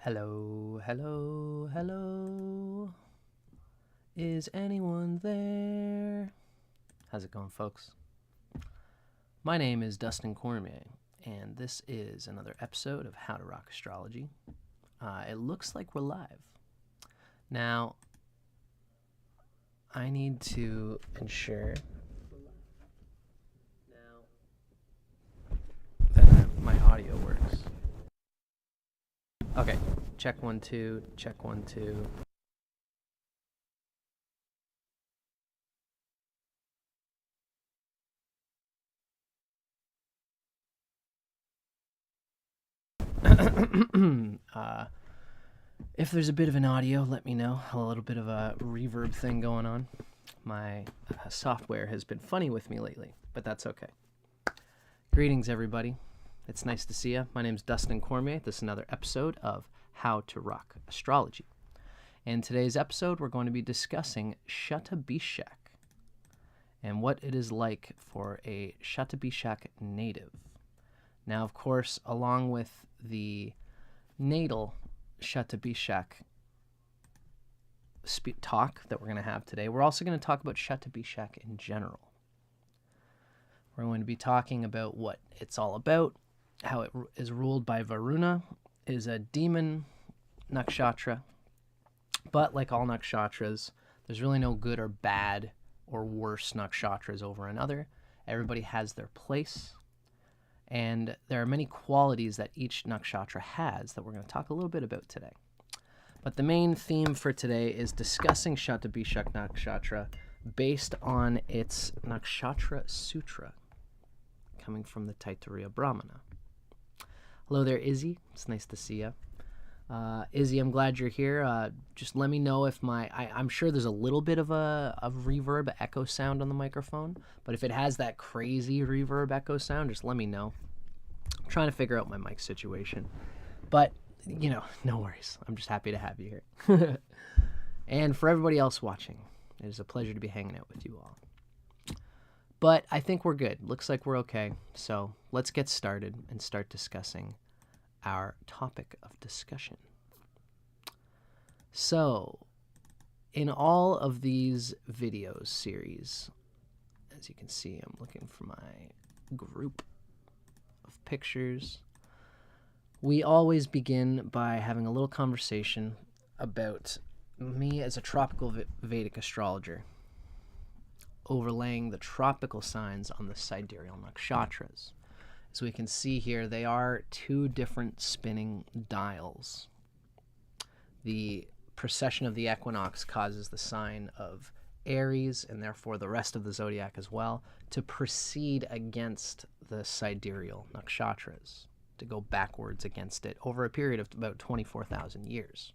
Hello, hello, hello. Is anyone there? How's it going, folks? My name is Dustin Cormier, and this is another episode of How to Rock Astrology. It looks like we're live. Now, I need to ensure that my audio works. Okay, check 1 2, check 1 2. If there's a bit of an audio, let me know. A little bit of a reverb thing going on. My software has been funny with me lately, but that's okay. Greetings, everybody. It's nice to see you. My name's Dustin Cormier. This is another episode of How to Rock Astrology. In today's episode, we're going to be discussing Shatabishak and what it is like for a Shatabishak native. Now, of course, along with the natal Shatabishak talk that we're going to have today, we're also going to talk about Shatabishak in general. We're going to be talking about what it's all about, how it is ruled by Varuna, is a demon nakshatra, but like all nakshatras, there's really no good or bad or worse nakshatras over another. Everybody has their place. And there are many qualities that each nakshatra has that we're going to talk a little bit about today. But the main theme for today is discussing Shatabishak Nakshatra based on its Nakshatra Sutra, coming from the Taittiriya Brahmana. Hello there, Izzy. It's nice to see you. Izzy, I'm glad you're here. Just let me know if I'm sure there's a little bit of a reverb echo sound on the microphone, but if it has that crazy reverb echo sound, just let me know. I'm trying to figure out my mic situation, but no worries. I'm just happy to have you here. And for everybody else watching, it is a pleasure to be hanging out with you all. But I think we're good. Looks like we're okay. So let's get started and start discussing our topic of discussion. So, in all of these videos series, as you can see, I'm looking for my group of pictures. We always begin by having a little conversation about me as a tropical Vedic astrologer, overlaying the tropical signs on the sidereal nakshatras. As we can see here, they are two different spinning dials. The precession of the equinox causes the sign of Aries, and therefore the rest of the zodiac as well, to proceed against the sidereal nakshatras, to go backwards against it over a period of about 24,000 years.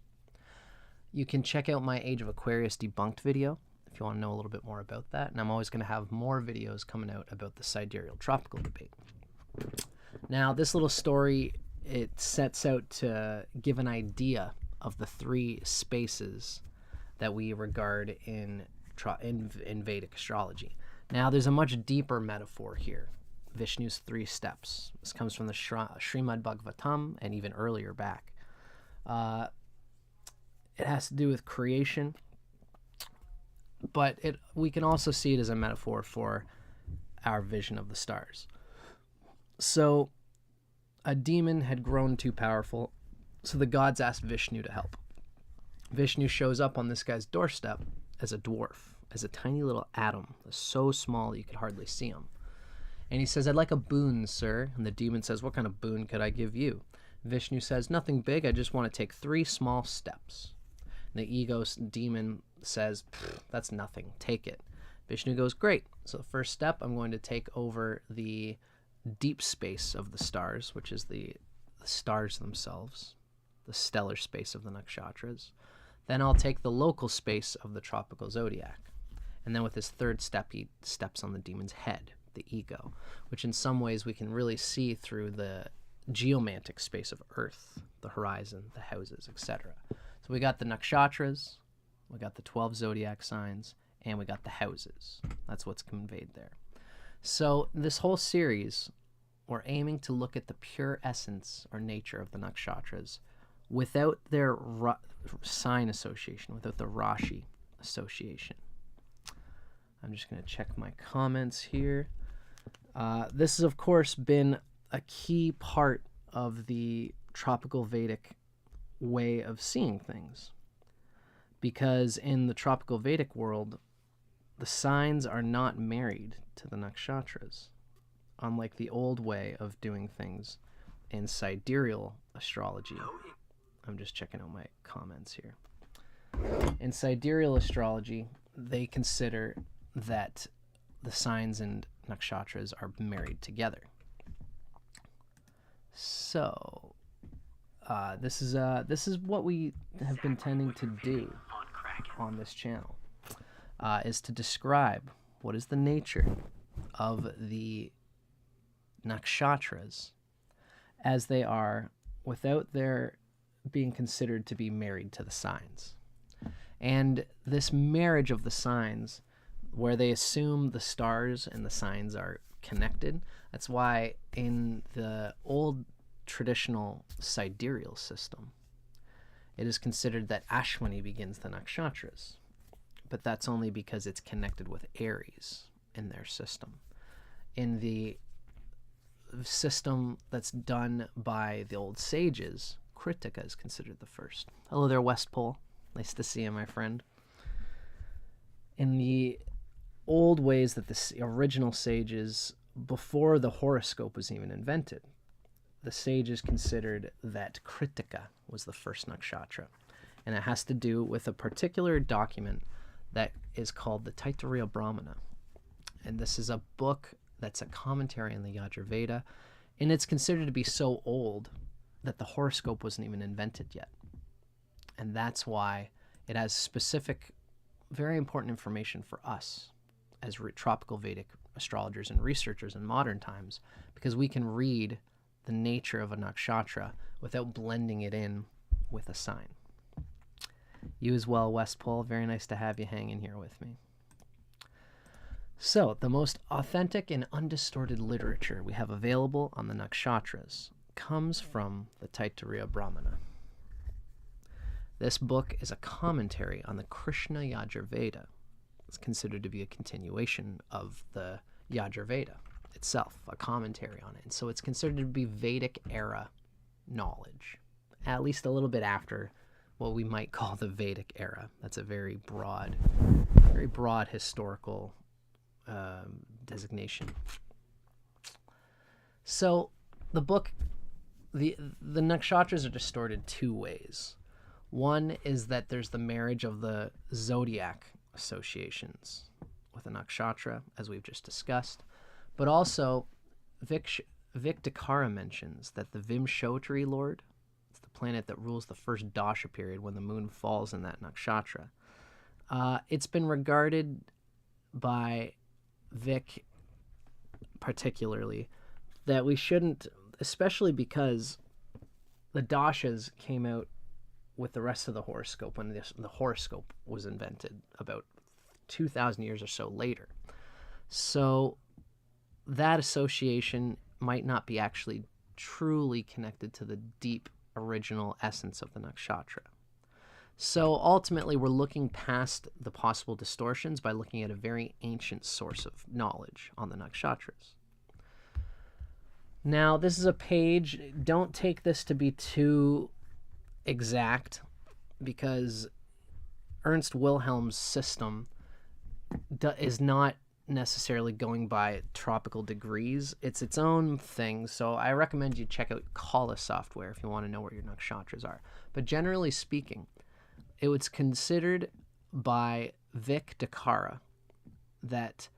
You can check out my Age of Aquarius Debunked video if you want to know a little bit more about that, and I'm always going to have more videos coming out about the sidereal tropical debate. Now, this little story, it sets out to give an idea of the three spaces that we regard in Vedic astrology. Now, there's a much deeper metaphor here, Vishnu's 3 steps. This comes from the Srimad Bhagavatam and even earlier back. It has to do with creation, but we can also see it as a metaphor for our vision of the stars. So, a demon had grown too powerful, so the gods asked Vishnu to help. Vishnu shows up on this guy's doorstep as a dwarf, as a tiny little atom, so small that you could hardly see him. And he says, "I'd like a boon, sir." And the demon says, "What kind of boon could I give you?" Vishnu says, "Nothing big, I just want to take 3 small steps." And the ego demon says, "That's nothing, take it." Vishnu goes, "Great. So the first step, I'm going to take over the deep space of the stars, which is the stars themselves, the stellar space of the nakshatras. Then I'll take the local space of the tropical zodiac." And then with his third step, he steps on the demon's head, the ego, which in some ways we can really see through the geomantic space of Earth, the horizon, the houses, etc. So we got the nakshatras, we got the 12 zodiac signs, and we got the houses. That's what's conveyed there. So this whole series, we're aiming to look at the pure essence or nature of the nakshatras without their sign association, without the Rashi association. I'm just going to check my comments here. This has, of course, been a key part of the tropical Vedic way of seeing things, because in the tropical Vedic world, the signs are not married to the nakshatras, unlike the old way of doing things in sidereal astrology. I'm just checking out my comments here. In sidereal astrology, they consider that the signs and nakshatras are married together. So, this is what we have been tending to do on this channel, is to describe what is the nature of the nakshatras as they are, without their being considered to be married to the signs. And this marriage of the signs, where they assume the stars and the signs are connected, that's why in the old traditional sidereal system, it is considered that Ashwini begins the nakshatras. But that's only because it's connected with Aries in their system. In the system that's done by the old sages, Kritika is considered the first. Hello there, West Pole. Nice to see you, my friend. In the old ways that the original sages, before the horoscope was even invented, the sages considered that Kritika was the first nakshatra. And it has to do with a particular document that is called the Taittiriya Brahmana. And this is a book that's a commentary on the Yajurveda, and it's considered to be so old that the horoscope wasn't even invented yet. And that's why it has specific, very important information for us as tropical Vedic astrologers and researchers in modern times, because we can read the nature of a nakshatra without blending it in with a sign. You as well, West Pole. Very nice to have you hanging here with me. So, the most authentic and undistorted literature we have available on the nakshatras comes from the Taittiriya Brahmana. This book is a commentary on the Krishna Yajurveda. It's considered to be a continuation of the Yajurveda itself, a commentary on it. And so it's considered to be Vedic era knowledge, at least a little bit after what we might call the Vedic era. That's a very broad historical designation. So the book, the nakshatras are distorted two ways. One is that there's the marriage of the Zodiac associations with a nakshatra, as we've just discussed. But also, Vic Dicara mentions that the Vimshotri Lord, it's the planet that rules the first dasha period when the moon falls in that nakshatra. It's been regarded by Vic particularly that we shouldn't, especially because the dashas came out with the rest of the horoscope when the horoscope was invented about 2,000 years or so later. So that association might not be actually truly connected to the deep original essence of the nakshatra. So ultimately, we're looking past the possible distortions by looking at a very ancient source of knowledge on the nakshatras. Now, this is a page. Don't take this to be too exact, because Ernst Wilhelm's system is not necessarily going by tropical degrees. It's its own thing, so I recommend you check out Kala software if you want to know where your nakshatras are. But generally speaking, it was considered by Vic Dicara that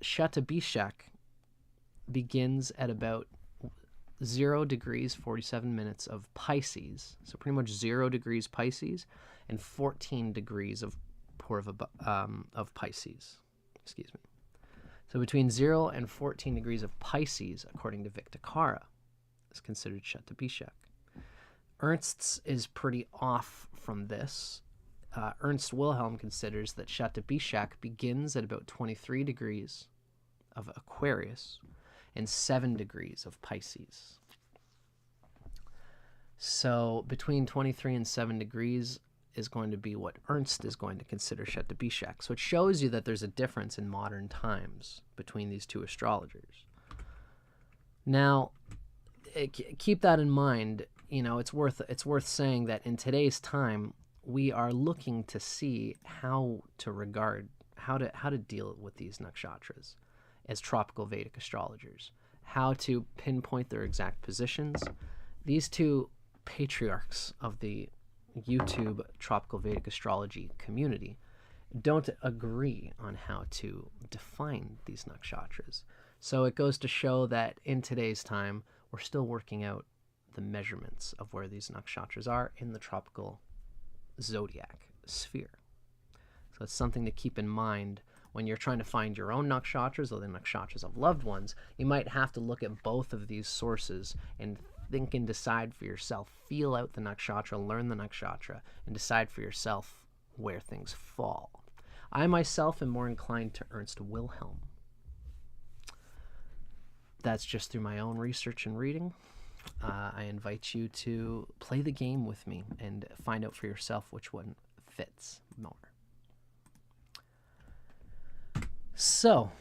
Shatabishak begins at about 0 degrees 47 minutes of Pisces, so pretty much 0 degrees Pisces, and 14 degrees of Pisces. Excuse me. So between 0 and 14 degrees of Pisces, according to Vic Dicara, is considered Shatabishak. Ernst's is pretty off from this. Ernst Wilhelm considers that Shatabishak begins at about 23 degrees of Aquarius and 7 degrees of Pisces. So between 23 and 7 degrees is going to be what Ernst is going to consider Shatabishak. So it shows you that there's a difference in modern times between these two astrologers. Now, keep that in mind. You know, it's worth saying that in today's time, we are looking to see how to deal with these nakshatras as tropical Vedic astrologers, how to pinpoint their exact positions. These two patriarchs of the YouTube tropical Vedic astrology community don't agree on how to define these nakshatras. So it goes to show that in today's time, we're still working out the measurements of where these nakshatras are in the tropical zodiac sphere. So it's something to keep in mind when you're trying to find your own nakshatras or the nakshatras of loved ones. You might have to look at both of these sources and think and decide for yourself. Feel out the nakshatra, learn the nakshatra, and decide for yourself where things fall. I myself am more inclined to Ernst Wilhelm. That's just through my own research and reading. I invite you to play the game with me and find out for yourself which one fits more. So,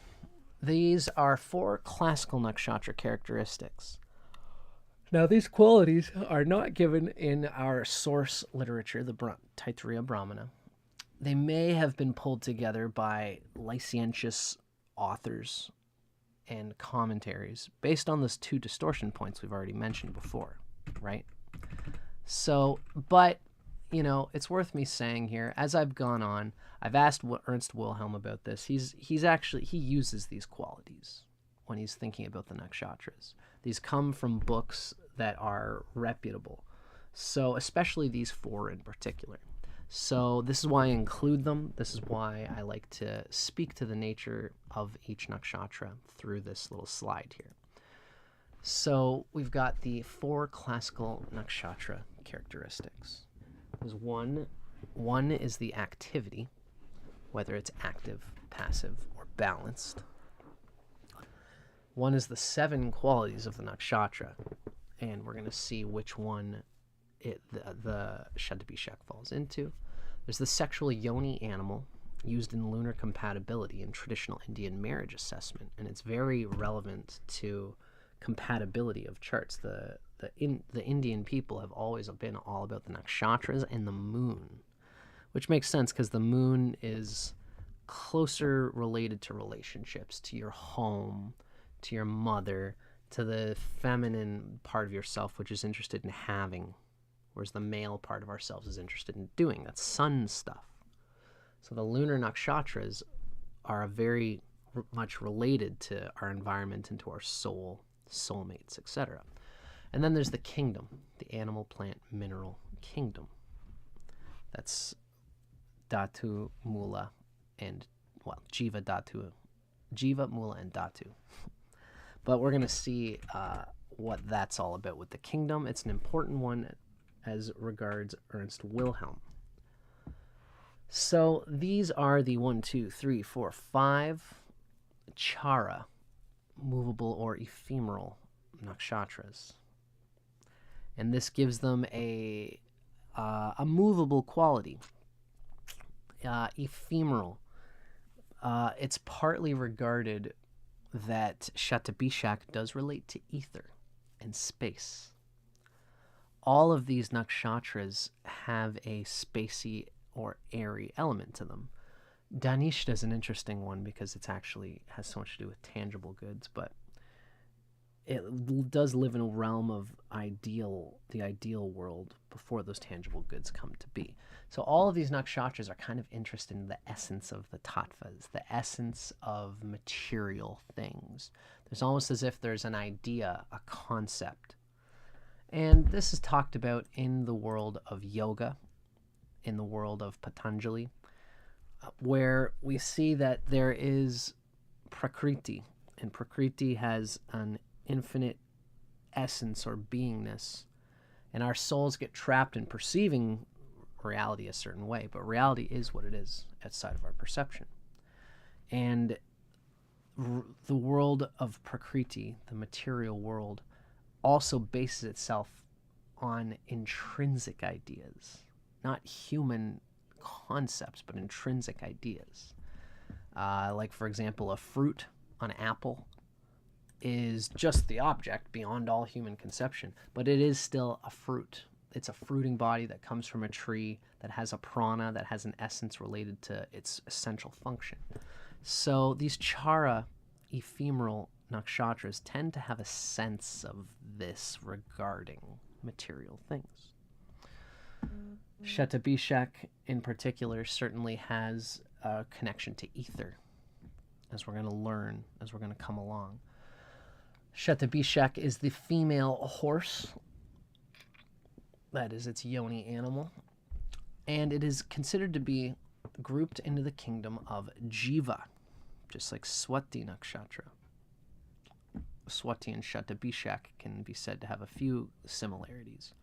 these are 4 classical nakshatra characteristics. Now, these qualities are not given in our source literature, the Taittiriya Brahmana. They may have been pulled together by licentious authors and commentaries based on those 2 distortion points we've already mentioned before, right? So, but, you know, it's worth me saying here, as I've gone on, I've asked Ernst Wilhelm about this. He uses these qualities when he's thinking about the nakshatras. These come from books that are reputable. So, especially these 4 in particular. So this is why I include them. This is why I like to speak to the nature of each nakshatra through this little slide here. So we've got the 4 classical nakshatra characteristics. There's one is the activity, whether it's active, passive, or balanced. 1 is the 7 qualities of the nakshatra, and we're going to see which one the Shatabishak falls into. There's the sexual yoni animal used in lunar compatibility in traditional Indian marriage assessment, and it's very relevant to compatibility of charts. The Indian people have always been all about the nakshatras and the moon, which makes sense because the moon is closer related to relationships, to your home, to your mother, to the feminine part of yourself, which is interested in having, whereas the male part of ourselves is interested in doing. That's sun stuff. So the lunar nakshatras are very much related to our environment and to our soul, soulmates, etc. And then there's the kingdom, the animal, plant, mineral kingdom. That's Dhatu, Mula, and, well, Jiva, Dhatu, Jiva, Mula, and Dhatu. But we're going to see what that's all about with the kingdom. It's an important one as regards Ernst Wilhelm. So these are the 5 chara, movable or ephemeral nakshatras. And this gives them a movable quality. Ephemeral. It's partly regarded that Shatabishak does relate to ether and space. All of these nakshatras have a spacey or airy element to them. Dhanishta is an interesting one because it actually has so much to do with tangible goods, but it does live in a realm of the ideal world before those tangible goods come to be. So all of these nakshatras are kind of interested in the essence of the tattvas, the essence of material things. There's almost as if there's an idea, a concept. And this is talked about in the world of yoga, in the world of Patanjali, where we see that there is prakriti, and prakriti has an infinite essence or beingness, and our souls get trapped in perceiving reality a certain way, but reality is what it is outside of our perception. And the world of prakriti, the material world, also bases itself on intrinsic ideas, not human concepts, but intrinsic ideas. Like, for example, a fruit, an apple, is just the object beyond all human conception, but it is still a fruit. It's a fruiting body that comes from a tree that has a prana, that has an essence related to its essential function. So these chara, ephemeral nakshatras, tend to have a sense of this regarding material things. Shatabishak, in particular, certainly has a connection to ether, as we're going to learn, as we're going to come along. Shatabishak is the female horse. That is its yoni animal. And it is considered to be grouped into the kingdom of Jiva, just like Swati Nakshatra. Swati and Shatabishak can be said to have a few similarities.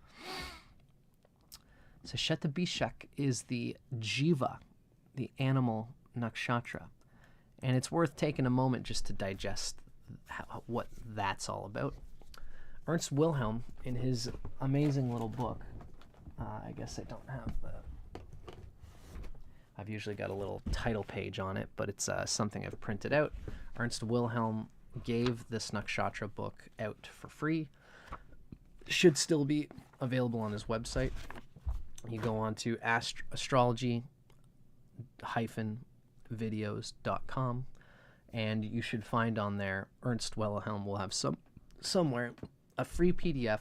So Shatabishak is the Jiva, the animal nakshatra. And it's worth taking a moment just to digest what that's all about. Ernst Wilhelm, in his amazing little book, I guess I don't have the... I've usually got a little title page on it, but it's something I've printed out. Ernst Wilhelm gave this nakshatra book out for free. Should still be available on his website. You go on to astrology-videos.com, and you should find on there, Ernst Wilhelm will have somewhere a free PDF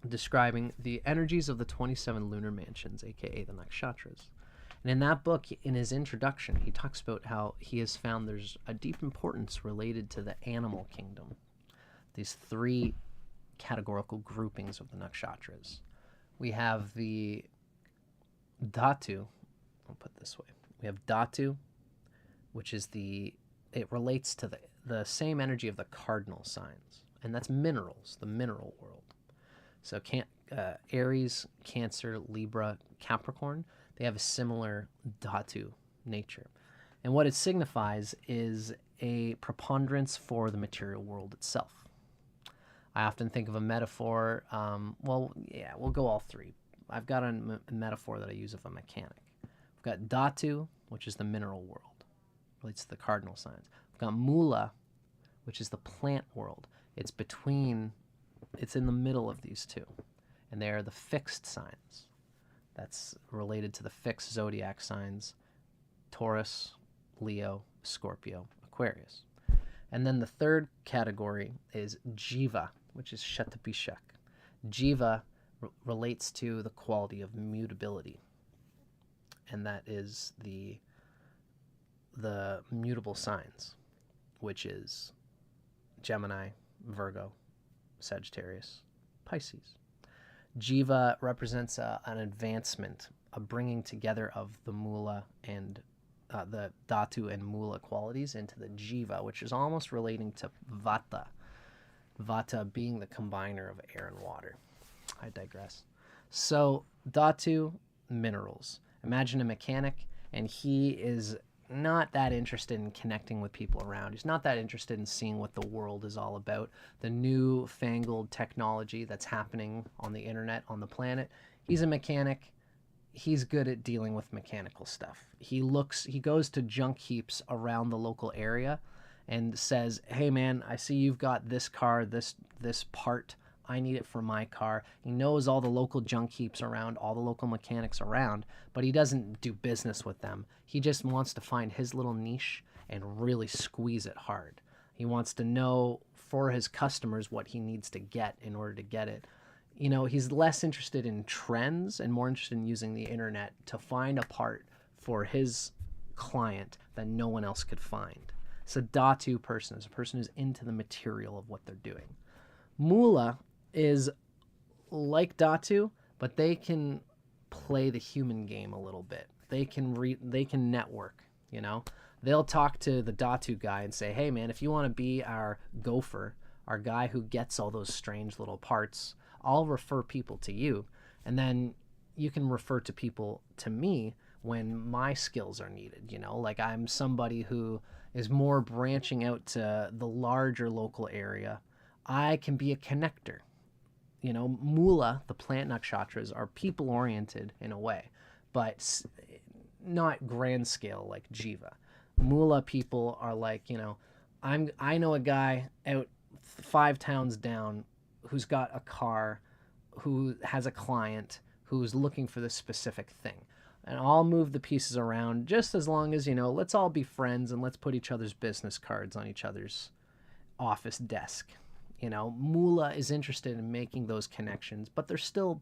describing the energies of the 27 lunar mansions, aka the nakshatras. And in that book, in his introduction, he talks about how he has found there's a deep importance related to the animal kingdom. These three categorical groupings of the nakshatras. We have the dhatu, I'll put it this way. We have dhatu, which is it relates to the same energy of the cardinal signs, and that's minerals, the mineral world. So Aries, Cancer, Libra, Capricorn, they have a similar dhatu nature. And what it signifies is a preponderance for the material world itself. I often think of a metaphor, we'll go all three. I've got a metaphor that I use of a mechanic. We've got dhatu, which is the mineral world, relates to the cardinal signs. We've got Mula, which is the plant world. It's in the middle of these two, and they are the fixed signs. That's related to the fixed zodiac signs, Taurus, Leo, Scorpio, Aquarius. And then the third category is Jiva, which is Shatabishak. Jiva relates to the quality of mutability, and that is the mutable signs, which is Gemini, Virgo, Sagittarius, Pisces. Jiva represents an advancement, a bringing together of the Mula and the Dhatu and Mula qualities into the Jiva, which is almost relating to Vata. Vata being the combiner of air and water. I digress. So Dhatu, minerals. Imagine a mechanic, and he is not that interested in connecting with people around. He's not that interested in seeing what the world is all about, the new fangled technology that's happening on the internet, on the planet. He's a mechanic. He's good at dealing with mechanical stuff. He goes to junk heaps around the local area and says, hey man, I see you've got this car, this part. I need it for my car. He knows all the local junk heaps around, all the local mechanics around, but he doesn't do business with them. He just wants to find his little niche and really squeeze it hard. He wants to know for his customers what he needs to get in order to get it. You know, he's less interested in trends and more interested in using the internet to find a part for his client that no one else could find. So Dhatu person is a person who's into the material of what they're doing. Mula is like Dhatu, but they can play the human game a little bit. They can network, you know. They'll talk to the Dhatu guy and say, hey man, if you want to be our gopher, our guy who gets all those strange little parts, I'll refer people to you, and then you can refer to people to me when my skills are needed, you know. Like I'm somebody who is more branching out to the larger local area. I can be a connector. Mula, the plant nakshatras, are people-oriented in a way, but not grand scale like Jiva. Mula people are like, I know a guy out 5 towns down who's got a car, who has a client who's looking for this specific thing. And I'll move the pieces around just as long as, let's all be friends and let's put each other's business cards on each other's office desk. Mula is interested in making those connections, but they're still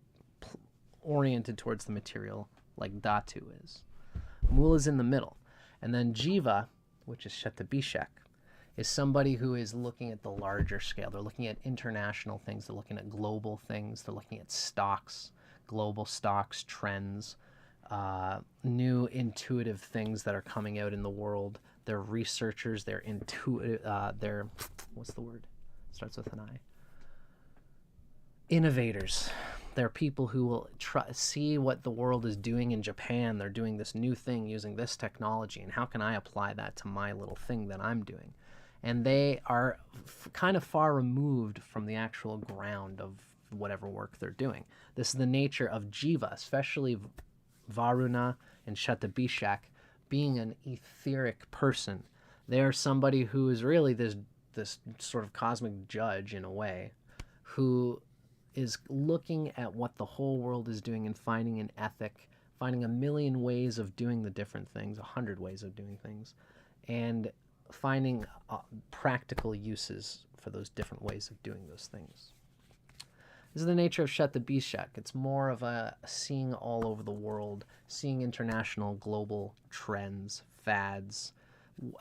oriented towards the material like Dhatu is. Mula's in the middle. And then Jiva, which is Shatabishak, is somebody who is looking at the larger scale. They're looking at international things. They're looking at global things. They're looking at stocks, global stocks, trends, new intuitive things that are coming out in the world. They're researchers. They're they're, what's the word? Starts with an I. Innovators. They're people who will see what the world is doing in Japan. They're doing this new thing using this technology, and how can I apply that to my little thing that I'm doing? And they are kind of far removed from the actual ground of whatever work they're doing. This is the nature of Jiva, especially Varuna and Shatabishak, being an etheric person. They are somebody who is really this sort of cosmic judge in a way, who is looking at what the whole world is doing and finding an ethic, finding a million ways of doing the different things, 100 ways of doing things, and finding practical uses for those different ways of doing those things. This is the nature of Shatabishak. It's more of a seeing all over the world, seeing international global trends, fads,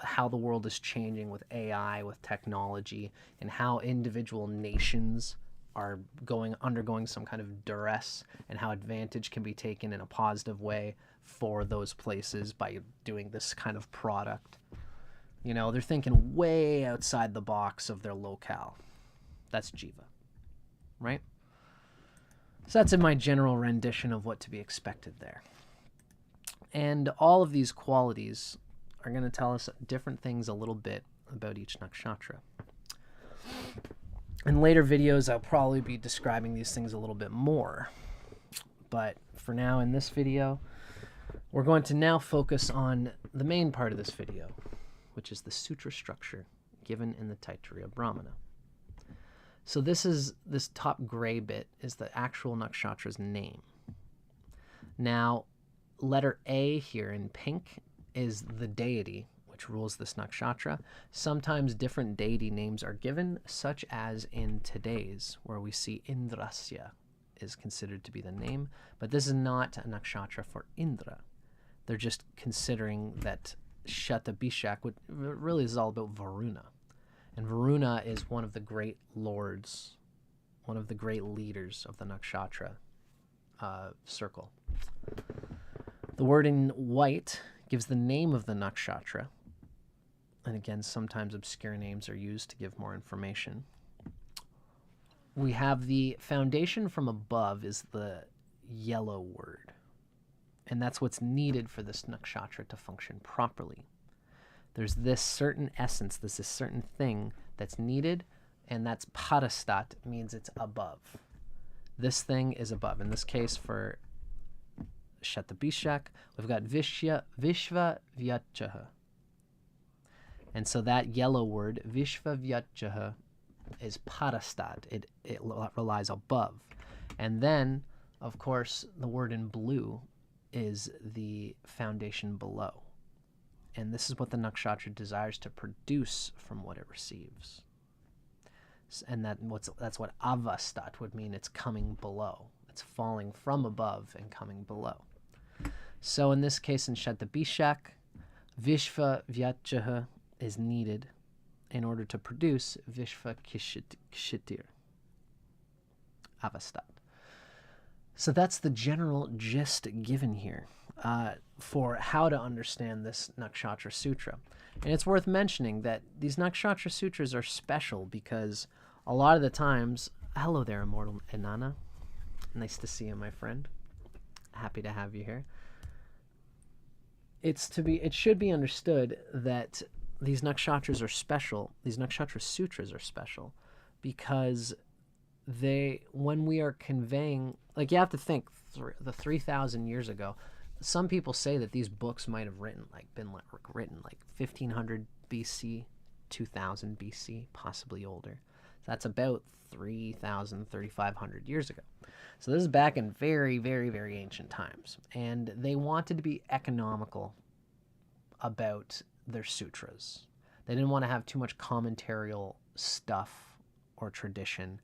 how the world is changing with AI, with technology, and how individual nations are undergoing some kind of duress, and how advantage can be taken in a positive way for those places by doing this kind of product. They're thinking way outside the box of their locale. That's Jiva, right? So that's in my general rendition of what to be expected there. And all of these qualities are going to tell us different things a little bit about each nakshatra. In later videos, I'll probably be describing these things a little bit more. But for now, in this video, we're going to now focus on the main part of this video, which is the sutra structure given in the Taittiriya Brahmana. So this top gray bit is the actual nakshatra's name. Now, letter A here in pink is the deity which rules this nakshatra. Sometimes different deity names are given, such as in today's, where we see Indrasya is considered to be the name, but this is not a nakshatra for Indra. They're just considering that Shatabishak really is all about Varuna. And Varuna is one of the great lords, one of the great leaders of the nakshatra circle. The word in white gives the name of the nakshatra. And again, sometimes obscure names are used to give more information. We have the foundation from above is the yellow word. And that's what's needed for this nakshatra to function properly. There's this certain essence, there's this certain thing that's needed, and that's parastat, means it's above. This thing is above. In this case, for Shatabishak, we've got Vishva Vyachaha. And so that yellow word, Vishva Vyachaha, is parastat. It relies above. And then, of course, the word in blue is the foundation below. And this is what the nakshatra desires to produce from what it receives. And that's what avastat would mean. It's coming below. It's falling from above and coming below. So in this case, in Shatabishak, Vishva Vyachaha is needed in order to produce Vishva Kshitir, avastat. So that's the general gist given here for how to understand this Nakshatra Sutra. And it's worth mentioning that these Nakshatra Sutras are special because a lot of the times, hello there, Immortal Inanna. Nice to see you, my friend. Happy to have you here. It should be understood that these nakshatras are special, these Nakshatra Sutras are special because when we are conveying, like, you have to think the 3,000 years ago, some people say that these books might have been written like 1500 BC, 2000 BC, possibly older. So that's about 3,000, 3,500 years ago. So this is back in very, very, very ancient times. And they wanted to be economical about their sutras. They didn't want to have too much commentarial stuff or tradition.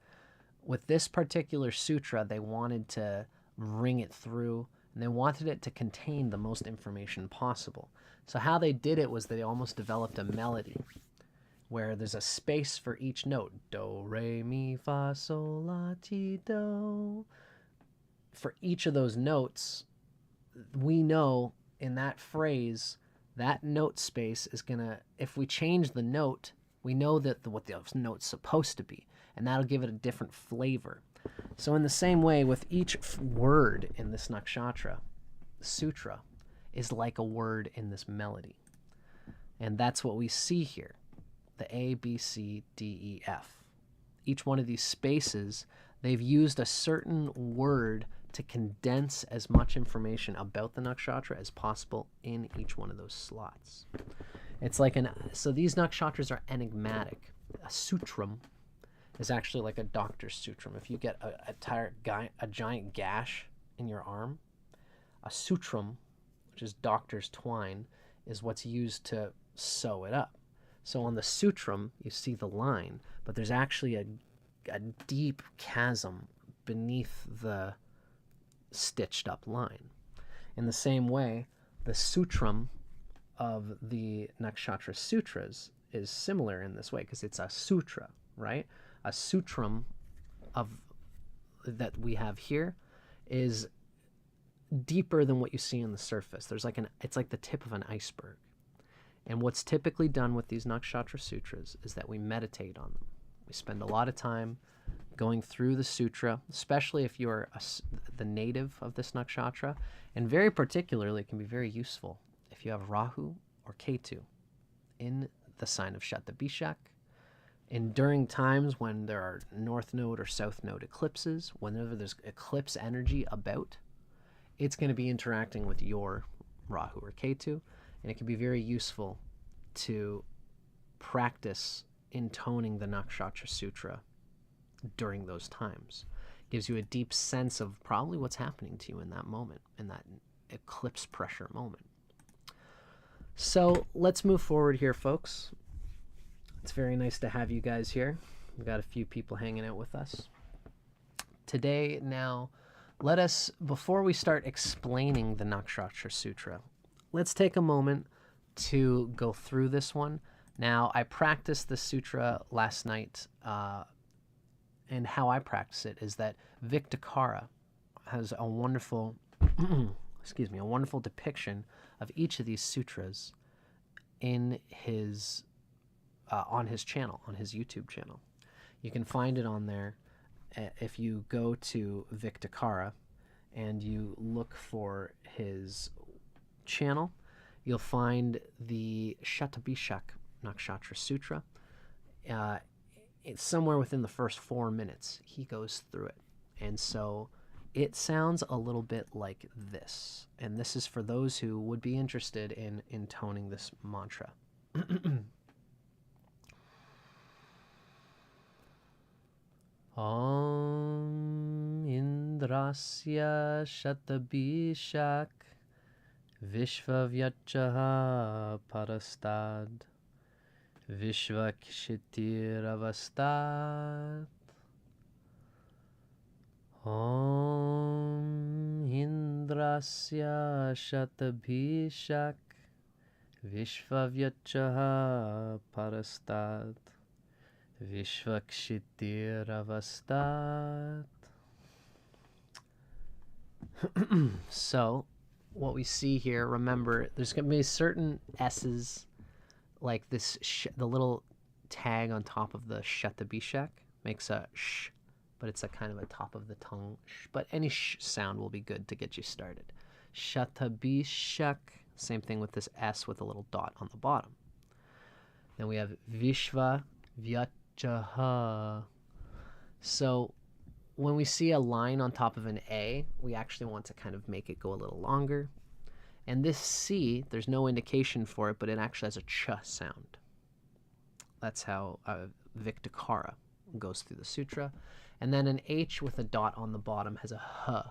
With this particular sutra, they wanted to ring it through, and they wanted it to contain the most information possible. So how they did it was they almost developed a melody where there's a space for each note. Do, re, mi, fa, sol, la, ti, do. For each of those notes, we know in that phrase, that note space is going to, if we change the note, we know that what the note's supposed to be, and that'll give it a different flavor. So in the same way, with each word in this nakshatra sutra is like a word in this melody. And that's what we see here, the A, B, C, D, E, F. Each one of these spaces, they've used a certain word to condense as much information about the nakshatra as possible in each one of those slots. It's like so these nakshatras are enigmatic. A sutram is actually like a doctor's sutram. If you get a giant gash in your arm, a sutram, which is doctor's twine, is what's used to sew it up. So on the sutram, you see the line, but there's actually a deep chasm beneath the stitched up line. In the same way, the sutram of the Nakshatra Sutras is similar in this way because it's a sutra, right? A sutram that we have here is deeper than what you see on the surface. There's it's like the tip of an iceberg. And what's typically done with these Nakshatra Sutras is that we meditate on them. We spend a lot of time going through the sutra, especially if you're the native of this nakshatra, and very particularly it can be very useful if you have Rahu or Ketu in the sign of Shatabishak. And during times when there are north node or south node eclipses, whenever there's eclipse energy about, it's going to be interacting with your Rahu or Ketu, and it can be very useful to practice intoning the Nakshatra Sutra during those times. It gives you a deep sense of probably what's happening to you in that moment, in that eclipse pressure moment. So let's move forward here, folks. It's very nice to have you guys here. We've got a few people hanging out with us today. Now, let us, before we start explaining the Nakshatra Sutra, let's take a moment to go through this one. Now, I practiced the sutra last night, and how I practice it is that Vic Dicara has a wonderful, a wonderful depiction of each of these sutras in his, on his channel, on his YouTube channel. You can find it on there if you go to Vic Dicara and you look for his channel. You'll find the Shatabishak Nakshatra Sutra. It's somewhere within the first 4 minutes. He goes through it. And so it sounds a little bit like this. And this is for those who would be interested in intoning this mantra. Om Indrasya Shatabishak Vishvavyachaha Parastad Vishvakshitiravastat. Om Indrasya Shatabishak Vishvavyachaha Parastad Vishvakshitiravastat. So, what we see here, remember, there's going to be certain S's, like this, the little tag on top of the Shatabishak makes a sh, but it's a kind of a top of the tongue sh, but any sh sound will be good to get you started. Shatabishak, same thing with this S with a little dot on the bottom. Then we have Vishva Vyachaha. So when we see a line on top of an A, we actually want to kind of make it go a little longer. And this C, there's no indication for it, but it actually has a ch sound. That's how Vic Dicara goes through the sutra. And then an H with a dot on the bottom has a H.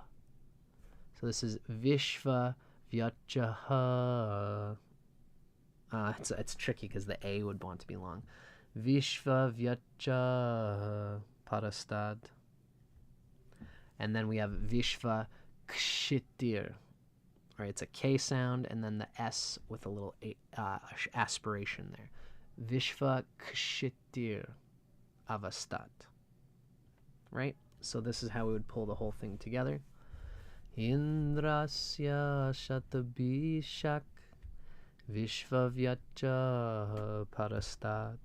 So this is Vishva Vyachaha. It's tricky because the A would want to be long. Vishva Vyacha Parastad. And then we have Vishva Kshitir. Right, it's a K sound and then the S with a little aspiration there. Vishva Kshitir Avastat. Right? So this is how we would pull the whole thing together. Indrasya Shatabishak Vishvavyacha Parastat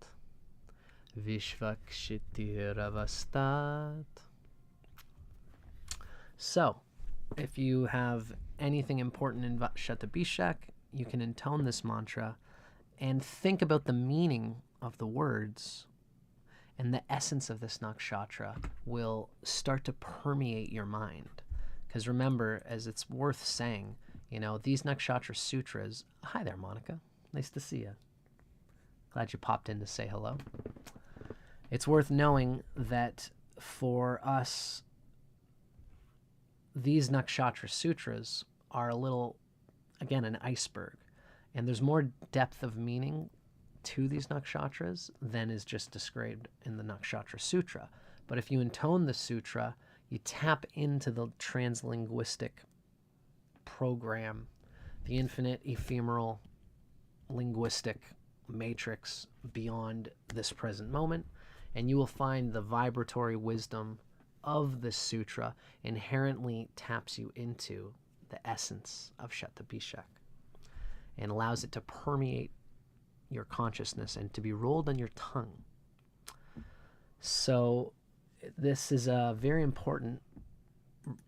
Vishvakshitir. So, if you have anything important in Shatabishak, you can intone this mantra and think about the meaning of the words, and the essence of this nakshatra will start to permeate your mind. Because remember, as it's worth saying, these Nakshatra Sutras... Hi there, Monica. Nice to see you. Glad you popped in to say hello. It's worth knowing that for us, these Nakshatra Sutras are a little, again, an iceberg. And there's more depth of meaning to these nakshatras than is just described in the Nakshatra Sutra. But if you intone the sutra, you tap into the translinguistic program, the infinite ephemeral linguistic matrix beyond this present moment, and you will find the vibratory wisdom of the sutra inherently taps you into the essence of Shatabishak and allows it to permeate your consciousness and to be rolled on your tongue. So this is a very important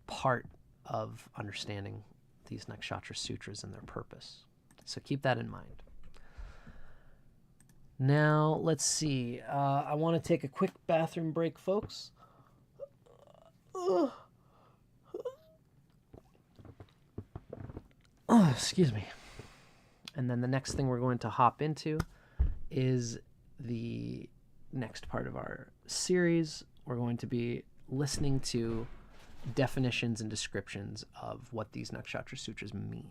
part of understanding these Nakshatra Sutras and their purpose. So keep that in mind. Now, let's see. I want to take a quick bathroom break, folks. Oh, excuse me. And then the next thing we're going to hop into is the next part of our series. We're going to be listening to definitions and descriptions of what these Nakshatra Sutras mean.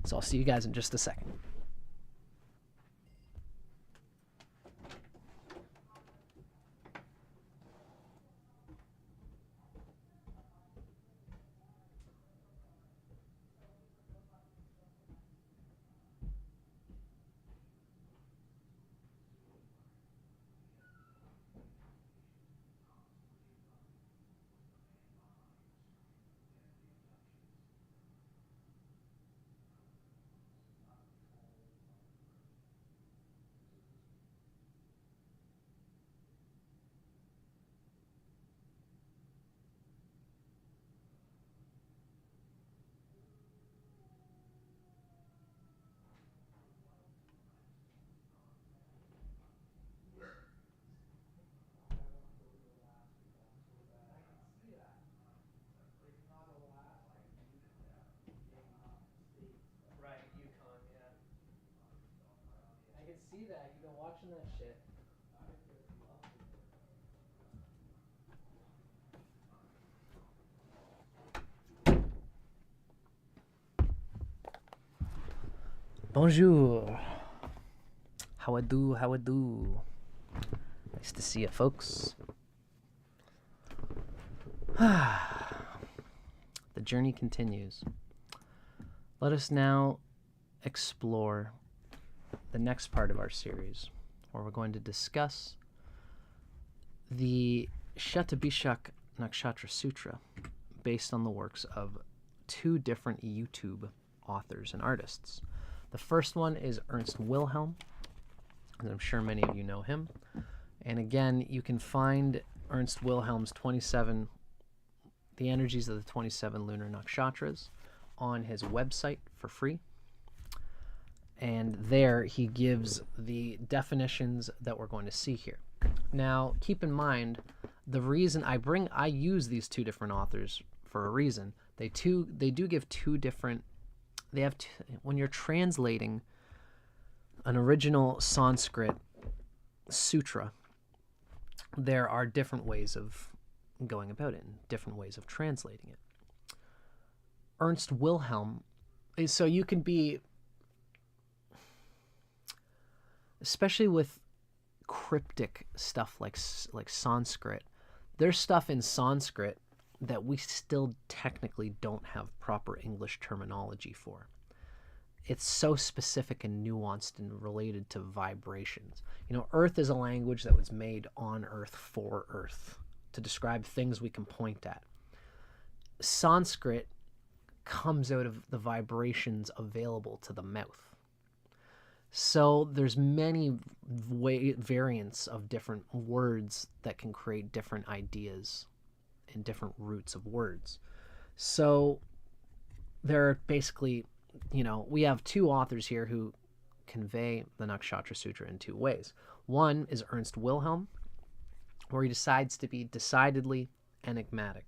So I'll see you guys in just a second. See that? You've been watching that shit. Bonjour. How I do? How I do? Nice to see you, folks. The journey continues. Let us now explore the next part of our series, where we're going to discuss the Shatabishak Nakshatra Sutra based on the works of two different YouTube authors and artists. The first one is Ernst Wilhelm, and I'm sure many of you know him. And again, you can find Ernst Wilhelm's the energies of the 27 lunar nakshatras on his website for free. And there he gives the definitions that we're going to see here. Now, keep in mind, the reason I use these two different authors for a reason. They do give two different. They have when you're translating an original Sanskrit sutra, there are different ways of going about it, and different ways of translating it. Ernst Wilhelm is so you can be, especially with cryptic stuff like Sanskrit. There's stuff in Sanskrit that we still technically don't have proper English terminology for. It's so specific and nuanced and related to vibrations. You know, Earth is a language that was made on Earth for Earth to describe things we can point at. Sanskrit comes out of the vibrations available to the mouth. So there's many variants of different words that can create different ideas and different roots of words. So there are basically, we have two authors here who convey the Nakshatra Sutra in two ways. One is Ernst Wilhelm, where he decides to be decidedly enigmatic.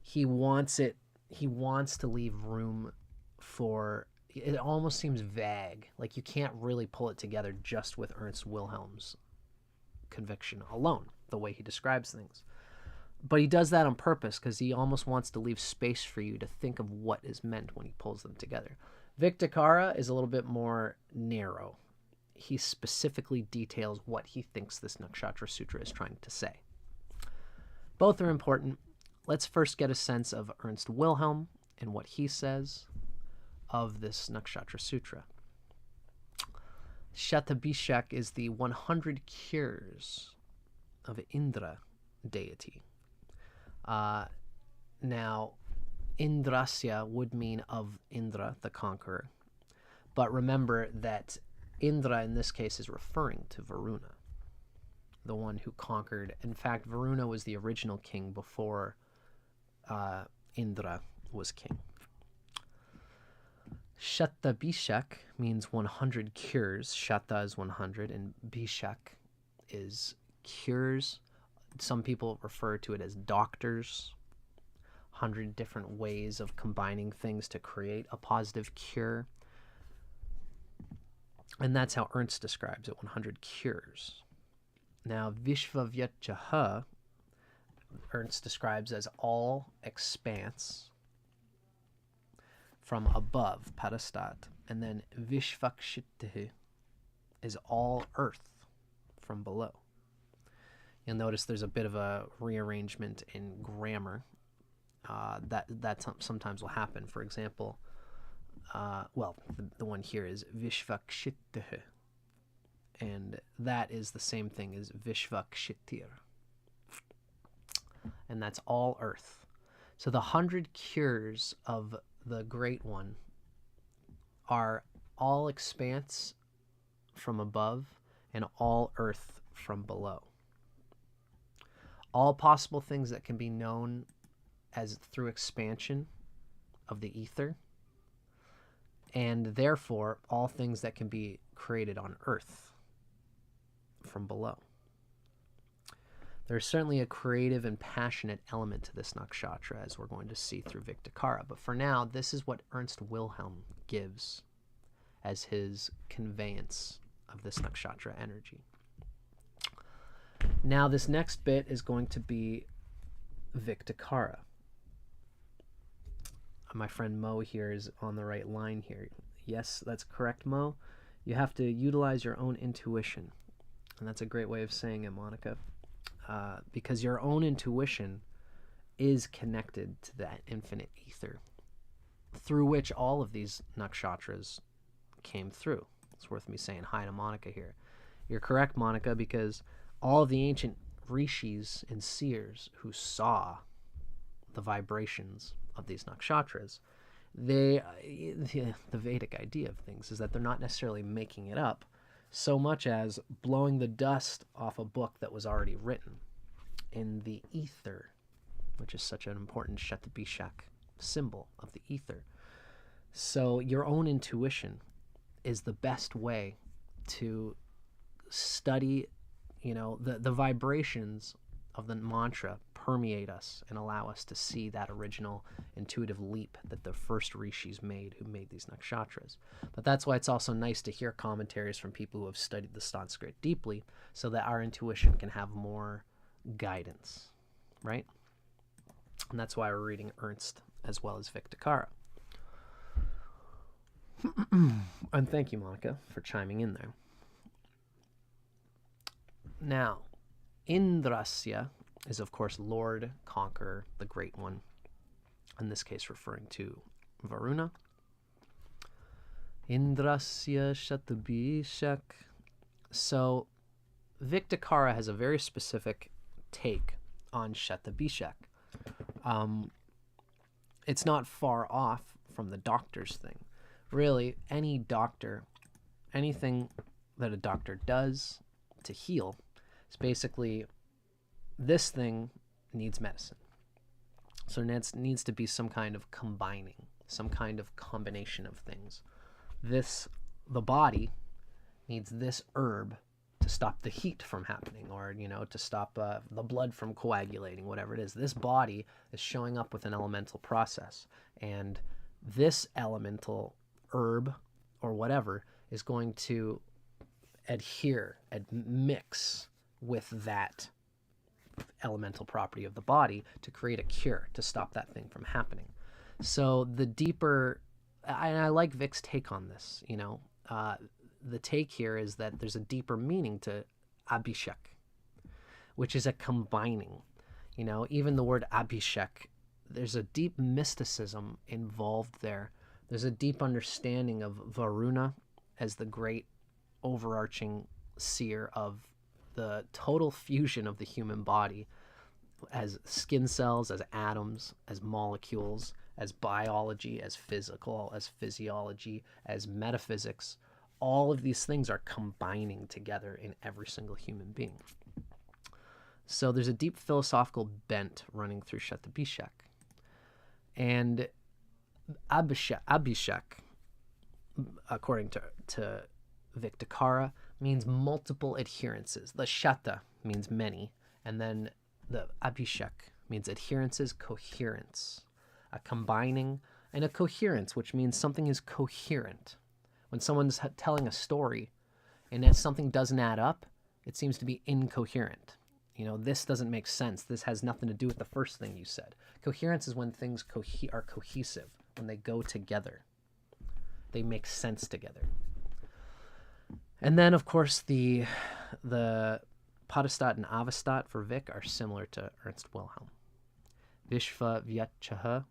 He wants to leave room for, it almost seems vague. Like you can't really pull it together just with Ernst Wilhelm's conviction alone, the way he describes things. But he does that on purpose because he almost wants to leave space for you to think of what is meant when he pulls them together. Vic Dicara is a little bit more narrow. He specifically details what he thinks this Nakshatra Sutra is trying to say. Both are important. Let's first get a sense of Ernst Wilhelm and what he says of this Nakshatra Sutra. Shatabishak is the 100 cures of Indra deity. Now, Indrasya would mean of Indra, the conqueror. But remember that Indra in this case is referring to Varuna, the one who conquered. In fact, Varuna was the original king before Indra was king. Shatabishak means 100 cures. Shata is 100 and Bishak is cures. Some people refer to it as doctors. 100 different ways of combining things to create a positive cure. And that's how Ernst describes it, 100 cures. Now, Vishvavyatjaha, Ernst describes as all expanse from above, Parastat. And then Vishvakshitih is all earth from below. You'll notice there's a bit of a rearrangement in grammar that sometimes will happen. For example, the one here is Vishvakshitih, and that is the same thing as Vishvakshitir, and that's all earth. So the 100 cures of the Great One are all expanse from above and all earth from below. All possible things that can be known as through expansion of the ether, and therefore all things that can be created on earth from below. There's certainly a creative and passionate element to this nakshatra, as we're going to see through Vic Dicara. But for now, this is what Ernst Wilhelm gives as his conveyance of this nakshatra energy. Now, this next bit is going to be Vic Dicara. My friend Mo here is on the right line here. Yes, that's correct, Mo. You have to utilize your own intuition. And that's a great way of saying it, Monica. Because your own intuition is connected to that infinite ether through which all of these nakshatras came through. It's worth me saying hi to Monica here. You're correct, Monica, because all of the ancient rishis and seers who saw the vibrations of these nakshatras, the Vedic idea of things is that they're not necessarily making it up so much as blowing the dust off a book that was already written in the ether, which is such an important Shatabishak symbol of the ether. So your own intuition is the best way to study, the vibrations of the mantra permeate us and allow us to see that original intuitive leap that the first rishis made who made these nakshatras. But that's why it's also nice to hear commentaries from people who have studied the Sanskrit deeply so that our intuition can have more guidance, right? And that's why we're reading Ernst as well as Vic Dicara. And thank you, Monica, for chiming in there. Now, Indrasya is, of course, Lord, Conqueror, the Great One. In this case, referring to Varuna. Indrasya Shatabishak. So, Vic Dicara has a very specific take on Shatabishak. It's not far off from the doctor's thing. Really, any doctor, anything that a doctor does to heal, is basically this thing needs medicine. So it needs to be some kind of combining, some kind of combination of things. The body needs this herb to stop the heat from happening, or, to stop the blood from coagulating, whatever it is. This body is showing up with an elemental process, and this elemental herb or whatever is going to adhere and mix with that elemental property of the body to create a cure to stop that thing from happening. So the deeper, and I like Vic's take on this, the take here is that there's a deeper meaning to Abhishek, which is a combining. Even the word Abhishek, there's a deep mysticism involved there. There's a deep understanding of Varuna as the great overarching seer of the total fusion of the human body as skin cells, as atoms, as molecules, as biology, as physical, as physiology, as metaphysics. All of these things are combining together in every single human being. So there's a deep philosophical bent running through Shatabishak. And Abhishek, according to Vic Dicara, means multiple adherences. The Shata means many, and then the Abhishek means adherences, coherence, a combining, and a coherence, which means something is coherent. When someone's telling a story and if something doesn't add up, it seems to be incoherent. This doesn't make sense. This has nothing to do with the first thing you said. Coherence is when things are cohesive, when they go together. They make sense together. And then, of course, the Padistat and Avastat for Vic are similar to Ernst Wilhelm. Vishva Vyachaha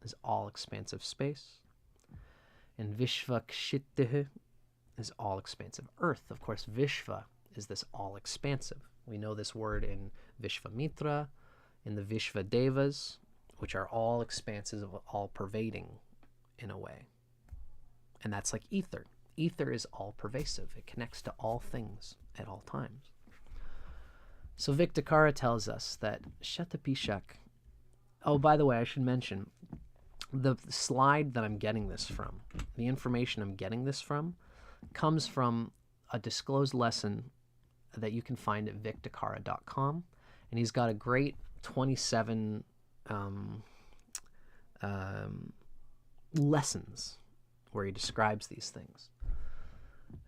is all-expansive space. And Vishva Kshitih is all-expansive earth. Of course, Vishva is this all-expansive. We know this word in Vishvamitra, in the Vishva Devas, which are all expanses of all-pervading in a way. And that's like ether. Ether is all-pervasive. It connects to all things at all times. So Vic Dicara tells us that Shatabishak... Oh, by the way, I should mention, the slide that I'm getting this from, the information I'm getting this from, comes from a disclosed lesson that you can find at vicdicara.com. And he's got a great 27 lessons where he describes these things.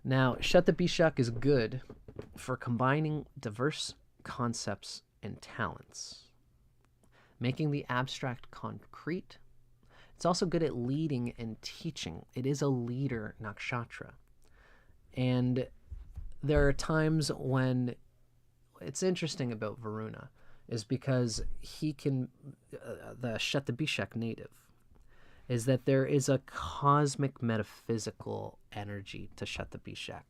Now, Shatabishak is good for combining diverse concepts and talents, making the abstract concrete. It's also good at leading and teaching. It is a leader nakshatra. And there are times when it's interesting about Varuna is because he can, the Shatabishak native, is that there is a cosmic metaphysical energy to Shatabishak.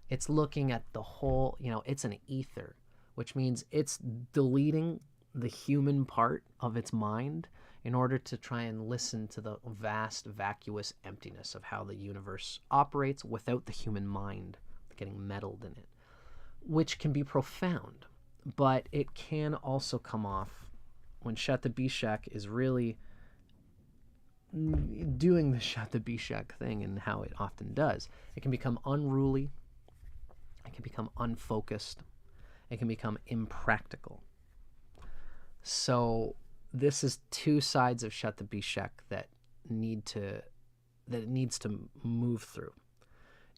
It's looking at the whole, it's an ether, which means it's deleting the human part of its mind in order to try and listen to the vast, vacuous emptiness of how the universe operates without the human mind getting meddled in it, which can be profound, but it can also come off when Shatabishak is really doing the Shatabishak thing and how it often does. It can become unruly, it can become unfocused, It can become impractical. So this is two sides of Shatabishak that it needs to move through.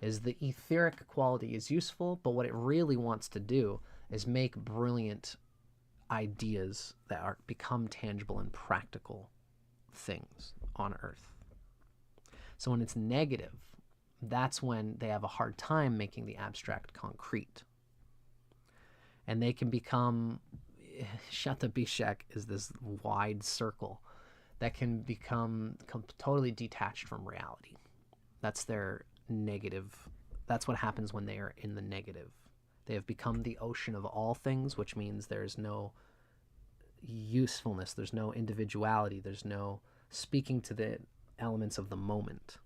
Is the etheric quality is useful, but what it really wants to do is make brilliant ideas that become tangible and practical things on Earth. So when it's negative, that's when they have a hard time making the abstract concrete. And they can become, Shatabishak is this wide circle that can become totally detached from reality. That's their negative. That's what happens when they are in the negative. They have become the ocean of all things, which means there's no usefulness, there's no individuality, there's no speaking to the elements of the moment.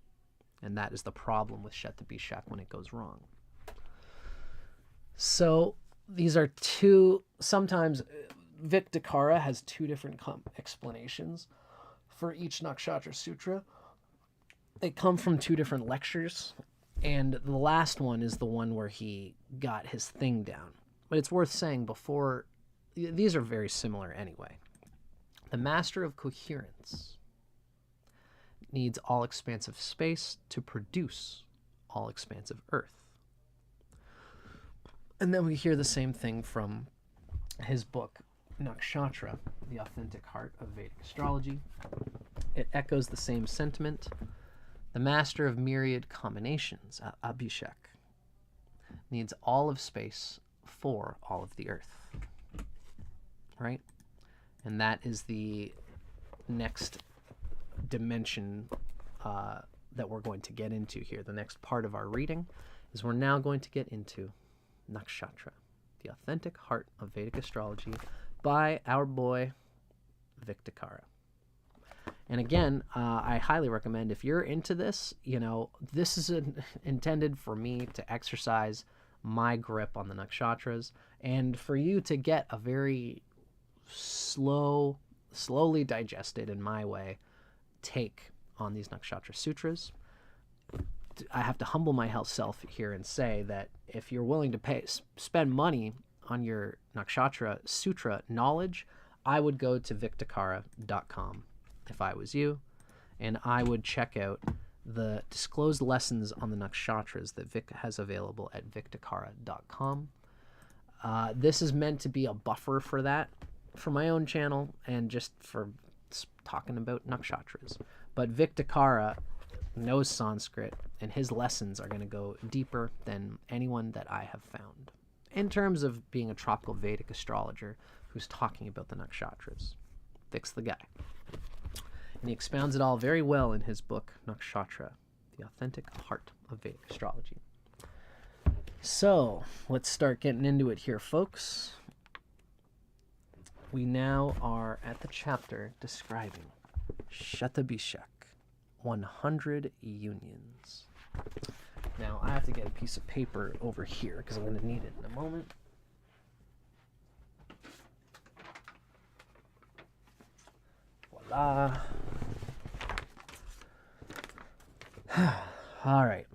And that is the problem with Shatabishak when it goes wrong. So these are two, sometimes Vic Dicara has two different explanations for each Nakshatra Sutra. They come from two different lectures, and the last one is the one where he got his thing down. But it's worth saying before, these are very similar anyway. The master of coherence needs all-expansive space to produce all-expansive earth. And then we hear the same thing from his book, Nakshatra, The Authentic Heart of Vedic Astrology. It echoes the same sentiment. The master of myriad combinations, Abhishek, needs all of space for all of the earth. Right? And that is the next dimension that we're going to get into here. The next part of our reading is we're now going to get into Nakshatra, The Authentic Heart of Vedic Astrology by our boy, Vic Dicara. And again, I highly recommend, if you're into this, this is intended for me to exercise my grip on the nakshatras and for you to get a very slowly digested, in my way, take on these nakshatra sutras. I have to humble myself here and say that if you're willing to spend money on your nakshatra sutra knowledge, I would go to vicdicara.com if I was you, and I would check out the disclosed lessons on the nakshatras that Vic has available at vicdicara.com. This is meant to be a buffer for that, for my own channel, and just for talking about nakshatras. But Vic Dicara knows Sanskrit, and his lessons are going to go deeper than anyone that I have found in terms of being a tropical Vedic astrologer who's talking about the nakshatras. Vic's the guy. And he expounds it all very well in his book, Nakshatra, The Authentic Heart of Vedic Astrology. So, let's start getting into it here, folks. We now are at the chapter describing Shatabishak, 100 unions. Now, I have to get a piece of paper over here because I'm going to need it in a moment. Voila. All right.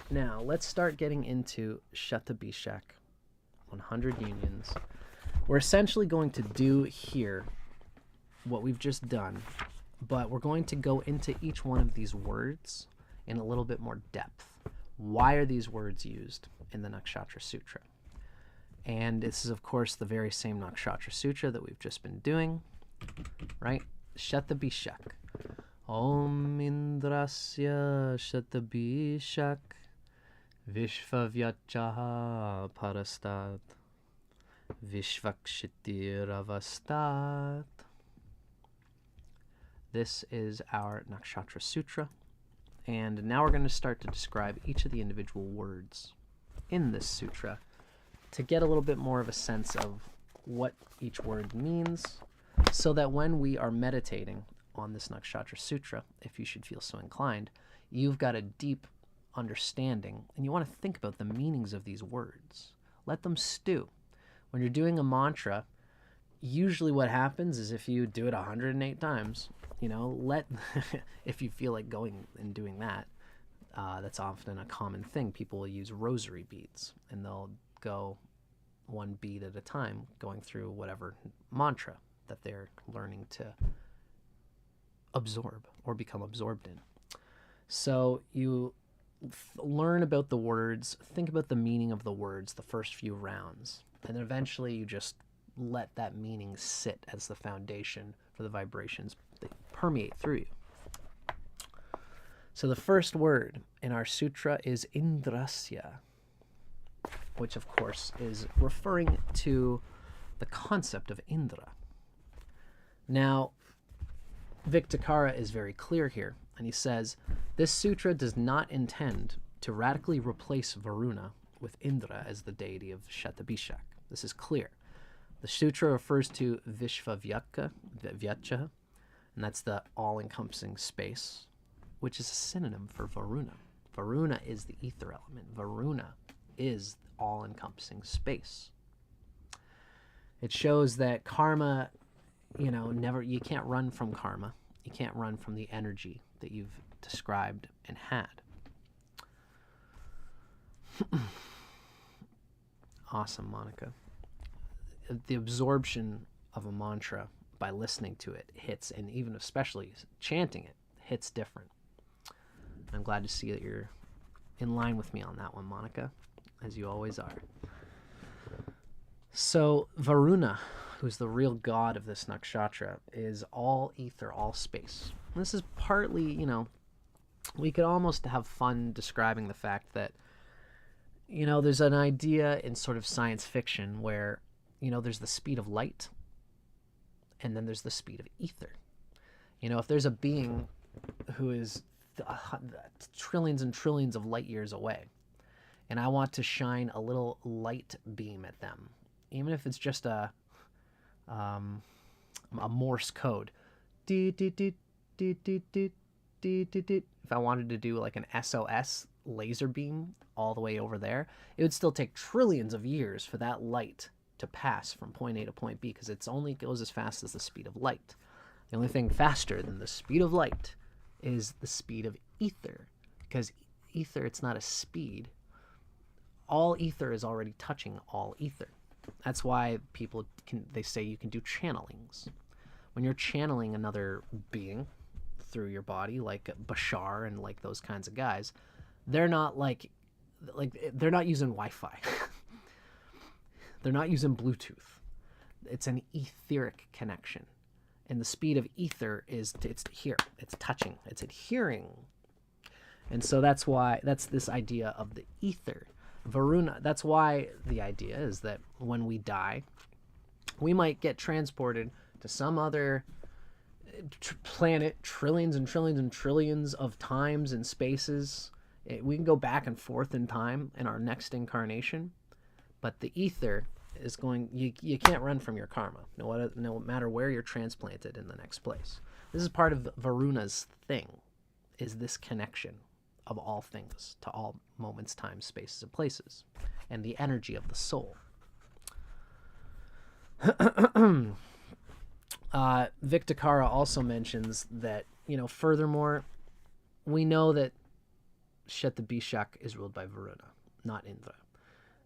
Now, let's start getting into Shatabishak, 100 unions. We're essentially going to do here what we've just done, but we're going to go into each one of these words in a little bit more depth. Why are these words used in the Nakshatra Sutra? And this is, of course, the very same Nakshatra Sutra that we've just been doing, right? Shatabishak. Om Indrasya Shatabishak Vishvavyachaha Parastat Vishvakshitir. This is our Nakshatra Sutra, and now we're going to start to describe each of the individual words in this sutra to get a little bit more of a sense of what each word means, so that when we are meditating on this Nakshatra Sutra, if you should feel so inclined, you've got a deep understanding, and you want to think about the meanings of these words. Let them stew. When you're doing a mantra, usually what happens is if you do it 108 times, if you feel like going and doing that, that's often a common thing. People will use rosary beads, and they'll go one beat at a time, going through whatever mantra that they're learning to absorb or become absorbed in. So you learn about the words, think about the meaning of the words the first few rounds, and then eventually you just let that meaning sit as the foundation for the vibrations that permeate through you. So the first word in our sutra is Indrasya, which of course is referring to the concept of Indra. Now, Vic Dicara is very clear here, and he says, this sutra does not intend to radically replace Varuna with Indra as the deity of Shatabishak. This is clear. The sutra refers to Vishvavyaka, and that's the all-encompassing space, which is a synonym for Varuna. Varuna is the ether element. Varuna is all-encompassing space. It shows that karma, you can't run from karma. You can't run from the energy that you've described and had. Awesome, Monica. The absorption of a mantra by listening to it hits, and even especially chanting it, hits different. I'm glad to see that you're in line with me on that one, Monica, as you always are. So Varuna, who's the real god of this nakshatra, is all ether, all space. And this is partly, we could almost have fun describing the fact that, there's an idea in sort of science fiction where, there's the speed of light, and then there's the speed of ether. If there's a being who is trillions and trillions of light years away, and I want to shine a little light beam at them, even if it's just a Morse code. If I wanted to do like an SOS laser beam all the way over there, it would still take trillions of years for that light to pass from point A to point B, because it only goes as fast as the speed of light. The only thing faster than the speed of light is the speed of ether, because ether, it's not a speed. All ether is already touching all ether. That's why they say you can do channelings. When you're channeling another being through your body, like Bashar and like those kinds of guys, they're not they're not using Wi-Fi. They're not using Bluetooth. It's an etheric connection. And the speed of ether it's here. It's touching. It's adhering. And so that's this idea of the ether. Varuna, that's why the idea is that when we die, we might get transported to some other planet trillions and trillions and trillions of times and spaces. We can go back and forth in time in our next incarnation, but the ether is you can't run from your karma, no matter where you're transplanted in the next place. This is part of Varuna's thing, is this connection of all things to all moments, times, spaces, and places, and the energy of the soul. Vic Dicara also mentions that, furthermore, we know that Shatabishak is ruled by Varuna, not Indra.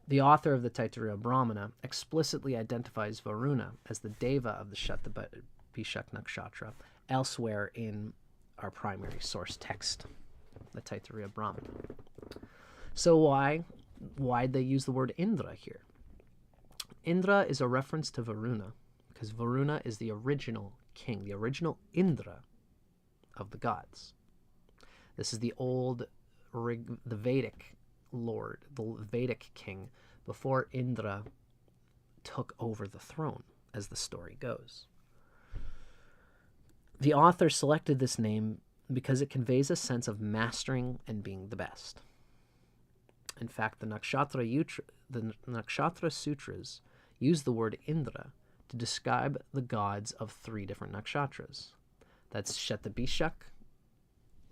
The author of the Taittiriya Brahmana explicitly identifies Varuna as the deva of the Shatabishak Nakshatra elsewhere in our primary source text, the Taittiriya Brahmana. So why'd they use the word Indra here? Indra is a reference to Varuna, because Varuna is the original king, the original Indra of the gods. This is the Vedic lord, the Vedic king, before Indra took over the throne, as the story goes. The author selected this name because it conveys a sense of mastering and being the best. In fact, the Nakshatra Sutras use the word Indra to describe the gods of 3 different nakshatras. That's Shatabishak,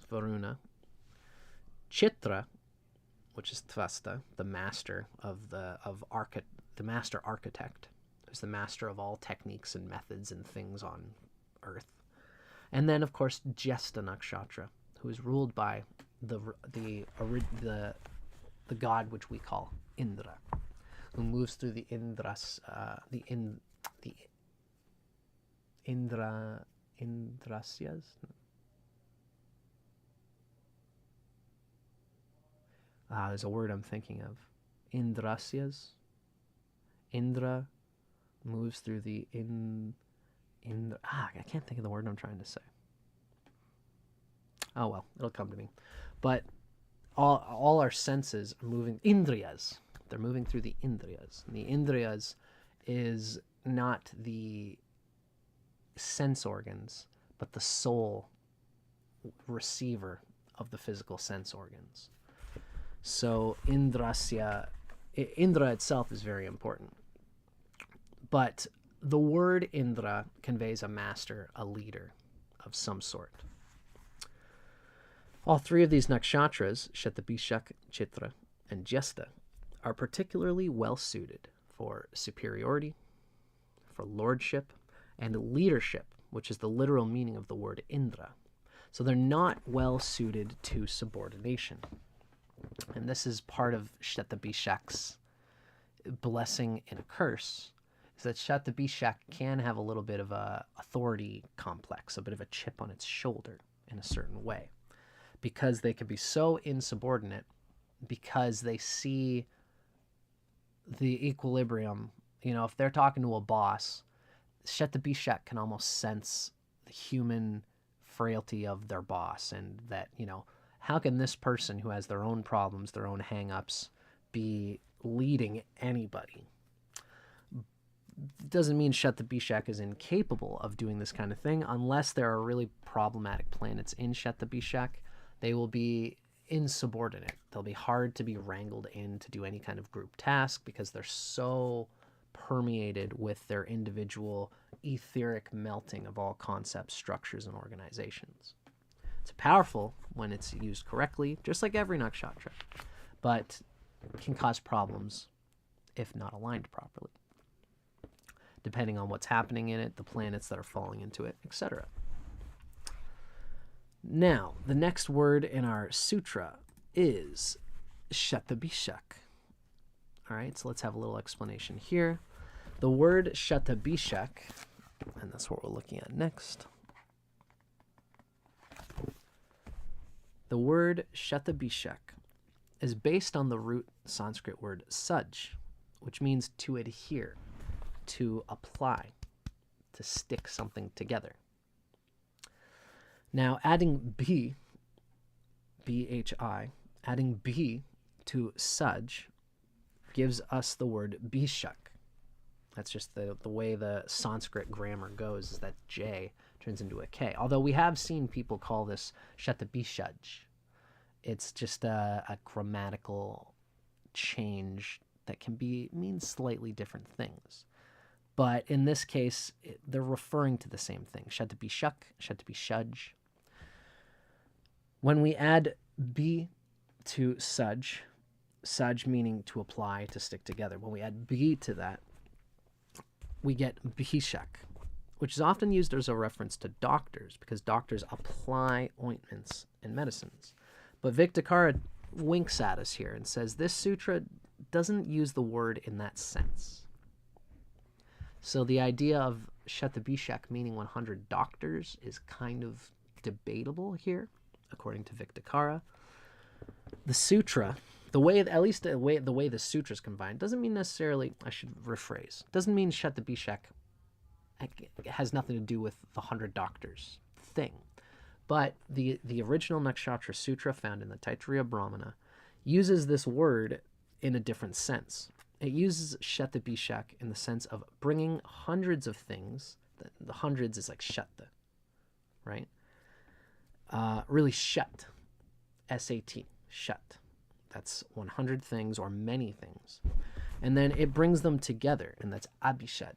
Varuna, Chitra, which is Tvasta, the master the master architect, who's the master of all techniques and methods and things on Earth. And then, of course, Jesta Nakshatra, who is ruled by the god which we call Indra. who moves through the Indras, the Indrasyas. There's a word I'm thinking of. Indrasyas. Indra moves through the I can't think of the word I'm trying to say. Oh well, it'll come to me. But all our senses are moving. Indriyas. They're moving through the Indriyas. And the Indriyas is not the sense organs, but the soul receiver of the physical sense organs. So Indra itself is very important. But the word Indra conveys a master, a leader of some sort. All three of these nakshatras, Shatabishak, Chitra, and Jyesta, are particularly well suited for superiority, for lordship, and leadership, which is the literal meaning of the word Indra. So they're not well suited to subordination. And this is part of Shatabishak's blessing and a curse, is that Shatabishak can have a little bit of a authority complex, a bit of a chip on its shoulder in a certain way, because they can be so insubordinate, because they see the equilibrium. You know, if they're talking to a boss, Shatabishak can almost sense the human frailty of their boss, and that, you know, how can this person who has their own problems, their own hang-ups, be leading anybody? It doesn't mean Shatabishak is incapable of doing this kind of thing. Unless there are really problematic planets in Shatabishak, they will be insubordinate. They'll be hard to be wrangled in to do any kind of group task because they're so permeated with their individual etheric melting of all concepts, structures, and organizations. It's powerful when it's used correctly, just like every nakshatra, but can cause problems if not aligned properly, depending on what's happening in it, the planets that are falling into it, etc. Now, the next word in our sutra is Shatabishak. All right, so let's have a little explanation here. The word Shatabishak, and that's what we're looking at next. The word Shatabishak is based on the root Sanskrit word Saj, which means to adhere, to apply, to stick something together. Now, adding B, B-H-I, adding B to Saj gives us the word Bishak. That's just the way the Sanskrit grammar goes, is that J turns into a K. Although we have seen people call this Shatabishaj. It's just a grammatical change that can mean slightly different things. But in this case, they're referring to the same thing. Shatabishak, Shatabishaj. When we add B to Saj, Saj meaning to apply, to stick together. When we add B to that, we get Bhishak, which is often used as a reference to doctors, because doctors apply ointments and medicines. But Vic Dicara winks at us here and says this sutra doesn't use the word in that sense. So the idea of Shatabishak meaning 100 doctors is kind of debatable here, according to Vic Dicara. The sutra, the way the sutra is combined, doesn't mean necessarily, I should rephrase, doesn't mean Shatabishak has nothing to do with the 100 doctors thing. But the original Nakshatra Sutra found in the Taittiriya Brahmana uses this word in a different sense. It uses Shatabishak in the sense of bringing hundreds of things. The hundreds is like Shata, right? Really Shat, S-A-T, Shat. That's 100 things or many things. And then it brings them together, and that's Abhishek.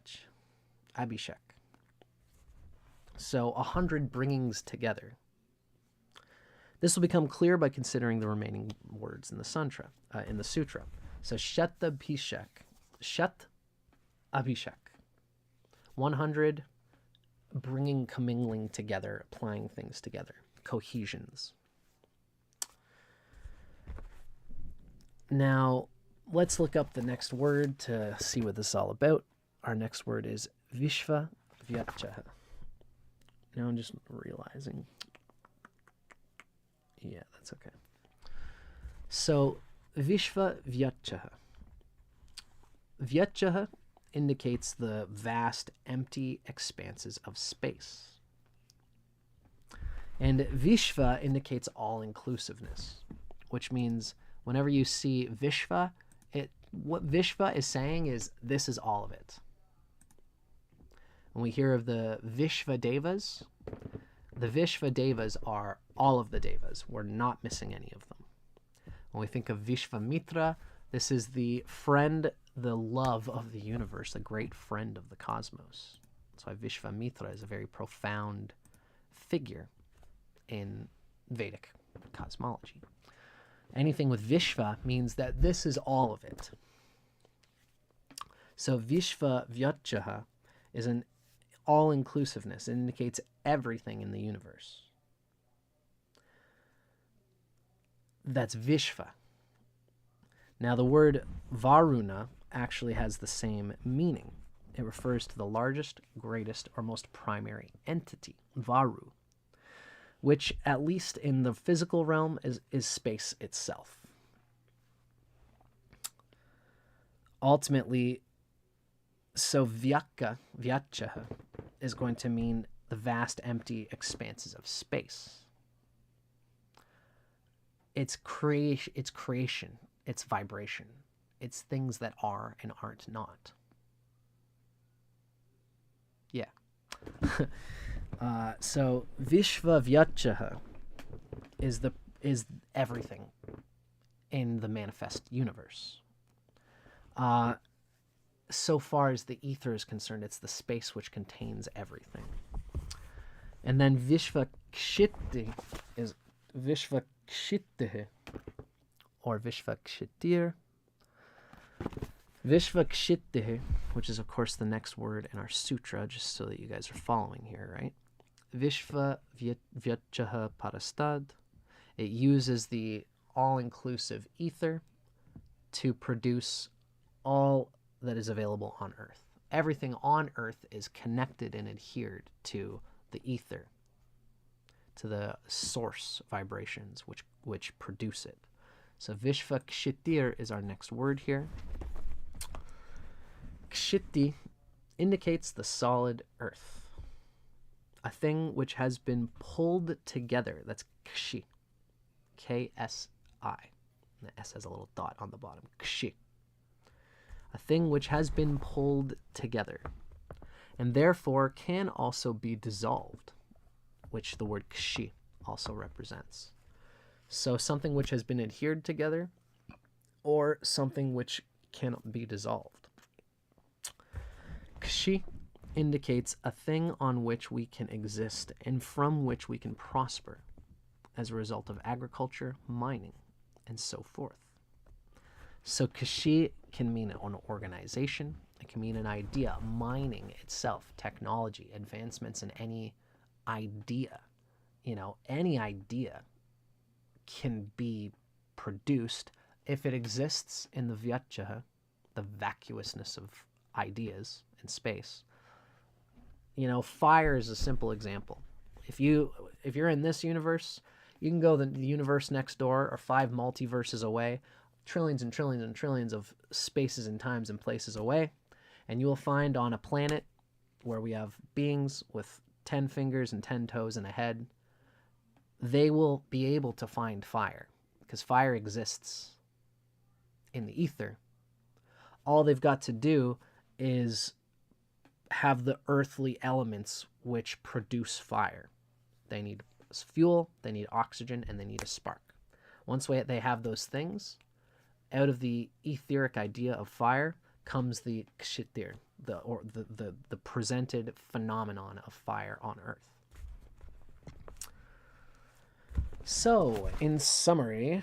So 100 bringings together. This will become clear by considering the remaining words in the sutra. So Shatabishak, Shat Abhishek. 100 bringing, commingling together, applying things together, cohesions. Now, let's look up the next word to see what this is all about. Our next word is Vishva Vyachaha. Now I'm just realizing. Yeah, that's okay. So, Vishva Vyachaha. Vyachaha indicates the vast, empty expanses of space. And Vishva indicates all-inclusiveness, which means whenever you see Vishva, what Vishva is saying is this is all of it. When we hear of the Vishva Devas, the Vishva Devas are all of the Devas. We're not missing any of them. When we think of Vishvamitra, this is the friend, the love of the universe, a great friend of the cosmos. That's why Vishvamitra is a very profound figure in Vedic cosmology. Anything with Vishva means that this is all of it. So Vishva Vyachaha is an all-inclusiveness. It indicates everything in the universe. That's Vishva. Now the word Varuna actually has the same meaning. It refers to the largest, greatest, or most primary entity, Varu, which, at least in the physical realm, is space itself. Ultimately, so Vyachaha is going to mean the vast, empty expanses of space. It's creation, it's vibration, it's things that are and aren't not. Yeah. So Vishva Vyachaha is everything in the manifest universe. So far as the ether is concerned, it's the space which contains everything. And then Vishvakshiti is Vishvakshitih or Vishvakshitir. Vishvakshitih, which is of course the next word in our sutra, just so that you guys are following here, right? Vishva Vyachaha Parastad. It uses the all-inclusive ether to produce all that is available on Earth. Everything on Earth is connected and adhered to the ether, to the source vibrations which produce it. So Vishvakshitir is our next word here. Kshiti indicates the solid earth, a thing which has been pulled together. That's kshi, K-S-I. And the S has a little dot on the bottom. Kshi. A thing which has been pulled together, and therefore can also be dissolved, which the word kshi also represents. So something which has been adhered together, or something which cannot be dissolved. Kshi indicates a thing on which we can exist and from which we can prosper as a result of agriculture, mining, and so forth. So kshi can mean an organization. It can mean an idea, mining itself, technology, advancements in any idea. Any idea can be produced if it exists in the Vyachaha, the vacuousness of ideas in space. Fire is a simple example. If you're in this universe, you can go to the universe next door or 5 multiverses away, trillions and trillions and trillions of spaces and times and places away, and you will find on a planet where we have beings with 10 fingers and 10 toes and a head, they will be able to find fire because fire exists in the ether. All they've got to do is have the earthly elements which produce fire. They need fuel, they need oxygen, and they need a spark. Once they have those things, out of the etheric idea of fire comes the kshitir, the presented phenomenon of fire on Earth. So, in summary,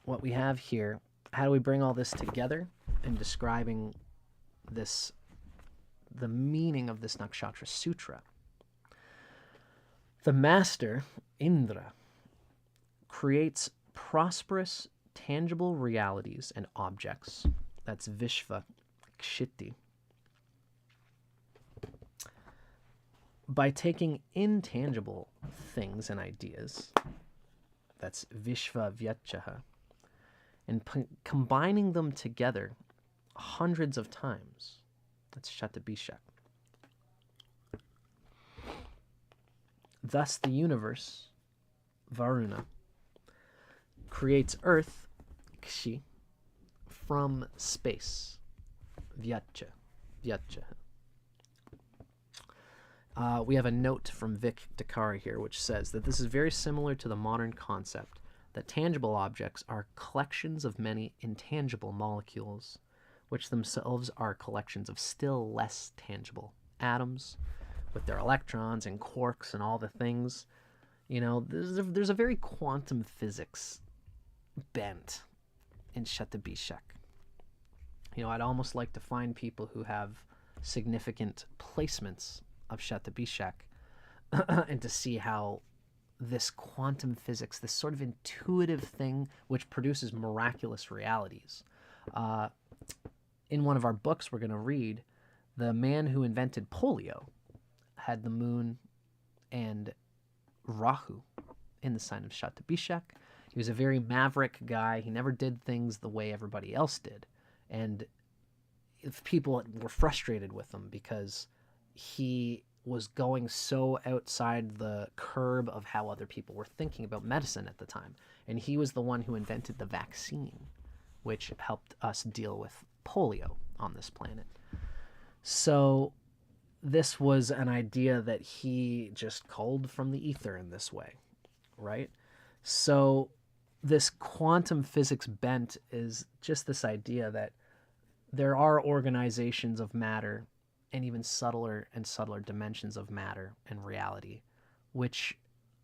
what we have here, how do we bring all this together in describing the meaning of this Nakshatra Sutra? The master, Indra, creates prosperous tangible realities and objects. That's Vishva Kshiti. By taking intangible things and ideas, that's Vishva Vyachaha, and combining them together hundreds of times, that's Shatabishak. Thus the universe, Varuna, creates Earth, Kshi, from space, Vyacha. We have a note from Vic Dicara here, which says that this is very similar to the modern concept that tangible objects are collections of many intangible molecules, which themselves are collections of still less tangible atoms, with their electrons and quarks and all the things. You know, there's a very quantum physics bent in Shatabishak. You know, I'd almost like to find people who have significant placements of Shatabishak and to see how this quantum physics, this sort of intuitive thing which produces miraculous realities. In one of our books we're going to read, the man who invented polio had the moon and Rahu in the sign of Shatabishak. He was a very maverick guy. He never did things the way everybody else did. And if people were frustrated with him because he was going so outside the curb of how other people were thinking about medicine at the time. And he was the one who invented the vaccine, which helped us deal with polio on this planet. So this was an idea that he just culled from the ether in this way, right? So this quantum physics bent is just this idea that there are organizations of matter and even subtler and subtler dimensions of matter and reality, which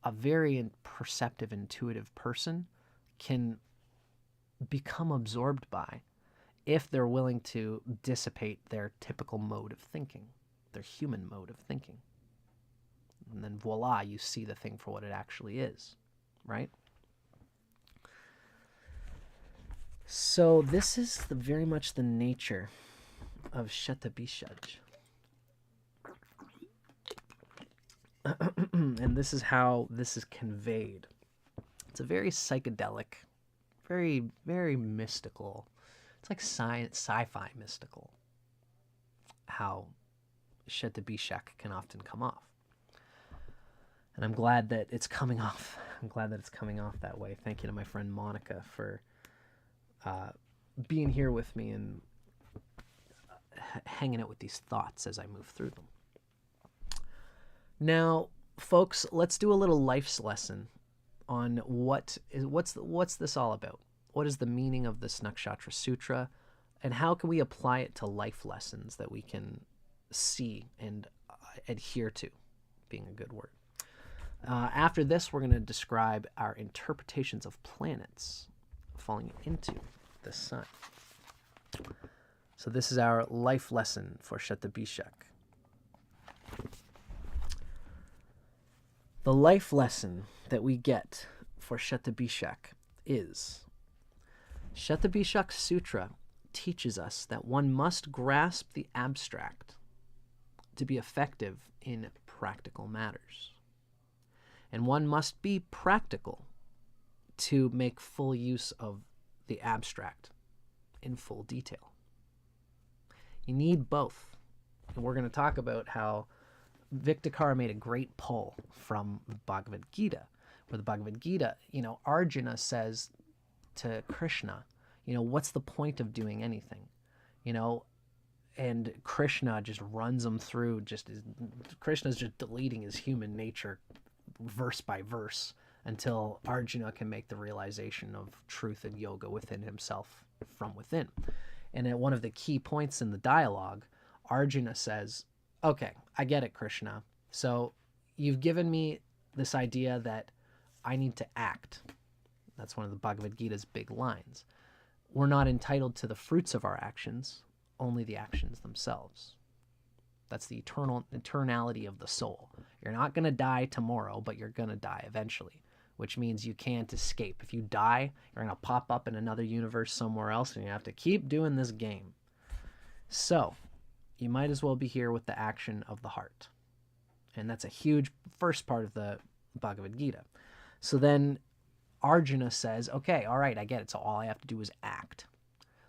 a very perceptive, intuitive person can become absorbed by if they're willing to dissipate their typical mode of thinking, their human mode of thinking. And then voila, you see the thing for what it actually is, right? So this is very much the nature of Shatabishak. And this is how this is conveyed. It's a very psychedelic, very, very mystical. It's like sci-fi mystical, how Shatabishak can often come off. And I'm glad that it's coming off. I'm glad that it's coming off that way. Thank you to my friend Monica for being here with me and hanging out with these thoughts as I move through them. Now, folks, let's do a little life's lesson on what's this all about? What is the meaning of this Nakshatra Sutra, and how can we apply it to life lessons that we can see and adhere to, being a good word. After this, we're going to describe our interpretations of planets falling into the sun. So this is our life lesson for Shatabishak. The life lesson that we get for Shatabishak is Shatabishak Sutra teaches us that one must grasp the abstract to be effective in practical matters. And one must be practical to make full use of the abstract in full detail. You need both. And we're going to talk about how Vic Dicara made a great pull from the Bhagavad Gita, where the Bhagavad Gita, Arjuna says to Krishna, what's the point of doing anything? And Krishna just runs him through, Krishna's just deleting his human nature verse by verse until Arjuna can make the realization of truth and yoga within himself from within. And at one of the key points in the dialogue, Arjuna says, okay, I get it, Krishna. So you've given me this idea that I need to act. That's one of the Bhagavad Gita's big lines. We're not entitled to the fruits of our actions, only the actions themselves. That's the eternality of the soul. You're not going to die tomorrow, but you're going to die eventually. which means you can't escape. If you die, you're going to pop up in another universe somewhere else, and you have to keep doing this game. So, you might as well be here with the action of the heart. And that's a huge first part of the Bhagavad Gita. So then Arjuna says, okay, all right, I get it. So all I have to do is act.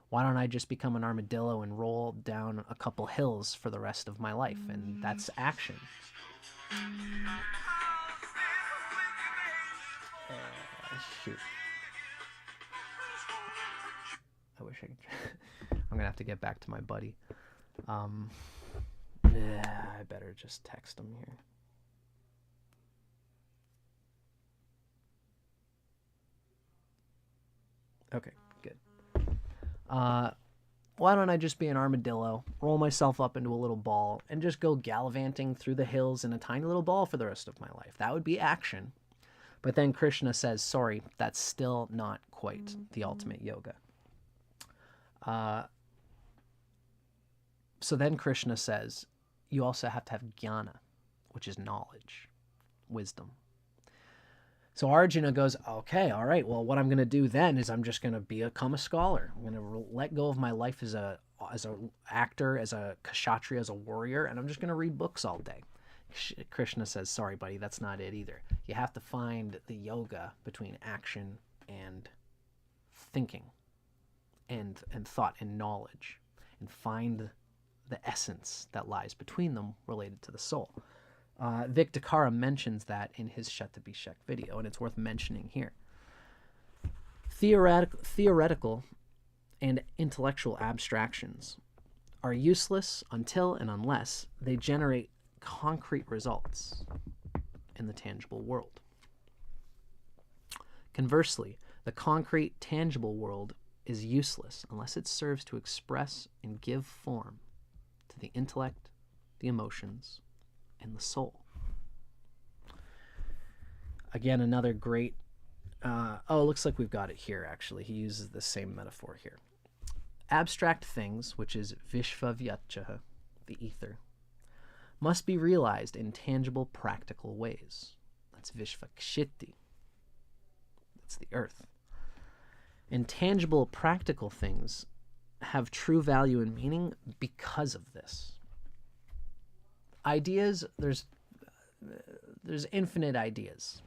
Why don't I just become an armadillo and roll down a couple hills for the rest of my life? And that's action. Shoot. I wish I could. I'm going to have to get back to my buddy. Yeah, I better just text him here. Okay, good. Why don't I just be an armadillo, roll myself up into a little ball, and just go gallivanting through the hills in a tiny little ball for the rest of my life? That would be action. But then Krishna says, sorry, that's still not quite the ultimate yoga. So then Krishna says, you also have to have jnana, which is knowledge, wisdom. So Arjuna goes, okay, all right, well, what I'm going to do then is I'm just going to become a scholar. I'm going to let go of my life as a actor, as a kshatriya, as a warrior, and I'm just going to read books all day. Krishna says, sorry, buddy, that's not it either. You have to find the yoga between action and thinking and thought and knowledge, and find the essence that lies between them related to the soul. Vic Dicara mentions that in his Shatabishak video, and it's worth mentioning here. Theoretical and intellectual abstractions are useless until and unless they generate concrete results in the tangible world. Conversely, the concrete, tangible world is useless unless it serves to express and give form to the intellect, the emotions, and the soul. Again, another great... it looks like we've got it here, actually. He uses the same metaphor here. Abstract things, which is vishvavyatchaha, the ether, must be realized in tangible, practical ways. That's vishvakshiti. That's the earth. Intangible, practical things have true value and meaning because of this. Ideas, there's infinite ideas,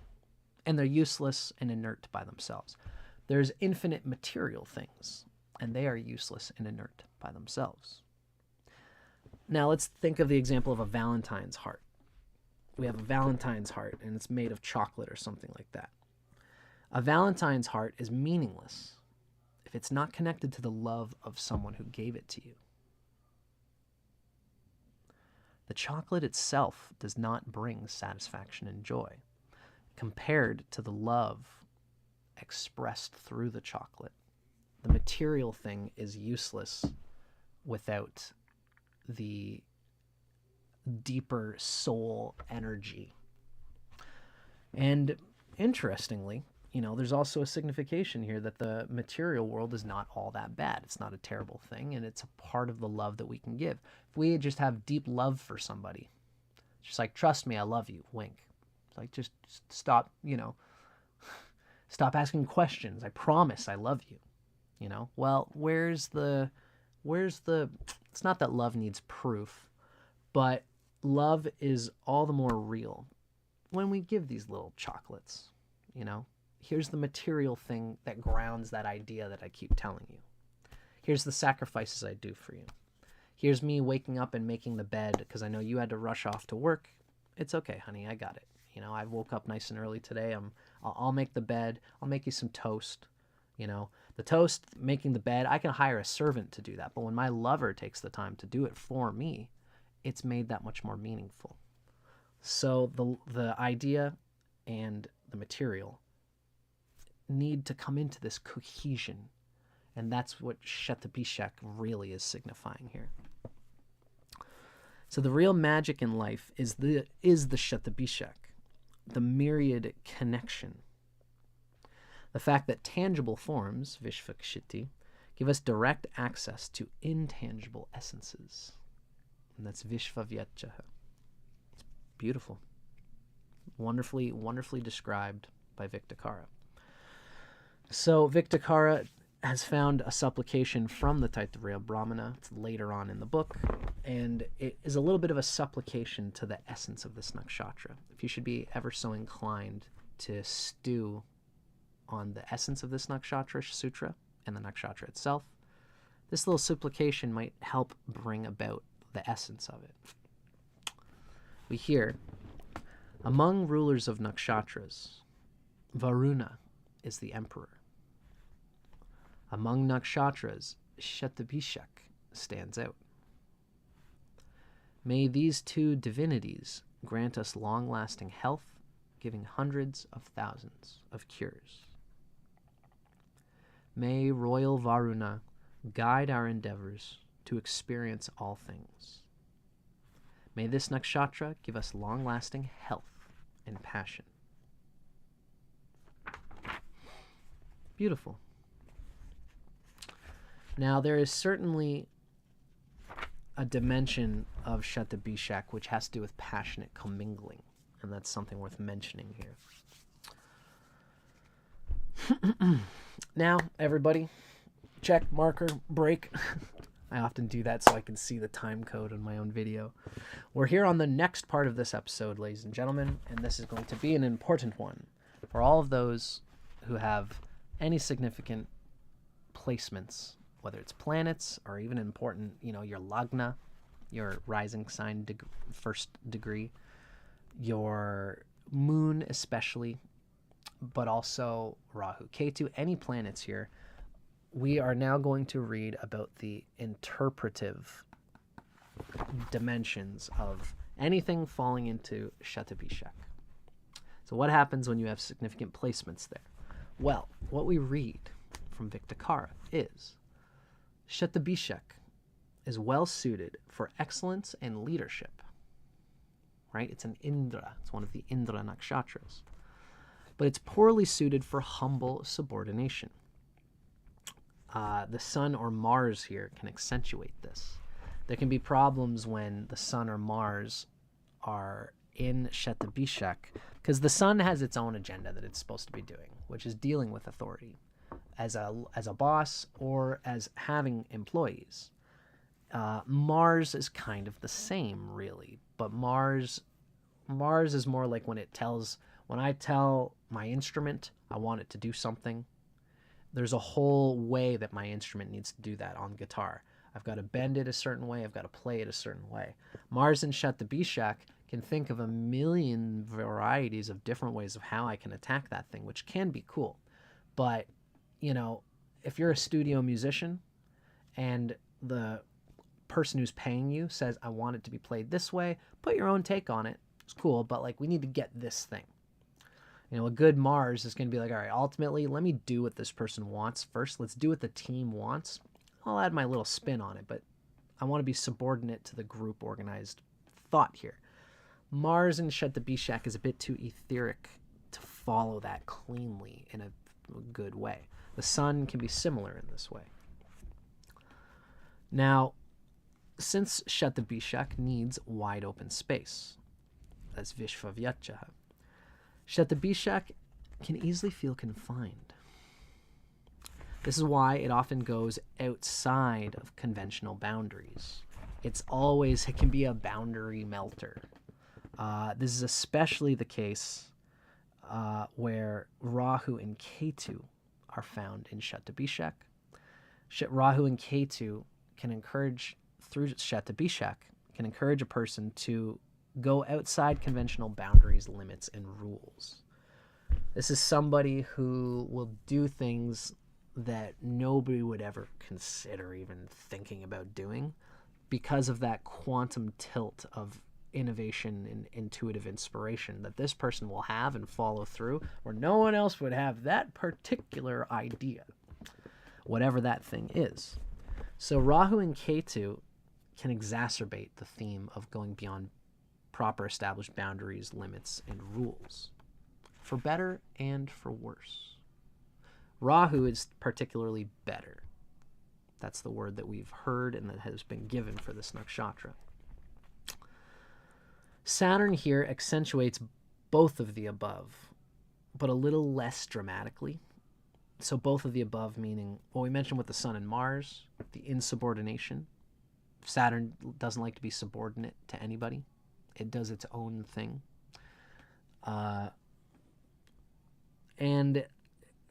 and they're useless and inert by themselves. There's infinite material things, and they are useless and inert by themselves. Now let's think of the example of a Valentine's heart. We have a Valentine's heart, and it's made of chocolate or something like that. A Valentine's heart is meaningless if it's not connected to the love of someone who gave it to you. The chocolate itself does not bring satisfaction and joy compared to the love expressed through the chocolate. The material thing is useless without the deeper soul energy. And interestingly, there's also a signification here that the material world is not all that bad. It's not a terrible thing, and it's a part of the love that we can give. If we just have deep love for somebody, it's just like, trust me, I love you, wink. It's like, just stop, stop asking questions. I promise I love you, Well, where's the, it's not that love needs proof, but love is all the more real when we give these little chocolates, Here's the material thing that grounds that idea that I keep telling you. Here's the sacrifices I do for you. Here's me waking up and making the bed because I know you had to rush off to work. It's okay, honey, I got it. I woke up nice and early today. I'll make the bed. I'll make you some toast. The toast, making the bed, I can hire a servant to do that. But when my lover takes the time to do it for me, it's made that much more meaningful. So the idea and the material need to come into this cohesion, and that's what Shatabishak really is signifying here. So the real magic in life is the Shatabishak, the myriad connection. The fact that tangible forms, Vishvakshiti, give us direct access to intangible essences, and that's Vishvavyatchaha. It's beautiful, wonderfully described by by Vic Dicara. So Vic Dicara has found a supplication from the Taittiriya Brahmana. It's later on in the book, and it is a little bit of a supplication to the essence of this nakshatra. If you should be ever so inclined to stew on the essence of this Nakshatra Sutra and the nakshatra itself, this little supplication might help bring about the essence of it. We hear, among rulers of nakshatras, Varuna is the emperor. Among nakshatras, Shatabishak stands out. May these two divinities grant us long-lasting health, giving hundreds of thousands of cures. May royal Varuna guide our endeavors to experience all things. May this nakshatra give us long-lasting health and passion. Beautiful. Now, there is certainly a dimension of Shatabishak which has to do with passionate commingling, and that's something worth mentioning here. Now, everybody, check, marker, break. I often do that so I can see the time code on my own video. We're here on the next part of this episode, ladies and gentlemen, and this is going to be an important one for all of those who have any significant placements, whether it's planets or even important, your lagna, your rising sign first degree, your moon especially, but also Rahu, Ketu, any planets here. We are now going to read about the interpretive dimensions of anything falling into Shatabishak. So what happens when you have significant placements there? Well, what we read from Vic Dicara is Shatabishak is well suited for excellence and leadership. Right? It's an Indra. It's one of the Indra nakshatras. But it's poorly suited for humble subordination. The Sun or Mars here can accentuate this. There can be problems when the Sun or Mars are in Shatabishak, because the Sun has its own agenda that it's supposed to be doing, which is dealing with authority as a boss or as having employees. Mars is kind of the same, really, but Mars is more like when I tell my instrument I want it to do something. There's a whole way that my instrument needs to do that on guitar. I've got to bend it a certain way. I've got to play it a certain way. Mars and Shatabishak can think of a million varieties of different ways of how I can attack that thing, which can be cool. But, if you're a studio musician and the person who's paying you says, I want it to be played this way, put your own take on it. It's cool, but we need to get this thing. A good Mars is going to be like, all right, ultimately, let me do what this person wants first. Let's do what the team wants. I'll add my little spin on it, but I want to be subordinate to the group organized thought here. Mars and Shatabishak is a bit too etheric to follow that cleanly in a good way. The Sun can be similar in this way. Now, since Shatabishak needs wide open space, that's Vishvavyachaha, Shatabishak can easily feel confined. This is why it often goes outside of conventional boundaries. It can be a boundary melter. This is especially the case where Rahu and Ketu are found in Shatabishak. Rahu and Ketu through Shatabishak, can encourage a person to go outside conventional boundaries, limits, and rules. This is somebody who will do things that nobody would ever consider even thinking about doing because of that quantum tilt of innovation and intuitive inspiration that this person will have and follow through, where no one else would have that particular idea, whatever that thing is. So Rahu and Ketu can exacerbate the theme of going beyond proper established boundaries, limits, and rules, for better and for worse. Rahu is particularly better. That's the word that we've heard and that has been given for this nakshatra. Saturn here accentuates both of the above. but a little less dramatically. So both of the above meaning, well, we mentioned with the Sun and Mars, the insubordination. Saturn doesn't like to be subordinate to anybody. It does its own thing. And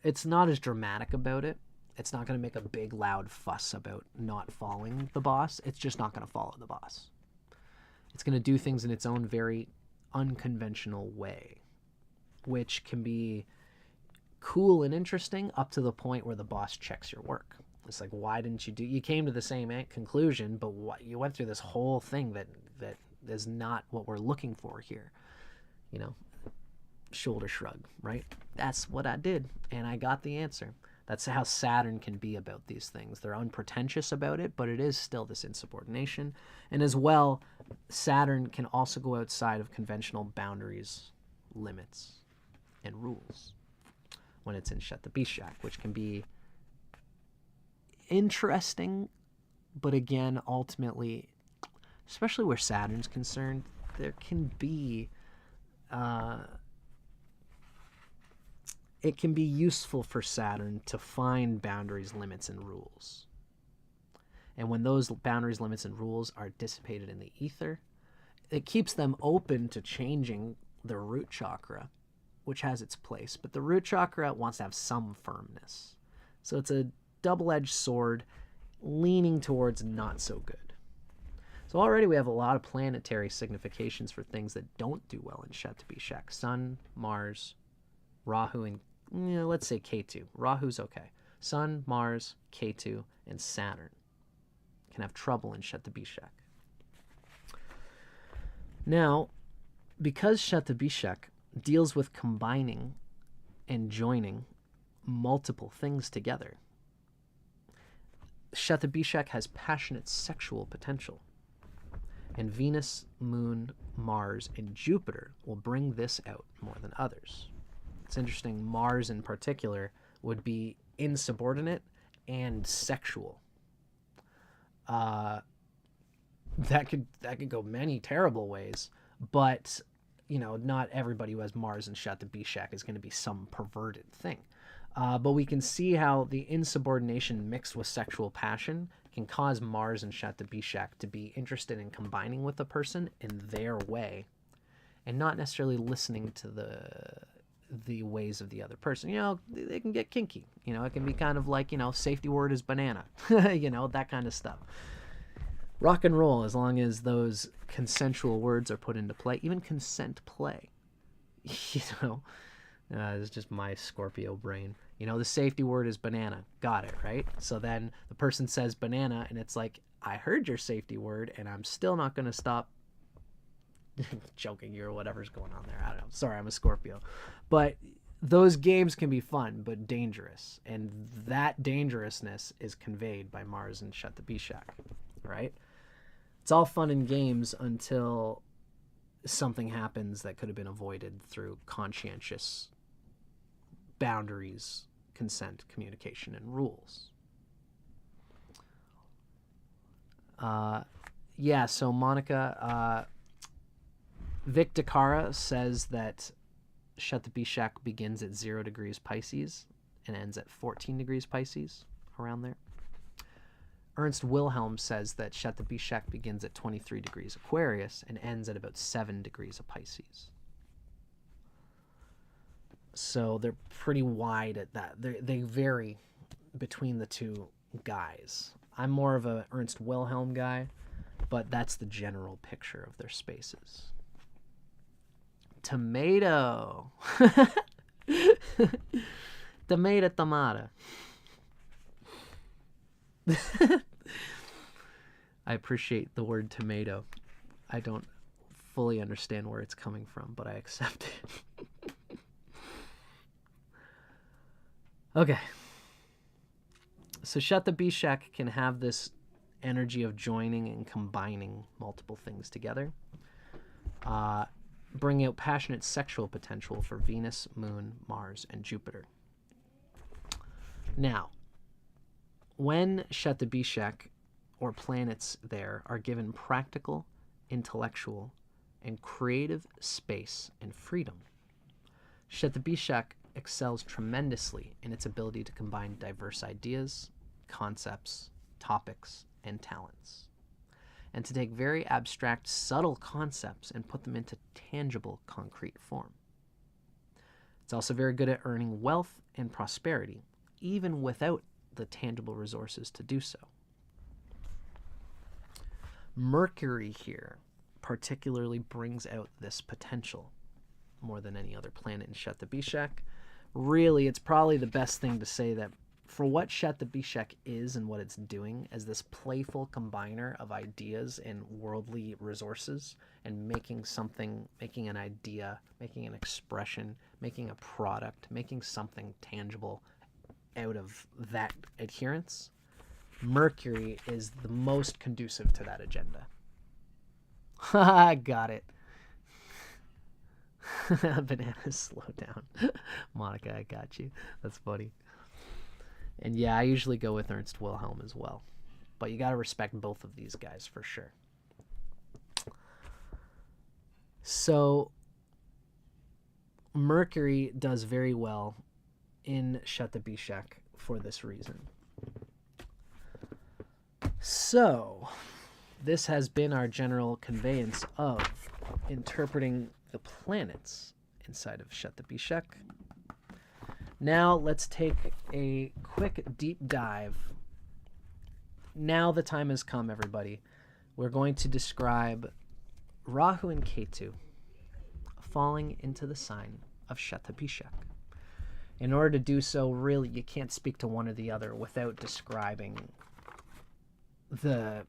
it's not as dramatic about it. It's not going to make a big, loud fuss about not following the boss. It's just not going to follow the boss. It's going to do things in its own very unconventional way, which can be cool and interesting up to the point where the boss checks your work. It's like, why didn't you do? You came to the same conclusion, but what, you went through this whole thing that is not what we're looking for here. You know, shoulder shrug, right? That's what I did, and I got the answer. That's how Saturn can be about these things. They're unpretentious about it, but it is still this insubordination. And as well, Saturn can also go outside of conventional boundaries, limits, and rules when it's in Shatabishak, which can be interesting, but again, ultimately, especially where Saturn's concerned, there can be it can be useful for Saturn to find boundaries, limits, and rules. And when those boundaries, limits, and rules are dissipated in the ether, it keeps them open to changing the root chakra, which has its place. But the root chakra wants to have some firmness. So it's a double-edged sword leaning towards not so good. So already we have a lot of planetary significations for things that don't do well in Shatabishak. Sun, Mars, Rahu, and let's say Ketu. Rahu's okay. Sun, Mars, Ketu, and Saturn can have trouble in Shatabishak. Now, because Shatabishak deals with combining and joining multiple things together, Shatabishak has passionate sexual potential. And Venus, Moon, Mars, and Jupiter will bring this out more than others. It's interesting, Mars in particular would be insubordinate and sexual. That could go many terrible ways, but not everybody who has Mars and Shatabishak is going to be some perverted thing. But we can see how the insubordination mixed with sexual passion can cause Mars and Shatabishak to be interested in combining with a person in their way and not necessarily listening to the ways of the other person. They can get kinky. It can be kind of like, safety word is banana, that kind of stuff. Rock and roll, as long as those consensual words are put into play, even consent play, it's just my Scorpio brain. The safety word is banana. Got it, right? So then the person says banana, and it's like, I heard your safety word, and I'm still not going to stop joking you or whatever's going on there. I don't know. Sorry, I'm a Scorpio. But those games can be fun, but dangerous. And that dangerousness is conveyed by Mars and Shatabishak, right? It's all fun and games until something happens that could have been avoided through conscientious boundaries, consent, communication, and rules. So Monica, Vic Dicara says that Shatabishak begins at 0 degrees Pisces and ends at 14 degrees Pisces, around there. Ernst Wilhelm says that Shatabishak begins at 23 degrees Aquarius and ends at about 7 degrees of Pisces. So they're pretty wide at that. They vary between the two guys. I'm more of a Ernst Wilhelm guy, but that's the general picture of their spaces. Tomato. Tomato. I appreciate the word tomato. I don't fully understand where it's coming from, but I accept it. Okay. So Shatabishak can have this energy of joining and combining multiple things together. Bring out passionate sexual potential for Venus, Moon, Mars, and Jupiter. Now, when Shatabishak or planets there are given practical, intellectual, and creative space and freedom, Shatabishak excels tremendously in its ability to combine diverse ideas, concepts, topics, and talents, and to take very abstract, subtle concepts and put them into tangible, concrete form. It's also very good at earning wealth and prosperity, even without the tangible resources to do so. Mercury here particularly brings out this potential more than any other planet in Shatabishak. Really, it's probably the best thing to say that for what Shatabishak is and what it's doing as this playful combiner of ideas and worldly resources and making something, making an idea, making an expression, making a product, making something tangible out of that adherence, Mercury is the most conducive to that agenda. I got it. Bananas, slow down. Monica, I got you. That's funny. And yeah, I usually go with Ernst Wilhelm as well. But you got to respect both of these guys for sure. So Mercury does very well in Shatabishak for this reason. So this has been our general conveyance of interpreting the planets inside of Shatabishak. Now let's take a quick deep dive. Now the time has come, everybody. We're going to describe Rahu and Ketu falling into the sign of Shatabishak. In order to do so, really, you can't speak to one or the other without describing the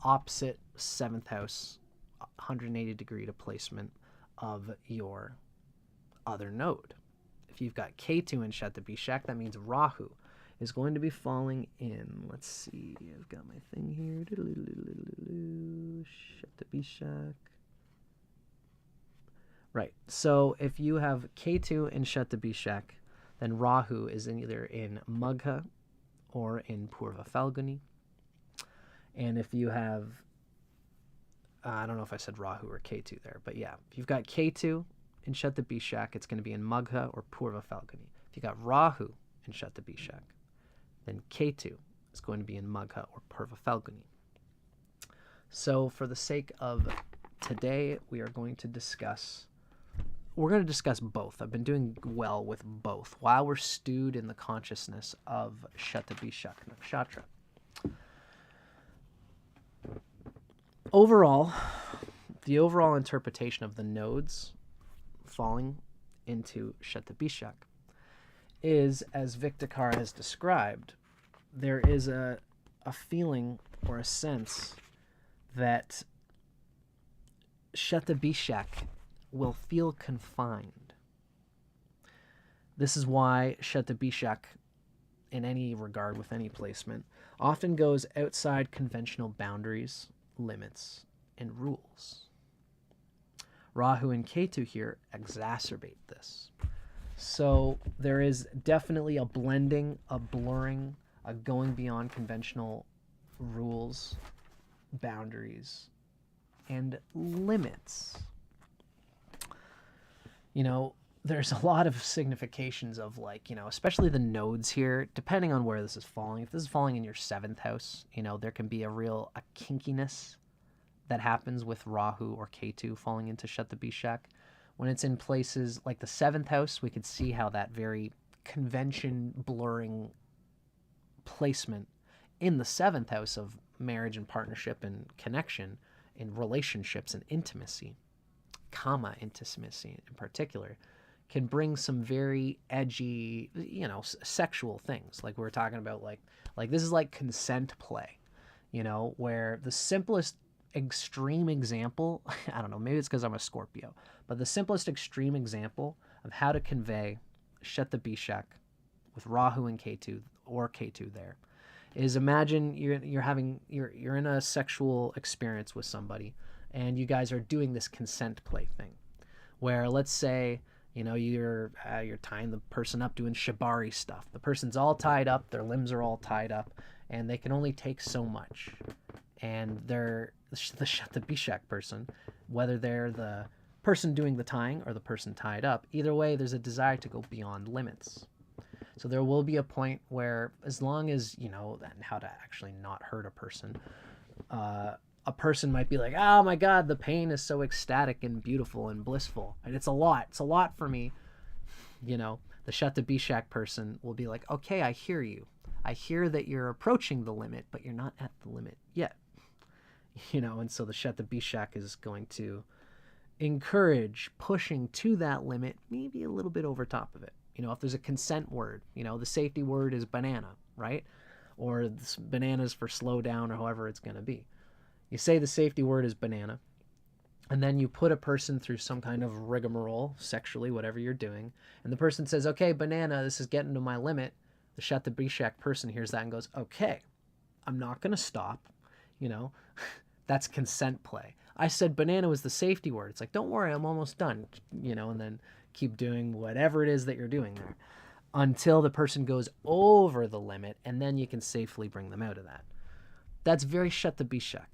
opposite 7th house, 180 degree to placement of your other node. If you've got Ketu in Shatabishak, that means Rahu is going to be falling in. Let's see, I've got my thing here. Shatabishak. Right, so if you have Ketu in Shatabishak, then Rahu is either in Magha or in Purva Falguni. And if you have, I don't know if I said Rahu or Ketu there, but yeah, if you've got Ketu in Shatabishak, it's going to be in Magha or Purva Falguni. If you got Rahu in Shatabishak, then Ketu is going to be in Magha or Purva Falguni. So for the sake of today, we're going to discuss both. I've been doing well with both while we're stewed in the consciousness of Shatabishak Nakshatra. Overall, the overall interpretation of the nodes falling into Shatabishak is, as Vic Dicara has described, there is a feeling or a sense that Shatabishak will feel confined. This is why Shatabishak, in any regard with any placement, often goes outside conventional boundaries, limits, and rules. Rahu and Ketu here exacerbate this. So there is definitely a blending, a blurring, a going beyond conventional rules, boundaries, and limits. You know, there's a lot of significations of, like, you know, especially the nodes here, depending on where this is falling. If this is falling in your 7th house, you know, there can be a kinkiness that happens with Rahu or Ketu falling into Shatabishak. When it's in places like the 7th house, we could see how that very convention blurring placement in the 7th house of marriage and partnership and connection in relationships and intimacy, kama intimacy in particular, can bring some very edgy, you know, sexual things. Like we were talking about, like this is like consent play, you know, where the simplest extreme example, I don't know, maybe it's because I'm a Scorpio, but the simplest extreme example of how to convey Shatabishak with Rahu and Ketu, or Ketu there, is imagine you're in a sexual experience with somebody, and you guys are doing this consent play thing, where let's say, you know, you're tying the person up, doing shibari stuff. The person's all tied up, their limbs are all tied up, and they can only take so much. And they're the Shatabishak person, whether they're the person doing the tying or the person tied up, either way, there's a desire to go beyond limits. So there will be a point where, as long as you know how to actually not hurt a person might be like, oh my God, the pain is so ecstatic and beautiful and blissful. And it's a lot for me. You know, the Shatabishak person will be like, okay, I hear you. I hear that you're approaching the limit, but you're not at the limit yet. You know, and so the Shatabishak is going to encourage pushing to that limit, maybe a little bit over top of it. You know, if there's a consent word, you know, the safety word is banana, right? Or bananas for slow down, or however it's going to be. You say the safety word is banana, and then you put a person through some kind of rigmarole, sexually, whatever you're doing, and the person says, okay, banana, this is getting to my limit. The Shatabishak person hears that and goes, okay, I'm not going to stop, you know. That's consent play. I said banana was the safety word. It's like, don't worry, I'm almost done, you know, and then keep doing whatever it is that you're doing there until the person goes over the limit, and then you can safely bring them out of that. That's very Shatabishak.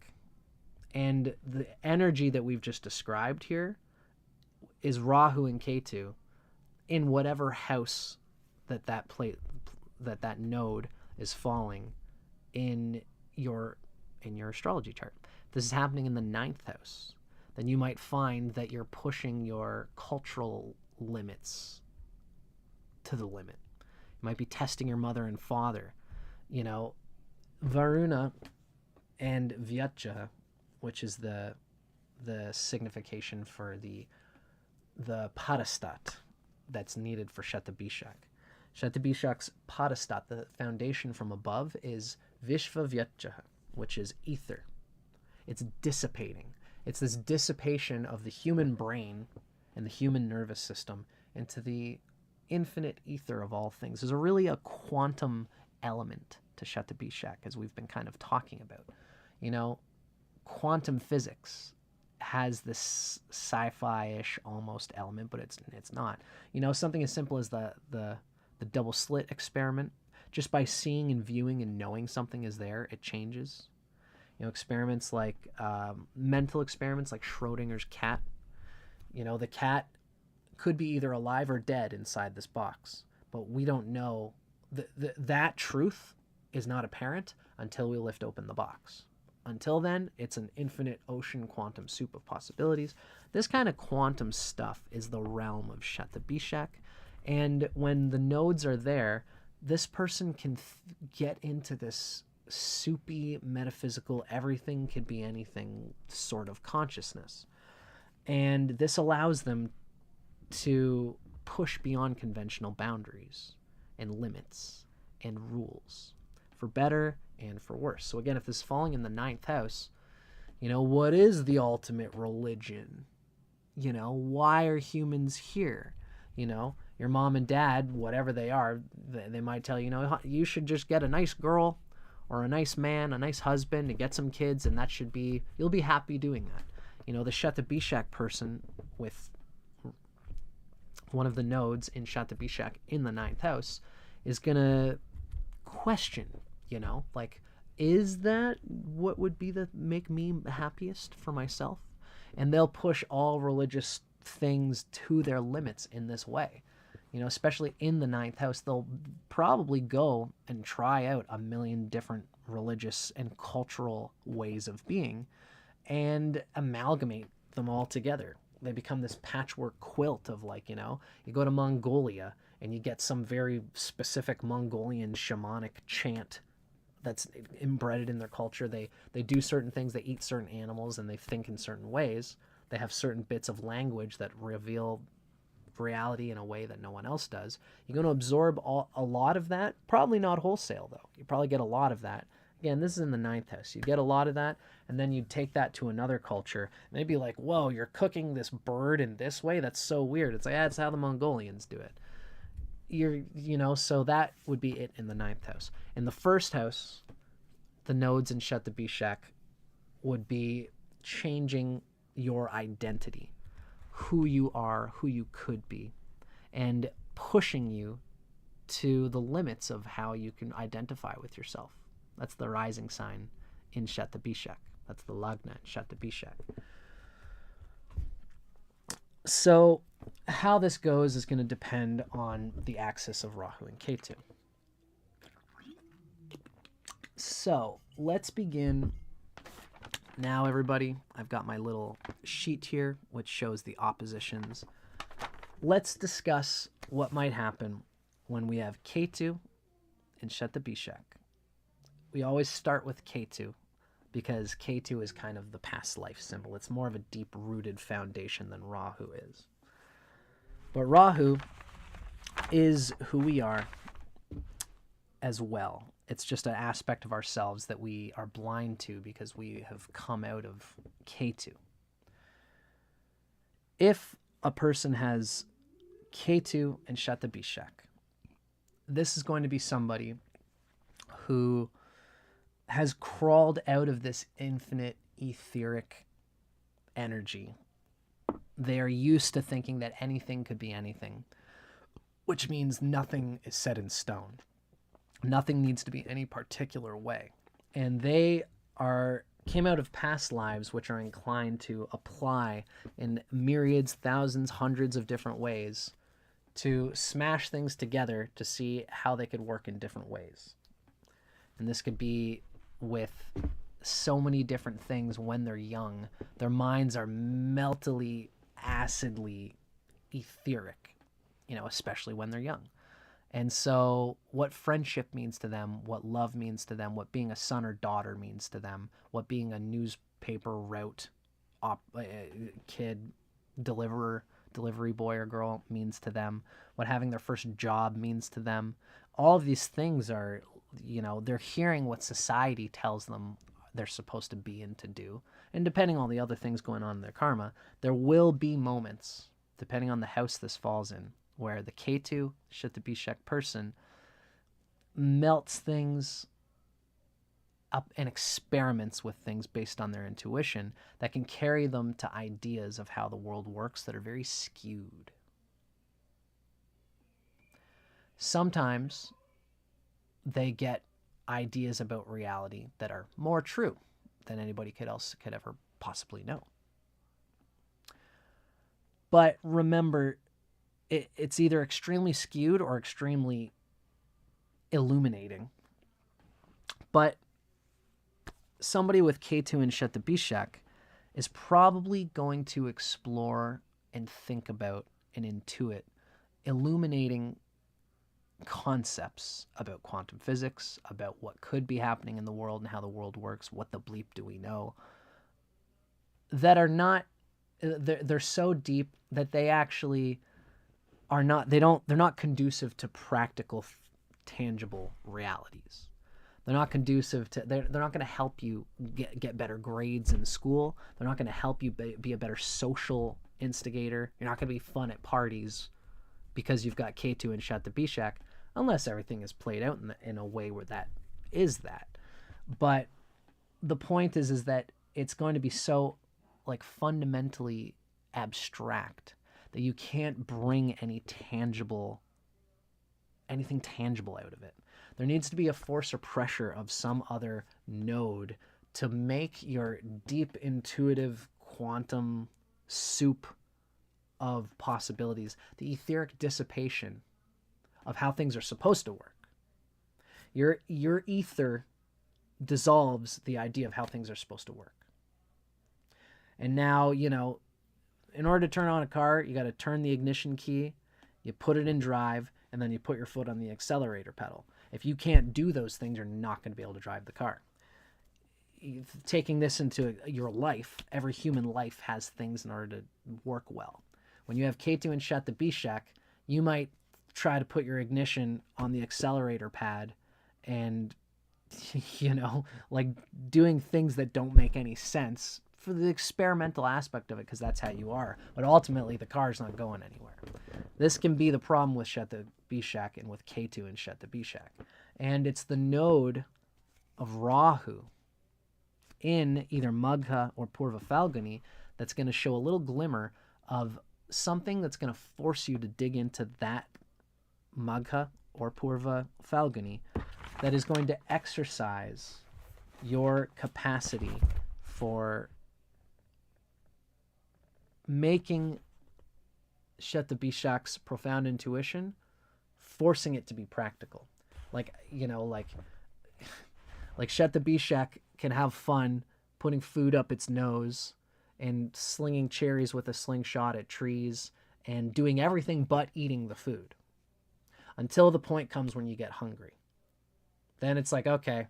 And the energy that we've just described here is Rahu and Ketu in whatever house that node is falling in your astrology chart. This is happening in the 9th house. Then you might find that you're pushing your cultural limits to the limit. You might be testing your mother and father. You know, Varuna and Vyatja, which is the signification for the padastat that's needed for Shatabishak. Shatabishak's padastat, the foundation from above, is Vishva Vyatja, which is ether. It's dissipating. It's this dissipation of the human brain and the human nervous system into the infinite ether of all things. There's really a quantum element to Shatabishak, as we've been kind of talking about. You know, quantum physics has this sci-fi-ish almost element, but it's not. You know, something as simple as the double slit experiment. Just by seeing and viewing and knowing something is there, it changes. You know, experiments like mental experiments like Schrodinger's cat. You know, the cat could be either alive or dead inside this box, but we don't know. That truth is not apparent until we lift open the box. Until then, it's an infinite ocean quantum soup of possibilities. This kind of quantum stuff is the realm of Shatabishak. And when the nodes are there, this person can get into this soupy, metaphysical, everything could be anything sort of consciousness. And this allows them to push beyond conventional boundaries and limits and rules, for better and for worse. So again, if this is falling in the 9th house, you know, what is the ultimate religion? You know, why are humans here? You know, your mom and dad, whatever they are, they might tell you, you know, you should just get a nice girl or a nice man, a nice husband, and get some kids, and that should be, you'll be happy doing that. You know, the Shatabishak person with one of the nodes in Shatabishak in the 9th house is going to question, you know, like, is that what would be make me happiest for myself? And they'll push all religious things to their limits in this way. You know, especially in the 9th house, they'll probably go and try out a million different religious and cultural ways of being and amalgamate them all together. They become this patchwork quilt of, like, you know, you go to Mongolia and you get some very specific Mongolian shamanic chant that's embedded in their culture. They do certain things, they eat certain animals, and they think in certain ways. They have certain bits of language that reveal reality in a way that no one else does. You're going to absorb a lot of that. Probably not wholesale, though. You probably get a lot of that. Again, this is in the 9th house. You get a lot of that, and then you take that to another culture, and they'd be like, whoa, you're cooking this bird in this way? That's so weird. It's like, that's how the Mongolians do it. You know, so that would be it in the 9th house. In the 1st house, the nodes in Shatabishak would be changing your identity, who you are, who you could be, and pushing you to the limits of how you can identify with yourself. That's the rising sign in Shatabishak. That's the Lagna in Shatabishak. So how this goes is going to depend on the axis of Rahu and Ketu. So let's begin. Now, everybody, I've got my little sheet here, which shows the oppositions. Let's discuss what might happen when we have Ketu and Shatabishak. We always start with Ketu because Ketu is kind of the past life symbol. It's more of a deep-rooted foundation than Rahu is. But Rahu is who we are as well. It's just an aspect of ourselves that we are blind to because we have come out of Ketu. If a person has Ketu and Shatabishak, this is going to be somebody who has crawled out of this infinite etheric energy. They are used to thinking that anything could be anything, which means nothing is set in stone. Nothing needs to be any particular way. And they came out of past lives which are inclined to apply in myriads, thousands, hundreds of different ways to smash things together to see how they could work in different ways. And this could be with so many different things when they're young. Their minds are meltily, acidly etheric, especially when they're young. And so what friendship means to them, what love means to them, what being a son or daughter means to them, what being a newspaper route kid, delivery boy or girl means to them, what having their first job means to them. All of these things are, they're hearing what society tells them they're supposed to be and to do. And depending on the other things going on in their karma, there will be moments, depending on the house this falls in, where the Ketu, Shatabishak person melts things up and experiments with things based on their intuition that can carry them to ideas of how the world works that are very skewed. Sometimes they get ideas about reality that are more true than anybody else could ever possibly know. But remember, it's either extremely skewed or extremely illuminating. But somebody with Ketu and Shatabishak is probably going to explore and think about and intuit illuminating concepts about quantum physics, about what could be happening in the world and how the world works, what the bleep do we know, that are not, they're so deep that they actually are not, they're not conducive to practical, tangible realities. They're not conducive to, they're not going to help you get better grades in school. They're not going to help you be a better social instigator. You're not going to be fun at parties because you've got Ketu and Shatabishak, unless everything is played out in a way where that is that. But the point is that it's going to be so fundamentally abstract that you can't bring anything tangible out of it. There needs to be a force or pressure of some other node to make your deep intuitive quantum soup of possibilities, the etheric dissipation of how things are supposed to work. Your ether dissolves the idea of how things are supposed to work. And now, in order to turn on a car, you got to turn the ignition key, you put it in drive, and then you put your foot on the accelerator pedal. If you can't do those things, you're not going to be able to drive the car. Taking this into your life, every human life has things in order to work well. When you have Ketu and Shatabishak, you might try to put your ignition on the accelerator pad and, doing things that don't make any sense for the experimental aspect of it, because that's how you are. But ultimately, the car's not going anywhere. This can be the problem with Shatabishak and with Ketu and Shatabishak. And it's the node of Rahu in either Magha or Purva Falguni that's going to show a little glimmer of something that's going to force you to dig into that Magha or Purva Falguni that is going to exercise your capacity for making Shatabishak's profound intuition, forcing it to be practical. Like, like Shatabishak can have fun putting food up its nose and slinging cherries with a slingshot at trees and doing everything but eating the food until the point comes when you get hungry. Then it's like, okay,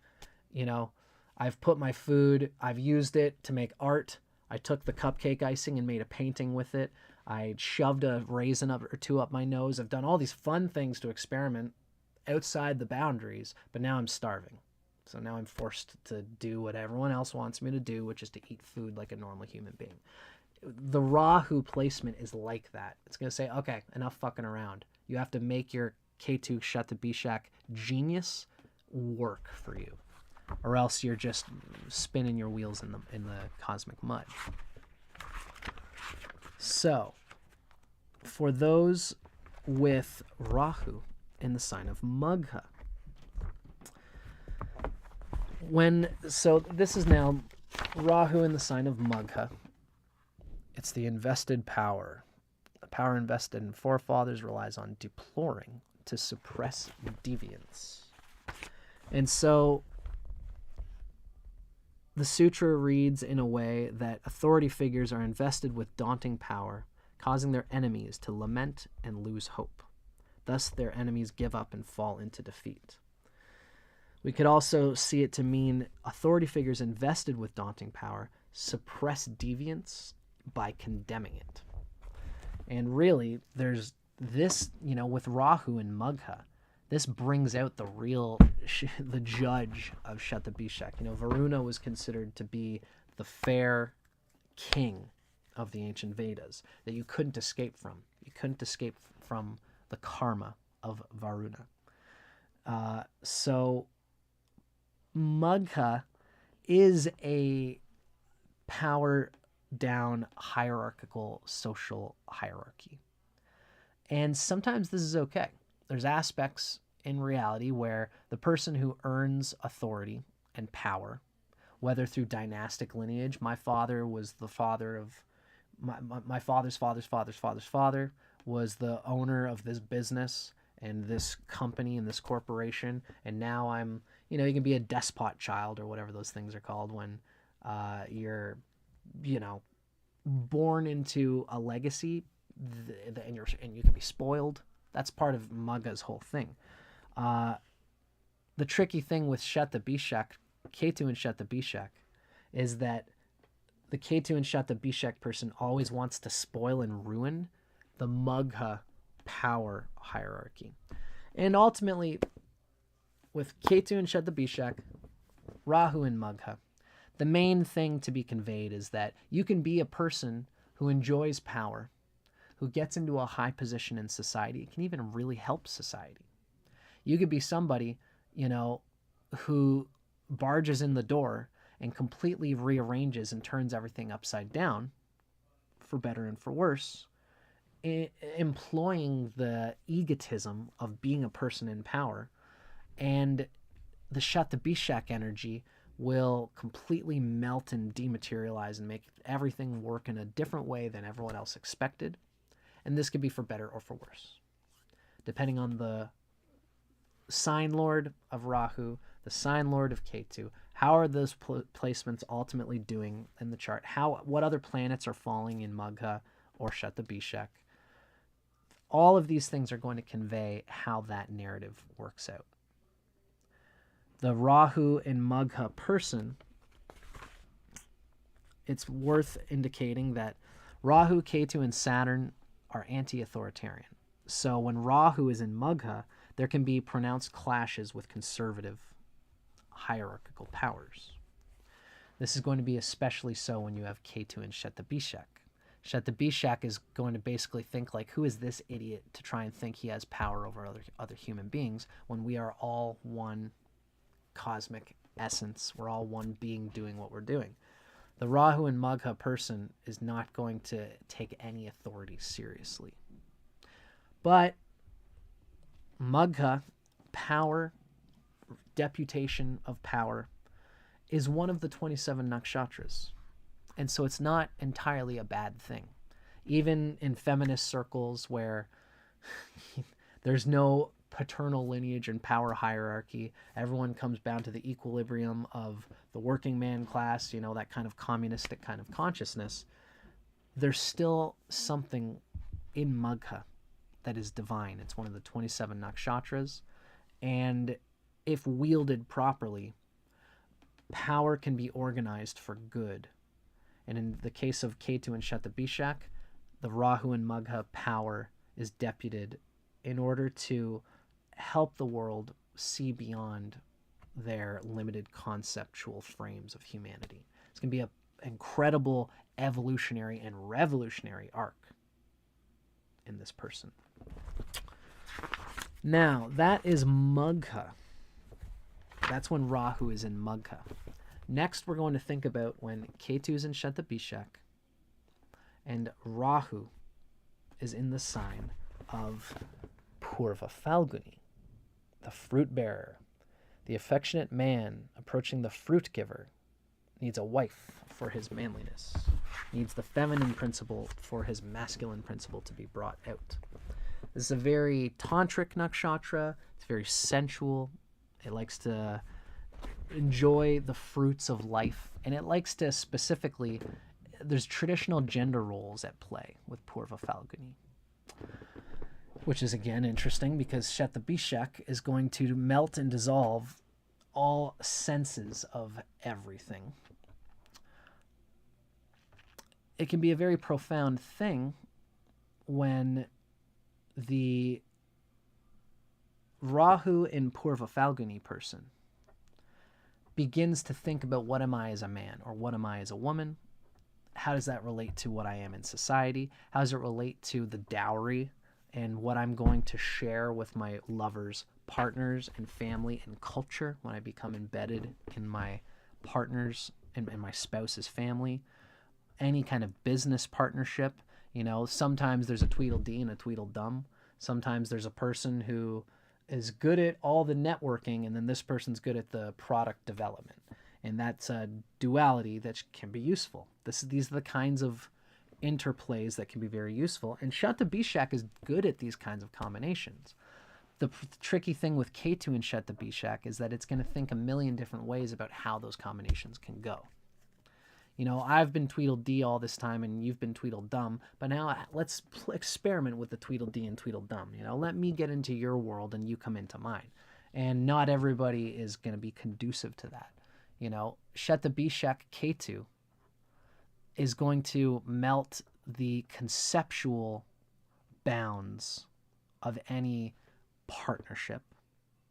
I've put my food, I've used it to make art. I took the cupcake icing and made a painting with it. I shoved a raisin or two up my nose. I've done all these fun things to experiment outside the boundaries, but now I'm starving. So now I'm forced to do what everyone else wants me to do, which is to eat food like a normal human being. The Rahu placement is like that. It's going to say, okay, enough fucking around. You have to make your Ketu Shatabishak genius work for you, or else you're just spinning your wheels in the cosmic mud. So, for those with Rahu in the sign of Magha, this is now Rahu in the sign of Magha. It's the invested power. The power invested in forefathers relies on deploring to suppress deviance. And so the sutra reads in a way that authority figures are invested with daunting power, causing their enemies to lament and lose hope. Thus, their enemies give up and fall into defeat. We could also see it to mean authority figures invested with daunting power suppress deviance by condemning it. And really, there's this, with Rahu and Magha, this brings out the judge of Shatabishak. Varuna was considered to be the fair king of the ancient Vedas that you couldn't escape from. You couldn't escape from the karma of Varuna. So Magha is a power down hierarchical social hierarchy. And sometimes this is okay. There's aspects in reality where the person who earns authority and power, whether through dynastic lineage, my father was the father of my father's father's father's father's father was the owner of this business and this company and this corporation, and now I'm, you can be a despot child or whatever those things are called when you're, born into a legacy and you can be spoiled. That's part of Magha's whole thing. The tricky thing with Shatabishak, Ketu and Shatabishak, is that the Ketu and Shatabishak person always wants to spoil and ruin the Magha power hierarchy. And ultimately, with Ketu and Shatabishak, Rahu and Magha, the main thing to be conveyed is that you can be a person who enjoys power, who gets into a high position in society, can even really help society. You could be somebody, who barges in the door and completely rearranges and turns everything upside down, for better and for worse, employing the egotism of being a person in power. And the Shatabishak energy will completely melt and dematerialize and make everything work in a different way than everyone else expected. And this could be for better or for worse, depending on the sign lord of Rahu, the sign lord of Ketu. How are those placements ultimately doing in the chart? What other planets are falling in Magha or Shatabishak? All of these things are going to convey how that narrative works out. The Rahu and Magha person, it's worth indicating that Rahu, Ketu, and Saturn are anti-authoritarian. So when Rahu is in Magha, there can be pronounced clashes with conservative hierarchical powers. This is going to be especially so when you have Ketu and Shatabishak. Shatabishak is going to basically think like, who is this idiot to try and think he has power over other human beings when we are all one cosmic essence. We're all one being doing what we're doing. The Rahu and Magha person is not going to take any authority seriously. But Magha, power, deputation of power, is one of the 27 nakshatras. And so it's not entirely a bad thing. even in feminist circles where there's no paternal lineage and power hierarchy, everyone comes down to the equilibrium of the working man class, you know, that kind of communistic kind of consciousness. There's still something in Magha that is divine. It's one of the 27 nakshatras, and if wielded properly, power can be organized for good. And in the case of Ketu and Shatabishak, the Rahu and Magha power is deputed in order to help the world see beyond their limited conceptual frames of humanity. It's going to be an incredible evolutionary and revolutionary arc in this person. Now, that is Magha. That's when Rahu is in Magha. Next, we're going to think about when Ketu is in Shatabishak and Rahu is in the sign of Purva Falguni, the fruit bearer. The affectionate man approaching the fruit giver needs a wife for his manliness, needs the feminine principle for his masculine principle to be brought out. This is a very tantric nakshatra. It's very sensual. It likes to enjoy the fruits of life, and it likes to specifically, there's traditional gender roles at play with Purva Falguni, which is again interesting because Shatabishak is going to melt and dissolve all senses of everything. It can be a very profound thing when the Rahu in Purva Falguni person begins to think about what am I as a man or what am I as a woman? How does that relate to what I am in society? How does it relate to the dowry and what I'm going to share with my lovers, partners, and family and culture when I become embedded in my partners and my spouse's family? Any kind of business partnership, you know, sometimes there's a Tweedledee and a Tweedledum. Sometimes there's a person who is good at all the networking and then this person's good at the product development. And that's a duality that can be useful. These are the kinds of interplays that can be very useful. And Shatabishak is good at these kinds of combinations. The tricky thing with Ketu and Shatabishak is that it's going to think a million different ways about how those combinations can go. You know, I've been Tweedledee all this time and you've been Tweedledum, but now let's experiment with the Tweedledee and Tweedledum. You know, let me get into your world and you come into mine. And not everybody is going to be conducive to that. You know, Shatabishak Ketu is going to melt the conceptual bounds of any partnership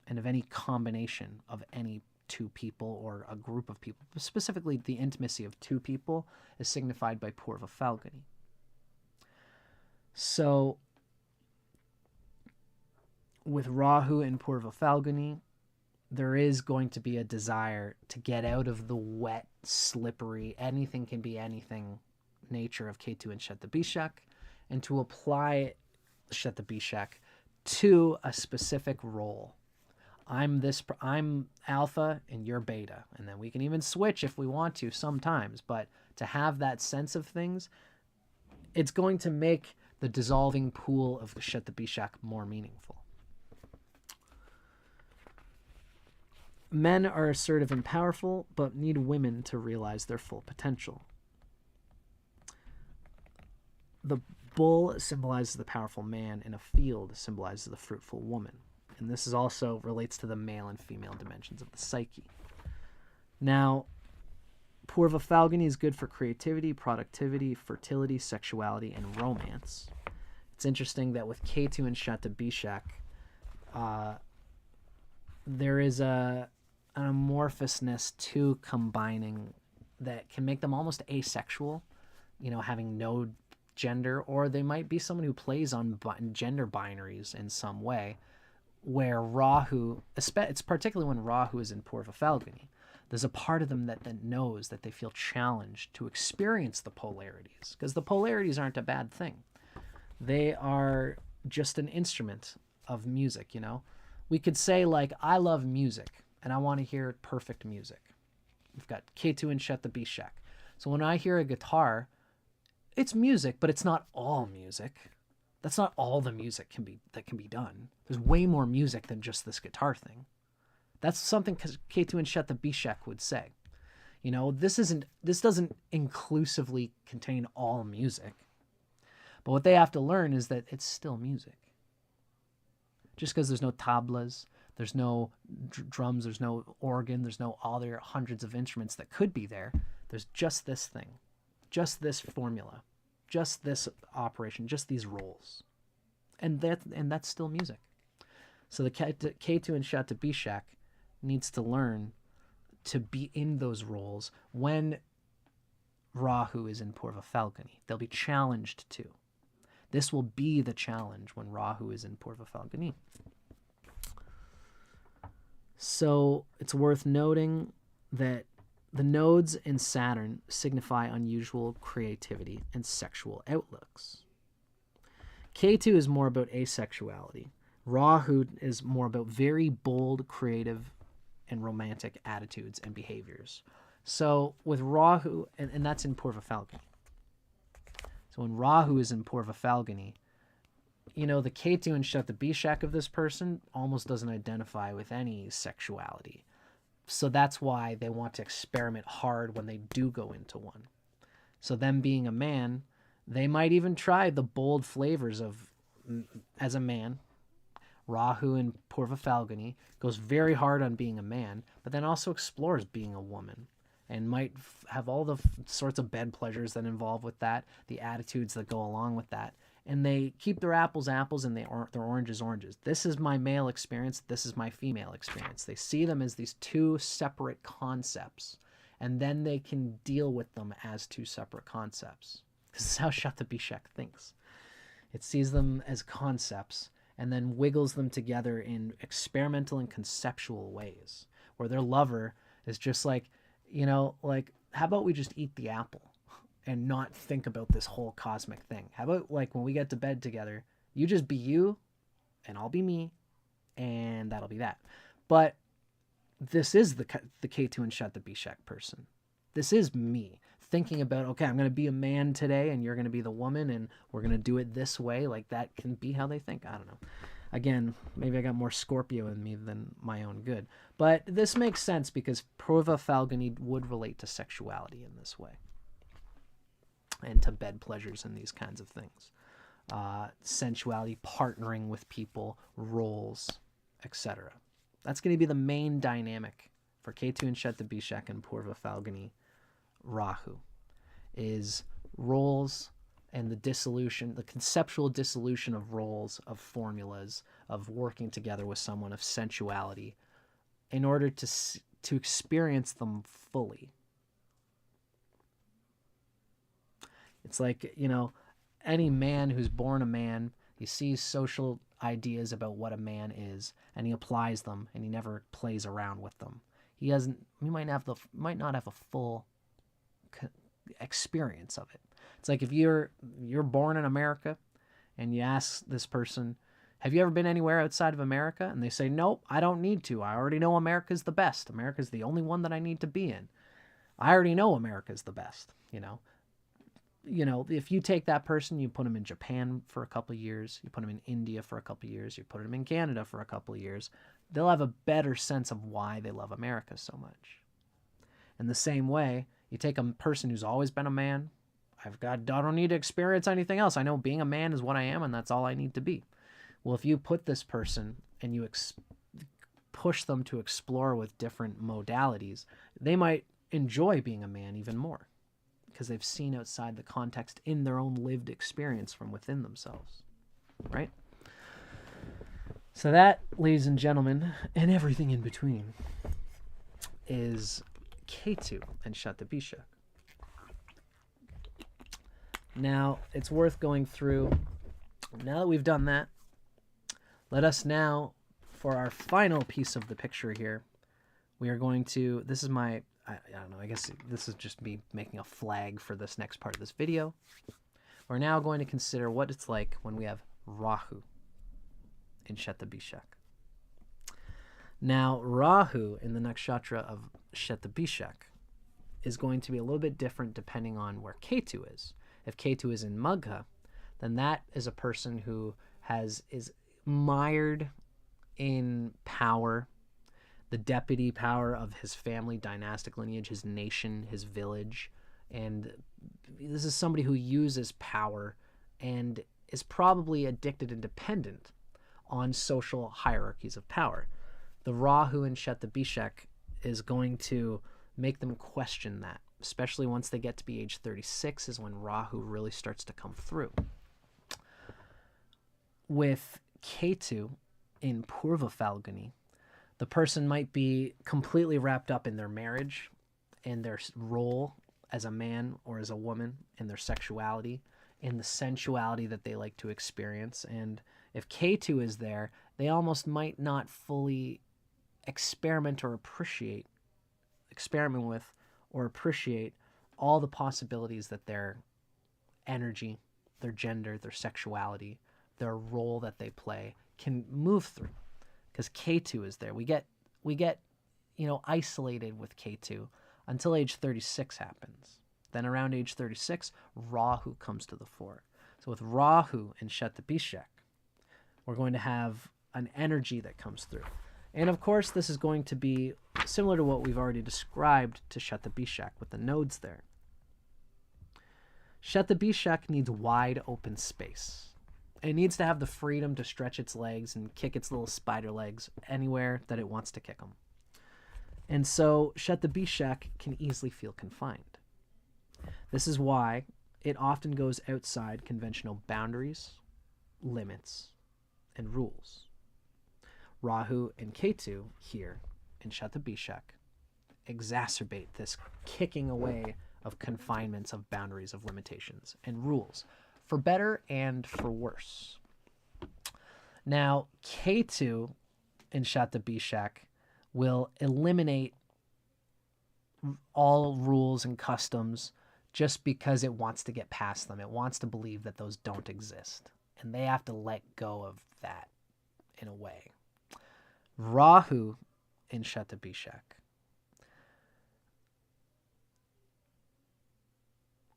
and of any combination of any two people or a group of people. Specifically, the intimacy of two people is signified by Purva Falguni. So, with Rahu and Purva Falguni, there is going to be a desire to get out of the wet, slippery, anything can be anything nature of Ketu and Shatabishak, and to apply Shatabishak to a specific role. I'm alpha and you're beta, and then we can even switch if we want to sometimes, but to have that sense of things, it's going to make the dissolving pool of the Shatabishak more meaningful. Men are assertive and powerful, but need women to realize their full potential. The bull symbolizes the powerful man, and a field symbolizes the fruitful woman. And this is also relates to the male and female dimensions of the psyche. Now, Purva Falguni is good for creativity, productivity, fertility, sexuality, and romance. It's interesting that with Ketu and Shatabishak, there is an amorphousness to combining that can make them almost asexual, you know, having no gender, or they might be someone who plays on gender binaries in some way, where Rahu, it's particularly when Rahu is in Purva Falguni, there's a part of them that knows that they feel challenged to experience the polarities, because the polarities aren't a bad thing. They are just an instrument of music, you know. We could say, like, I love music, and I want to hear perfect music. We've got Ketu and Shatabishak. So when I hear a guitar, it's music, but it's not all music. That's not all the music that can be done. There's way more music than just this guitar thing. That's something Ketu and Shatabishak would say. You know, this doesn't inclusively contain all music. But what they have to learn is that it's still music. Just because there's no tablas, there's no drums, there's no organ, there's no other hundreds of instruments that could be there. There's just this thing, just this formula, just this operation, just these roles. And that's still music. So the Ketu and Shatabishak needs to learn to be in those roles when Rahu is in Purva Falguni. They'll be challenged to. This will be the challenge when Rahu is in Purva Falguni. So it's worth noting that the nodes in Saturn signify unusual creativity and sexual outlooks. Ketu is more about asexuality. Rahu is more about very bold, creative, and romantic attitudes and behaviors. So with Rahu, and that's in Purva Falguni. So when Rahu is in Purva Falguni, you know, the Ketu and Shatabishak of this person almost doesn't identify with any sexuality. So that's why they want to experiment hard when they do go into one. So them being a man, they might even try the bold flavors of, as a man, Rahu in Purva Falguni goes very hard on being a man, but then also explores being a woman and might have all the sorts of bed pleasures that involve with that, the attitudes that go along with that. And they keep their apples apples and their oranges oranges. This is my male experience. This is my female experience. They see them as these two separate concepts, and then they can deal with them as two separate concepts. This is how Shatabishak thinks. It sees them as concepts and then wiggles them together in experimental and conceptual ways, where their lover is just like, you know, like, how about we just eat the apple and not think about this whole cosmic thing? How about, like, when we get to bed together, you just be you and I'll be me, and that'll be that. But this is the Ketu and Shatabishak person. This is me thinking about, okay, I'm going to be a man today and you're going to be the woman and we're going to do it this way. Like, that can be how they think. I don't know. Again, maybe I got more Scorpio in me than my own good. But this makes sense because Purva Falguni would relate to sexuality in this way. And to bed pleasures and these kinds of things. Sensuality, partnering with people, roles, etc. That's going to be the main dynamic for Ketu and Shatabishak and Purva Falguni Rahu, is roles and the dissolution, the conceptual dissolution of roles, of formulas, of working together with someone, of sensuality, in order to experience them fully. It's like, you know, any man who's born a man, he sees social ideas about what a man is, and he applies them, and he never plays around with them. He might not have a full experience of it. It's like if you're born in America and you ask this person, have you ever been anywhere outside of America? And they say, nope, I don't need to. I already know America's the best. America's the only one that I need to be in. I already know America's the best, you know. You know, if you take that person, you put them in Japan for a couple of years, you put them in India for a couple of years, you put them in Canada for a couple of years, they'll have a better sense of why they love America so much. In the same way, you take a person who's always been a man, I don't need to experience anything else. I know being a man is what I am, and that's all I need to be. Well, if you put this person and you push them to explore with different modalities, they might enjoy being a man even more, because they've seen outside the context in their own lived experience from within themselves, right? So that, ladies and gentlemen, and everything in between, is Ketu and Shatabishak. Now, it's worth going through. Now that we've done that, let us now, for our final piece of the picture here, we are going to, this is my, I don't know, I guess this is just me making a flag for this next part of this video. We're now going to consider what it's like when we have Rahu in Shatabishak. Now, Rahu in the nakshatra of Shatabishak is going to be a little bit different depending on where Ketu is. If Ketu is in Magha, then that is a person who is mired in power, the deputy power of his family, dynastic lineage, his nation, his village. And this is somebody who uses power and is probably addicted and dependent on social hierarchies of power. The Rahu in Shatabishak is going to make them question that, especially once they get to be age 36 is when Rahu really starts to come through. With Ketu in Purva Falguni, the person might be completely wrapped up in their marriage, in their role as a man or as a woman, in their sexuality, in the sensuality that they like to experience. And if Ketu is there, they almost might not fully experiment with or appreciate all the possibilities that their energy, their gender, their sexuality, their role that they play can move through. Because Ketu is there. We get isolated with Ketu until age 36 happens. Then around age 36, Rahu comes to the fore. So with Rahu and Shatabishak, we're going to have an energy that comes through. And of course, this is going to be similar to what we've already described to Shatabishak with the nodes there. Shatabishak needs wide open space. It needs to have the freedom to stretch its legs and kick its little spider legs anywhere that it wants to kick them. And so Shatabishak can easily feel confined. This is why it often goes outside conventional boundaries, limits, and rules. Rahu and Ketu here in Shatabishak exacerbate this kicking away of confinements, of boundaries, of limitations, and rules, for better and for worse. Now, Ketu in Shatabishak will eliminate all rules and customs just because it wants to get past them. It wants to believe that those don't exist. And they have to let go of that in a way. Rahu in Shatabishak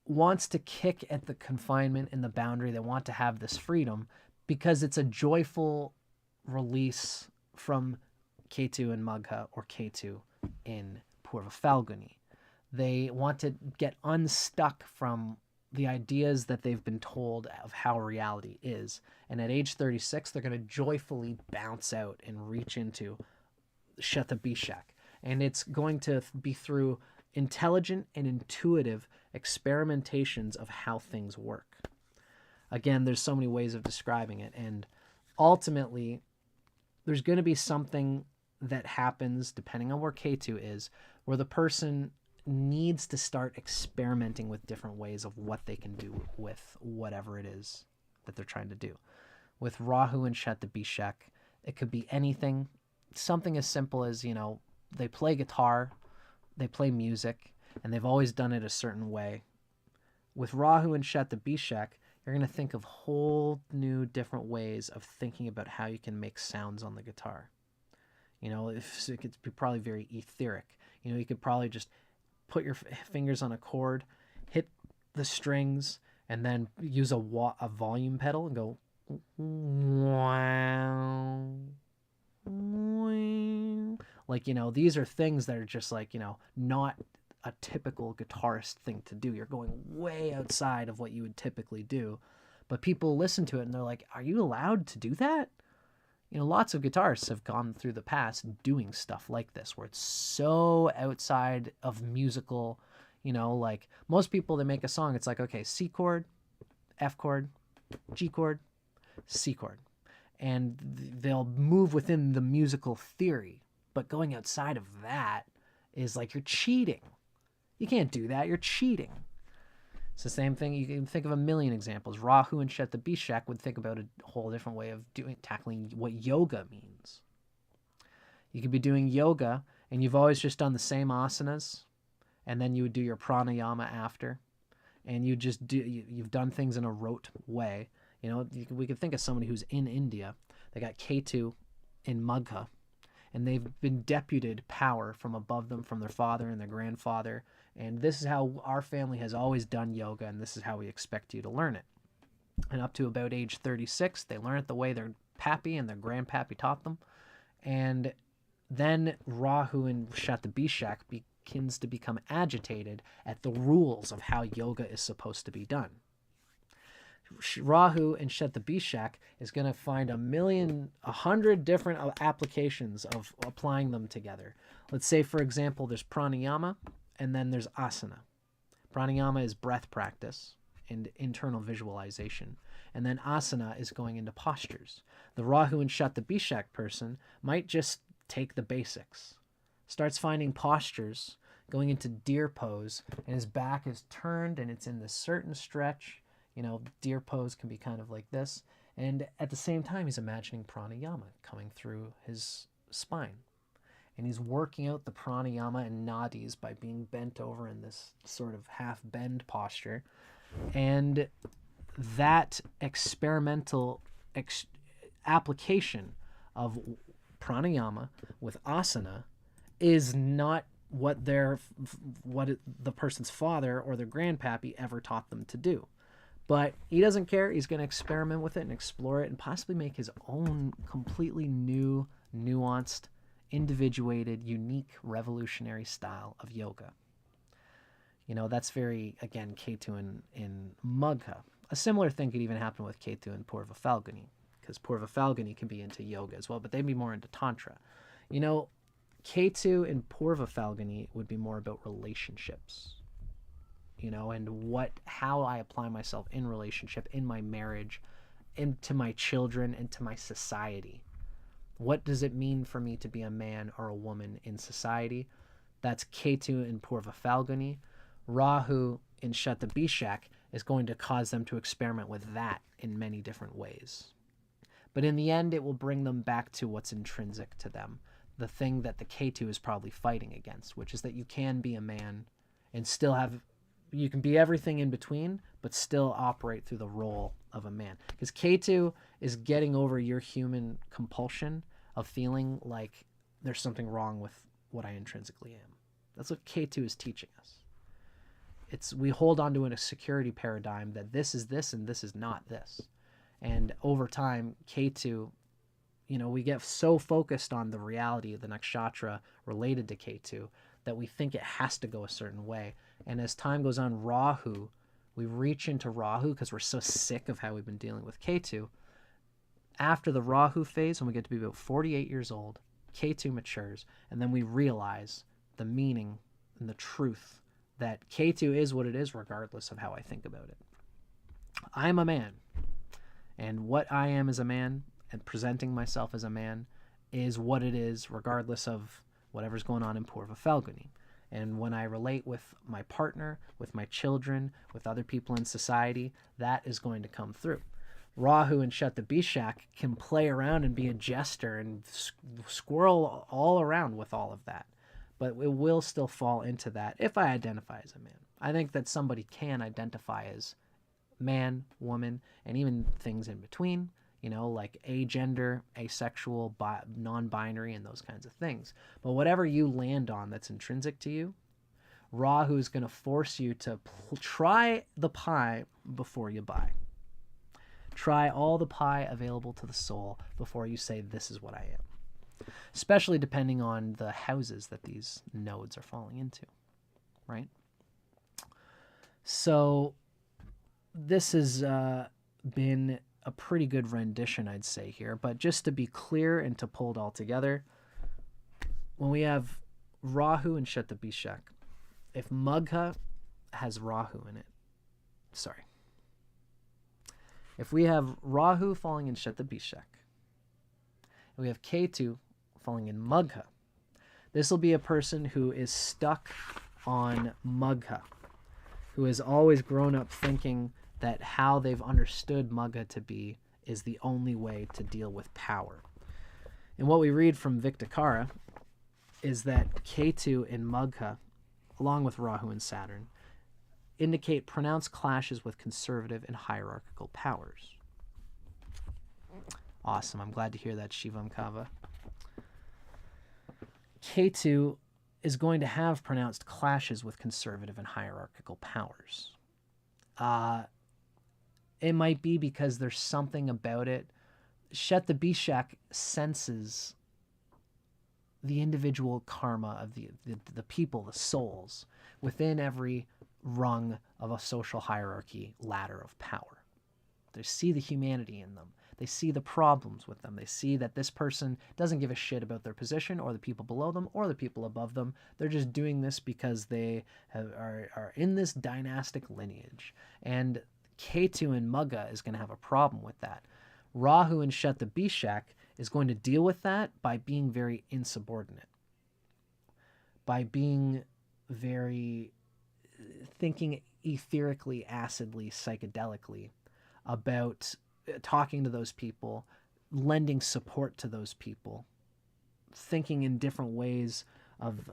wants to kick at the confinement and the boundary. They want to have this freedom because it's a joyful release from Ketu in Magha or Ketu in Purva Falguni. They want to get unstuck from the ideas that they've been told of how reality is. And at age 36, they're going to joyfully bounce out and reach into Shatabishak. And it's going to be through intelligent and intuitive experimentations of how things work. Again, there's so many ways of describing it. And ultimately, there's going to be something that happens, depending on where Ketu is, where the person needs to start experimenting with different ways of what they can do with whatever it is that they're trying to do. With Rahu and Shatabishak, it could be anything, something as simple as, they play guitar, they play music, and they've always done it a certain way. With Rahu and Shatabishak, you're going to think of whole new different ways of thinking about how you can make sounds on the guitar. It could be probably very etheric. You could probably just put your fingers on a chord, hit the strings, and then use a volume pedal and go wow. Like, these are things that are just like, not a typical guitarist thing to do. You're going way outside of what you would typically do. But people listen to it and they're like, are you allowed to do that? Lots of guitarists have gone through the past doing stuff like this, where it's so outside of musical, like most people that make a song, it's like, okay, C chord, F chord, G chord, C chord. And they'll move within the musical theory. But going outside of that is like you're cheating. You can't do that. You're cheating. It's the same thing. You can think of a million examples. Rahu and Shatabishak would think about a whole different way of tackling what yoga means. You could be doing yoga and you've always just done the same asanas, and then you would do your pranayama after, and you've done things in a rote way. We could think of somebody who's in India. They got Ketu in Magha, and they've been deputed power from above them, from their father and their grandfather. And this is how our family has always done yoga, and this is how we expect you to learn it. And up to about age 36, they learn it the way their pappy and their grandpappy taught them. And then Rahu and Shatabishak begins to become agitated at the rules of how yoga is supposed to be done. Rahu and Shatabishak is going to find 100 different applications of applying them together. Let's say, for example, there's pranayama and then there's asana. Pranayama is breath practice and internal visualization. And then asana is going into postures. The Rahu and Shatabishak person might just take the basics, starts finding postures, going into deer pose, and his back is turned and it's in this certain stretch. You know, deer pose can be kind of like this. And at the same time, he's imagining pranayama coming through his spine. And he's working out the pranayama and nadis by being bent over in this sort of half bend posture. And that experimental application of pranayama with asana is not what the person's father or their grandpappy ever taught them to do. But he doesn't care. He's going to experiment with it and explore it and possibly make his own completely new, nuanced, individuated, unique, revolutionary style of yoga. You know, that's very, again, Ketu in Magha. A similar thing could even happen with Ketu and Purva Falguni, because Purva Falguni can be into yoga as well, but they'd be more into Tantra. You know, Ketu and Purva Falguni would be more about relationships, you know, and how I apply myself in relationship, in my marriage, into my children, and to my society. What does it mean for me to be a man or a woman in society? That's Ketu in Purva Falguni. Rahu in Shatabishak is going to cause them to experiment with that in many different ways. But in the end, it will bring them back to what's intrinsic to them, the thing that the Ketu is probably fighting against, which is that you can be a man and still you can be everything in between, but still operate through the role of a man. Because Ketu is getting over your human compulsion of feeling like there's something wrong with what I intrinsically am. That's what Ketu is teaching us. We hold on to a security paradigm that this is this and this is not this. And over time, Ketu, you know, we get so focused on the reality of the nakshatra related to Ketu that we think it has to go a certain way. And as time goes on, Rahu, we reach into Rahu because we're so sick of how we've been dealing with Ketu. After the Rahu phase, when we get to be about 48 years old, Ketu matures, and then we realize the meaning and the truth that Ketu is what it is regardless of how I think about it. I'm a man, and what I am as a man and presenting myself as a man is what it is regardless of whatever's going on in Purva Falguni. And when I relate with my partner, with my children, with other people in society, that is going to come through. Rahu and Shatabishak can play around and be a jester and squirrel all around with all of that. But it will still fall into that if I identify as a man. I think that somebody can identify as man, woman, and even things in between, you know, like agender, asexual, non-binary, and those kinds of things. But whatever you land on that's intrinsic to you, Rahu is going to force you to try the pie before you buy. Try all the pie available to the soul before you say, this is what I am. Especially depending on the houses that these nodes are falling into, right? So this has been a pretty good rendition, I'd say, here. But just to be clear and to pull it all together, when we have Rahu and Shatabishak, if Magha has Rahu in it, if we have Rahu falling in Shatabishak, and we have Ketu falling in Magha, this will be a person who is stuck on Magha, who has always grown up thinking that how they've understood Magha to be is the only way to deal with power. And what we read from Vic Dicara is that Ketu in Magha, along with Rahu and Saturn, indicate pronounced clashes with conservative and hierarchical powers. Awesome. I'm glad to hear that, Shivam Kava. Ketu is going to have pronounced clashes with conservative and hierarchical powers. It might be because there's something about it. Shatabishak senses the individual karma of the people, the souls, within every rung of a social hierarchy ladder of power. They see the humanity in them. They see the problems with them. They see that this person doesn't give a shit about their position or the people below them or the people above them. They're just doing this because they are in this dynastic lineage. And Ketu and Magha is going to have a problem with that. Rahu and Shatabishak is going to deal with that by being very insubordinate, by being very thinking etherically, acidly, psychedelically about talking to those people, lending support to those people, thinking in different ways of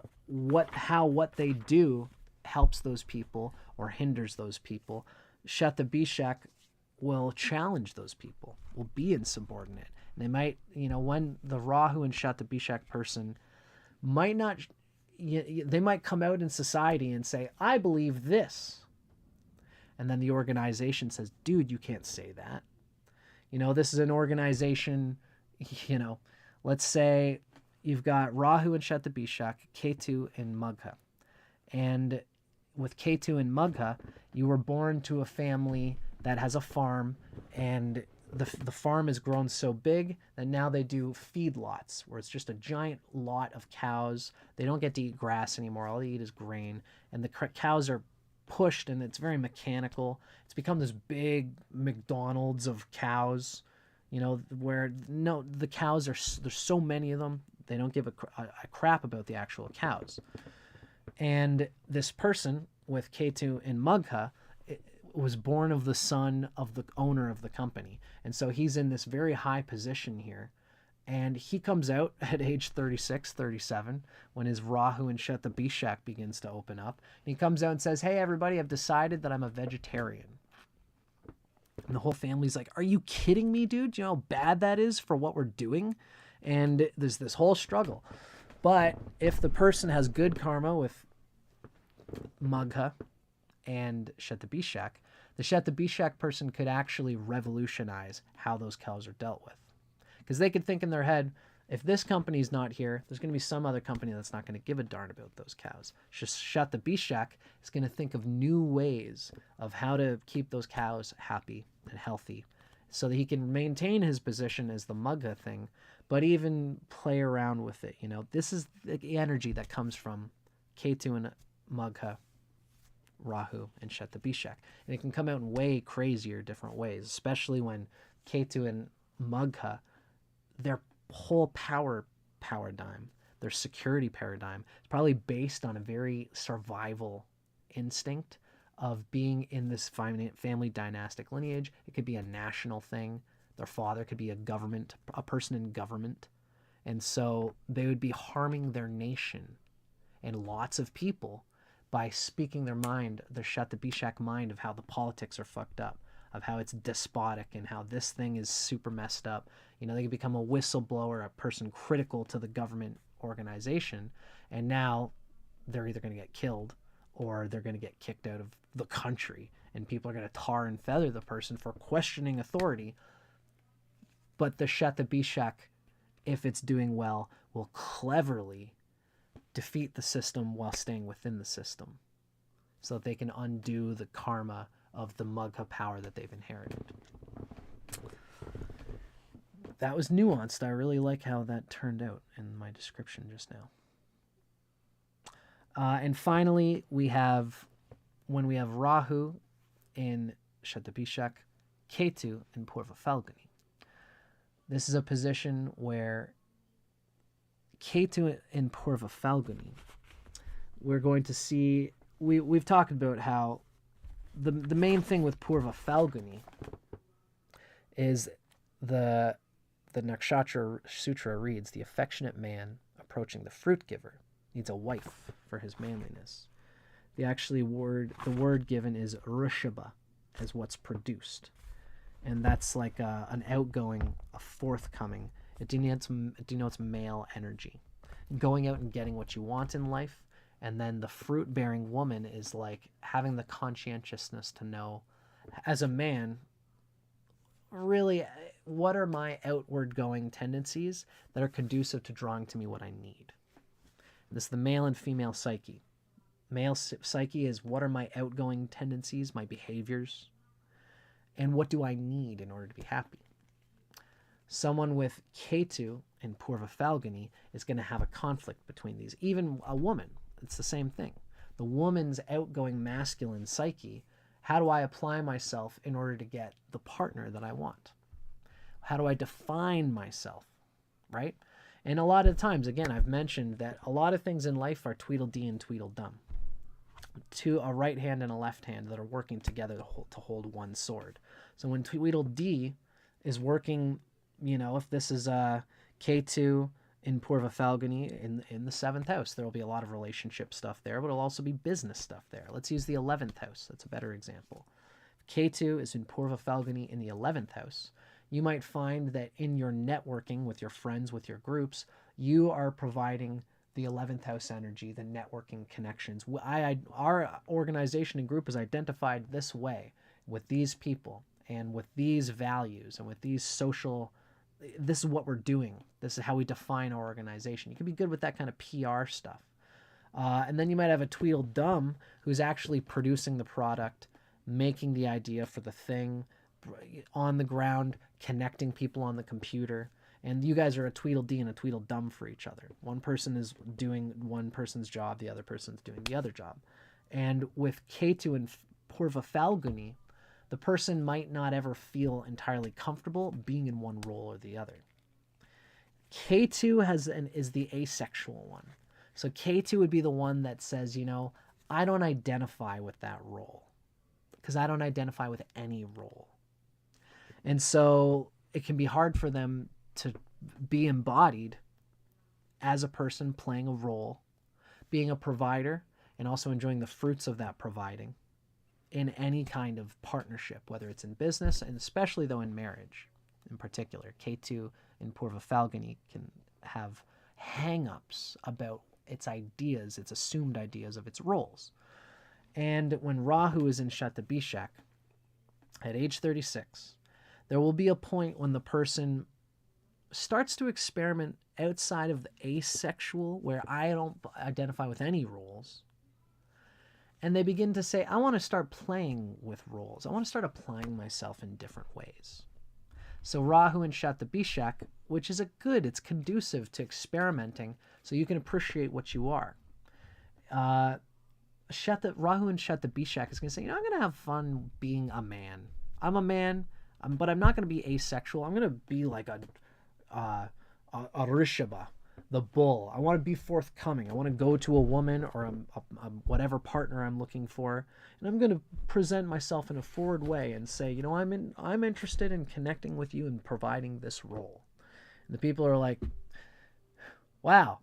how what they do helps those people or hinders those people. Shatabishak will challenge those people, will be insubordinate. And they might, when the Rahu and Shatabishak person might not, they might come out in society and say, I believe this. And then the organization says, dude, you can't say that. This is an organization, let's say you've got Rahu and Shatabishak, Ketu and Magha. And with Ketu and Magha, you were born to a family that has a farm, and the farm has grown so big that now they do feedlots, where it's just a giant lot of cows. They don't get to eat grass anymore. All they eat is grain. And the cows are pushed, and it's very mechanical. It's become this big McDonald's of cows, where the cows there's so many of them, they don't give a crap about the actual cows. And this person with Ketu and Magha was born of the son of the owner of the company. And so he's in this very high position here. And he comes out at age 36, 37, when his Rahu and Shatabishak begins to open up. And he comes out and says, hey, everybody, I've decided that I'm a vegetarian. And the whole family's like, are you kidding me, dude? Do you know how bad that is for what we're doing? And there's this whole struggle. But if the person has good karma with Magha and Shatabishak, the Shatabishak person could actually revolutionize how those cows are dealt with. Because they could think in their head, if this company's not here, there's going to be some other company that's not going to give a darn about those cows. Shatabishak is going to think of new ways of how to keep those cows happy and healthy so that he can maintain his position as the Magha thing, but even play around with it. This is the energy that comes from Ketu and Magha, Rahu, and Shatabishak. And it can come out in way crazier different ways, especially when Ketu and Magha, their whole power paradigm, their security paradigm, is probably based on a very survival instinct of being in this family dynastic lineage. It could be a national thing. Their father could be a person in government. And so they would be harming their nation and lots of people by speaking their mind, the Shatabishak mind, of how the politics are fucked up, of how it's despotic and how this thing is super messed up. They can become a whistleblower, a person critical to the government organization, and now they're either going to get killed or they're going to get kicked out of the country, and people are going to tar and feather the person for questioning authority. But the Shatabishak, if it's doing well, will cleverly defeat the system while staying within the system so that they can undo the karma of the Magha power that they've inherited. That was nuanced. I really like how that turned out in my description just now. And finally, when we have Rahu in Shatabishak, Ketu in Purva Falguni. This is a position where Ketu in Purva Falguni, we're going to see, we've talked about how the main thing with Purva Falguni is the Nakshatra Sutra reads, the affectionate man approaching the fruit giver needs a wife for his manliness. The word given is Rishabha, as what's produced. And that's like an outgoing, a forthcoming. It denotes male energy. going out and getting what you want in life. And then the fruit-bearing woman is like having the conscientiousness to know, as a man, really, what are my outward-going tendencies that are conducive to drawing to me what I need? This is the male and female psyche. Male psyche is, what are my outgoing tendencies, my behaviors, and what do I need in order to be happy? Someone with Ketu in Purva Phalguni is going to have a conflict between these. Even a woman, it's the same thing. The woman's outgoing masculine psyche, how do I apply myself in order to get the partner that I want? How do I define myself, right? And a lot of times, again, I've mentioned that a lot of things in life are Tweedledee and Tweedledum. A right hand and a left hand that are working together to hold one sword. So when Tweedledee is working, if this is Ketu in Purva Phalguni in the 7th house, there will be a lot of relationship stuff there, but it'll also be business stuff there. Let's use the 11th house. That's a better example. If Ketu is in Purva Phalguni in the 11th house, you might find that in your networking with your friends, with your groups, you are providing the 11th house energy, the networking connections. Our organization and group is identified this way with these people and with these values and with these social, this is what we're doing. This is how we define our organization. You can be good with that kind of PR stuff. And then you might have a Tweedledum who's actually producing the product, making the idea for the thing, on the ground, connecting people on the computer. And you guys are a Tweedledee and a Tweedledum for each other. One person is doing one person's job, the other person's doing the other job. And with Ketu and Purva Phalguni, the person might not ever feel entirely comfortable being in one role or the other. Ketu is the asexual one. So Ketu would be the one that says, I don't identify with that role because I don't identify with any role. And so it can be hard for them to be embodied as a person playing a role, being a provider, and also enjoying the fruits of that providing in any kind of partnership, whether it's in business, and especially though in marriage in particular. Ketu in Purva Phalguni can have hang-ups about its ideas, its assumed ideas of its roles. And when Rahu is in Shatabishak, at age 36, there will be a point when the person starts to experiment outside of the asexual, where I don't identify with any roles. And they begin to say, I want to start playing with roles. I want to start applying myself in different ways. So Rahu and Shatabishak, which is it's conducive to experimenting so you can appreciate what you are. Rahu and Shatabishak is going to say, I'm going to have fun being a man. I'm a man, but I'm not going to be asexual. I'm going to be like a Rishabha, the bull. I want to be forthcoming. I want to go to a woman or a whatever partner I'm looking for, and I'm going to present myself in a forward way and say, I'm interested in connecting with you and providing this role. And the people are like, wow.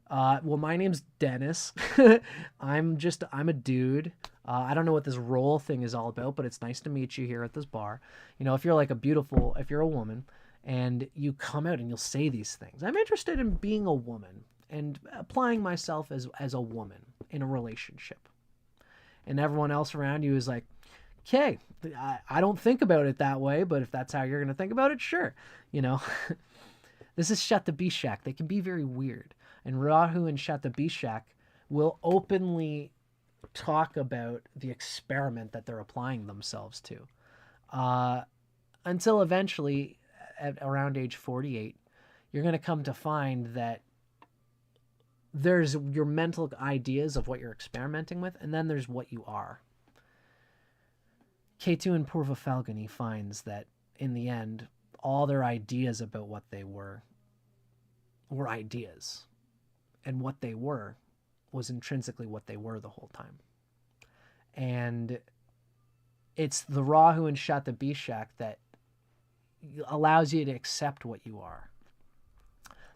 Well, my name's Dennis. I'm a dude. I don't know what this role thing is all about, but it's nice to meet you here at this bar. If you're if you're a woman and you come out and you'll say these things, I'm interested in being a woman and applying myself as a woman in a relationship. And everyone else around you is like, okay, I don't think about it that way, but if that's how you're going to think about it, sure. This is Shatabishak. They can be very weird. And Rahu and Shatabishak will openly talk about the experiment that they're applying themselves to. Until eventually, at around age 48, you're going to come to find that there's your mental ideas of what you're experimenting with, and then there's what you are. Ketu in Purva Phalguni finds that, in the end, all their ideas about what they were ideas. And what they were was intrinsically what they were the whole time. And it's the Rahu and Shatabishak that allows you to accept what you are.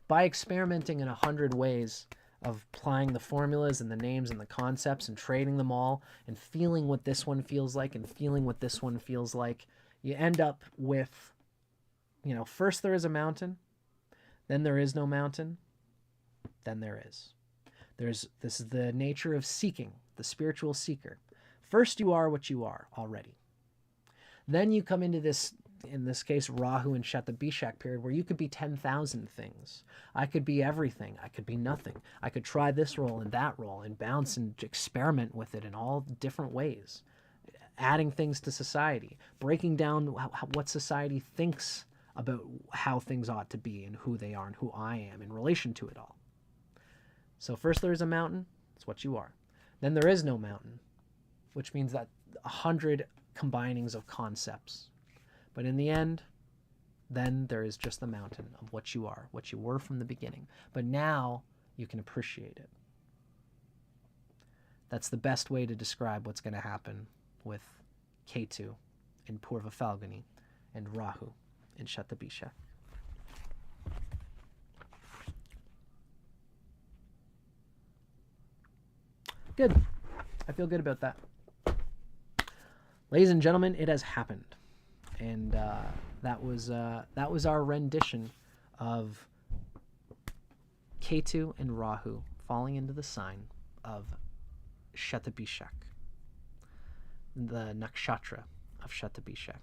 By experimenting in 100 ways of applying the formulas and the names and the concepts and trading them all and feeling what this one feels like and feeling what this one feels like, you end up with, first there is a mountain, then there is no mountain, than there is. This is the nature of seeking, the spiritual seeker. First, you are what you are already. Then you come into this, in this case, Rahu and Shatabishak period, where you could be 10,000 things. I could be everything. I could be nothing. I could try this role and that role and bounce and experiment with it in all different ways. Adding things to society, breaking down what society thinks about how things ought to be and who they are and who I am in relation to it all. So first there is a mountain, it's what you are. Then there is no mountain, which means that 100 combinings of concepts. But in the end, then there is just the mountain of what you are, what you were from the beginning. But now you can appreciate it. That's the best way to describe what's going to happen with Ketu in Purva Falguni and Rahu in Shatabishak. Good. I feel good about that. Ladies and gentlemen, it has happened. And that was our rendition of Ketu and Rahu falling into the sign of Shatabishak, the nakshatra of Shatabishak.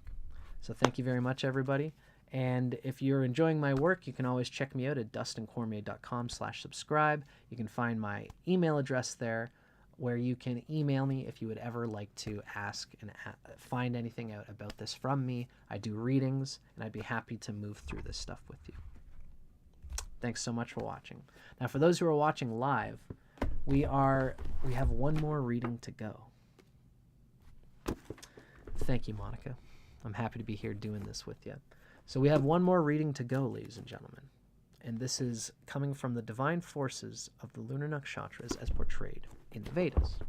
So thank you very much, everybody. And if you're enjoying my work, you can always check me out at dustincormier.com/subscribe. You can find my email address there, where you can email me if you would ever like to ask and find anything out about this from me. I do readings, and I'd be happy to move through this stuff with you. Thanks so much for watching. Now, for those who are watching live, we have one more reading to go. Thank you, Monica. I'm happy to be here doing this with you. So we have one more reading to go, ladies and gentlemen. And this is coming from the divine forces of the lunar nakshatras as portrayed in the Vedas.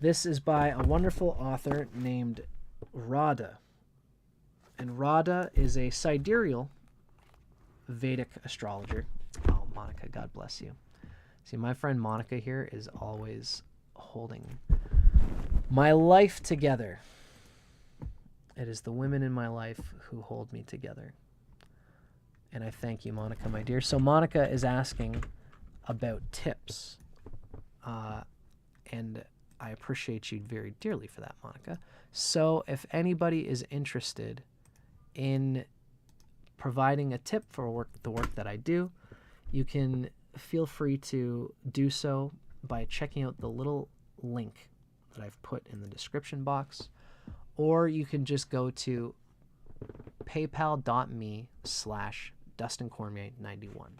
This is by a wonderful author named Radha. And Radha is a sidereal Vedic astrologer. Oh, Monica, God bless you. See, my friend Monica here is always holding my life together. It is the women in my life who hold me together. And I thank you, Monica, my dear. So Monica is asking about tips. And I appreciate you very dearly for that, Monica. So if anybody is interested in providing a tip for the work that I do, you can feel free to do so by checking out the little link that I've put in the description box. Or you can just go to paypal.me/DustinCormier91.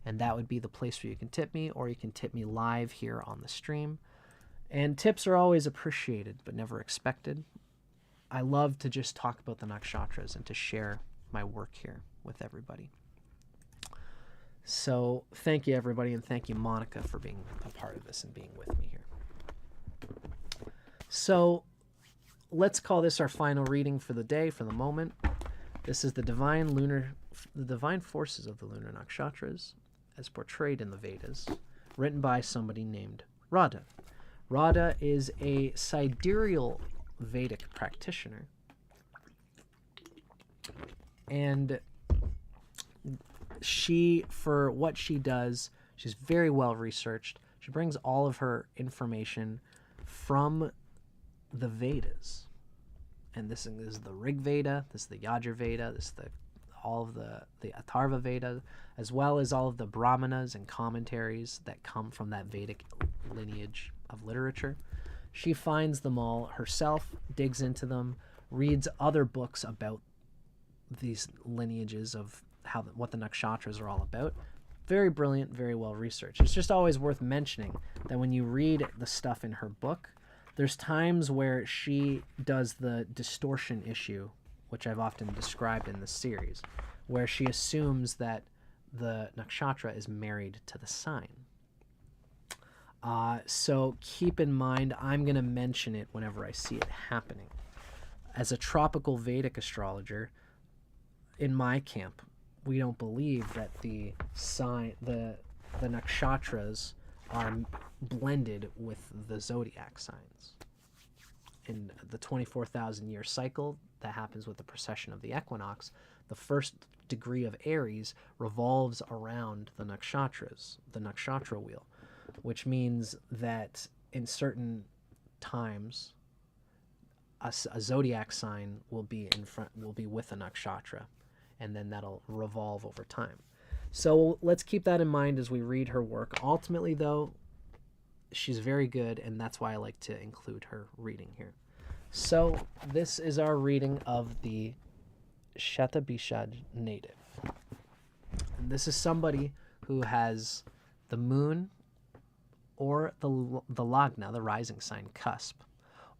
And that would be the place where you can tip me, or you can tip me live here on the stream. And tips are always appreciated, but never expected. I love to just talk about the nakshatras and to share my work here with everybody. So thank you, everybody, and thank you, Monica, for being a part of this and being with me here. So let's call this our final reading for the day, for the moment. This is the divine forces of the lunar nakshatras as portrayed in the Vedas, written by somebody named Radha. Radha is a sidereal Vedic practitioner, and she, for what she does, she's very well researched. She brings all of her information from the Vedas, and this is the Rig Veda, this is the Yajur Veda, this is all of the Atharva Veda, as well as all of the Brahmanas and commentaries that come from that Vedic lineage of literature. She finds them all herself, digs into them, reads other books about these lineages of what the nakshatras are all about. Very brilliant, very well researched. It's just always worth mentioning that when you read the stuff in her book, there's times where she does the distortion issue, which I've often described in this series, where she assumes that the nakshatra is married to the sign. So keep in mind, I'm going to mention it whenever I see it happening. As a tropical Vedic astrologer, in my camp, we don't believe that the nakshatras are blended with the zodiac signs. In the 24,000 year cycle that happens with the precession of the equinox, The first degree of Aries revolves around the nakshatras, the nakshatra wheel, which means that in certain times, a zodiac sign will be with a nakshatra, and then that'll revolve over time. So let's keep that in mind as we read her work. Ultimately, though, she's very good, and that's why I like to include her reading here. So this is our reading of the Shatabishak native. And this is somebody who has the moon or the lagna, the rising sign cusp,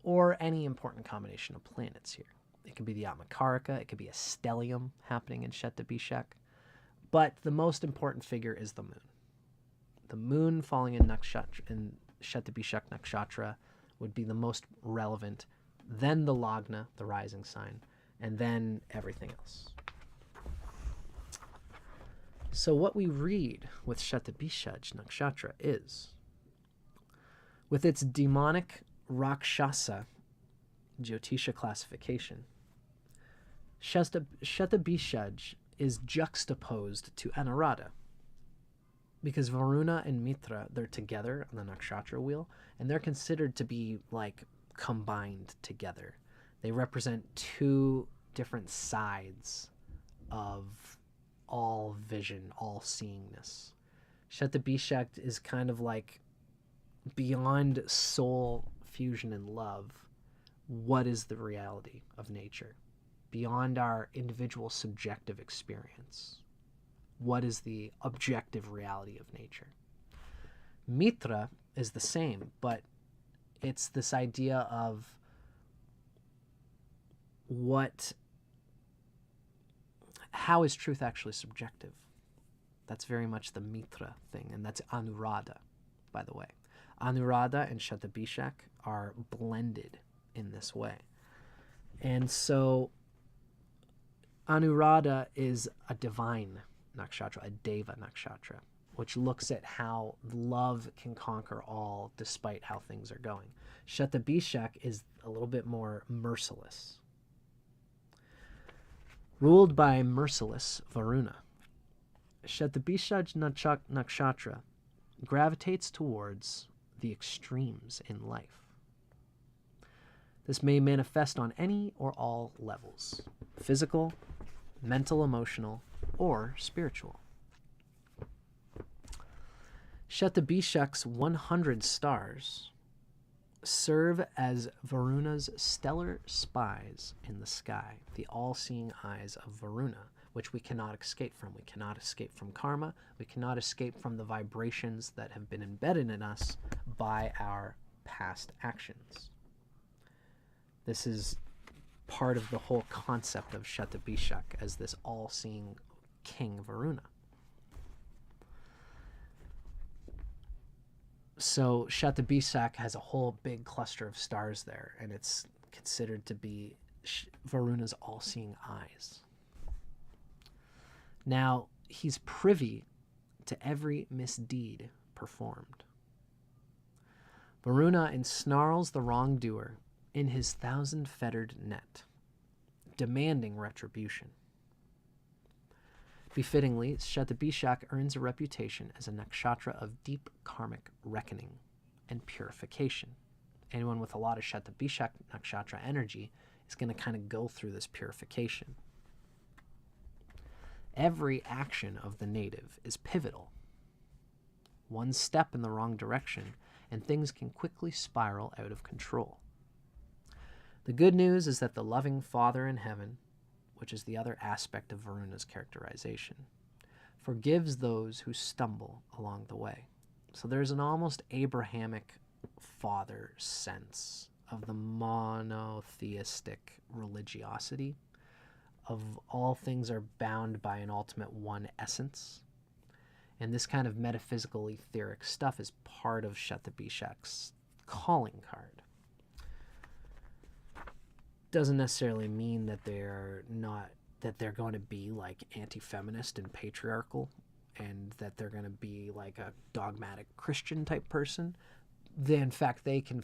or any important combination of planets here. It could be the Atmakarika, it could be a stellium happening in Shatabishak, but the most important figure is the moon. The moon falling in Shatabishak Nakshatra would be the most relevant, then the lagna, the rising sign, and then everything else. So what we read with Shatabishak Nakshatra is, with its demonic Rakshasa jyotisha classification, Shatabishak is juxtaposed to Anuradha, because Varuna and Mitra, they're together on the nakshatra wheel, and they're considered to be like combined together. They represent two different sides of all vision, all seeingness. Shatabishak is kind of like beyond soul fusion and love. What is the reality of nature? Beyond our individual subjective experience. What is the objective reality of nature? Mitra is the same, but it's this idea of how is truth actually subjective? That's very much the Mitra thing, and that's Anuradha, by the way. Anuradha and Shatabishak are blended in this way. And so Anuradha is a divine nakshatra, a deva nakshatra, which looks at how love can conquer all despite how things are going. Shatabishak is a little bit more merciless. Ruled by merciless Varuna, Shatabishak Nakshatra gravitates towards the extremes in life. This may manifest on any or all levels: physical, mental, emotional, or spiritual. Shatabishak's 100 stars serve as Varuna's stellar spies in the sky, the all-seeing eyes of Varuna, which we cannot escape from. We cannot escape from karma. We cannot escape from the vibrations that have been embedded in us by our past actions. This is part of the whole concept of Shatabishak as this all-seeing king Varuna. So Shatabishak has a whole big cluster of stars there, and it's considered to be Varuna's all-seeing eyes. Now, he's privy to every misdeed performed. Varuna ensnarls the wrongdoer in his 1,000-fettered net, demanding retribution. Befittingly, Shatabishak earns a reputation as a nakshatra of deep karmic reckoning and purification. Anyone with a lot of Shatabishak nakshatra energy is going to kind of go through this purification. Every action of the native is pivotal. One step in the wrong direction, and things can quickly spiral out of control. The good news is that the loving Father in heaven, which is the other aspect of Varuna's characterization, forgives those who stumble along the way. So there's an almost Abrahamic father sense of the monotheistic religiosity, of all things are bound by an ultimate one essence. And this kind of metaphysical etheric stuff is part of Shatabishak's calling card. Doesn't necessarily mean that they're going to be like anti-feminist and patriarchal, and that they're going to be like a dogmatic Christian type person. In fact, they can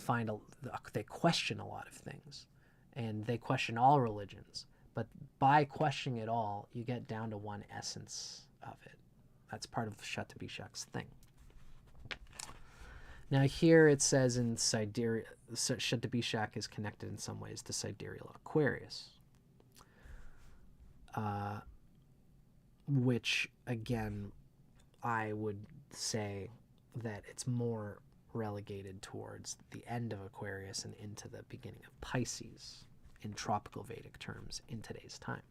they question a lot of things, and they question all religions, But by questioning it all, you get down to one essence of it. That's part of Shatabishak's thing. Now here it says in Sidereal, Shatabishak is connected in some ways to Sidereal Aquarius. Which, again, I would say that it's more relegated towards the end of Aquarius and into the beginning of Pisces in tropical Vedic terms in today's time.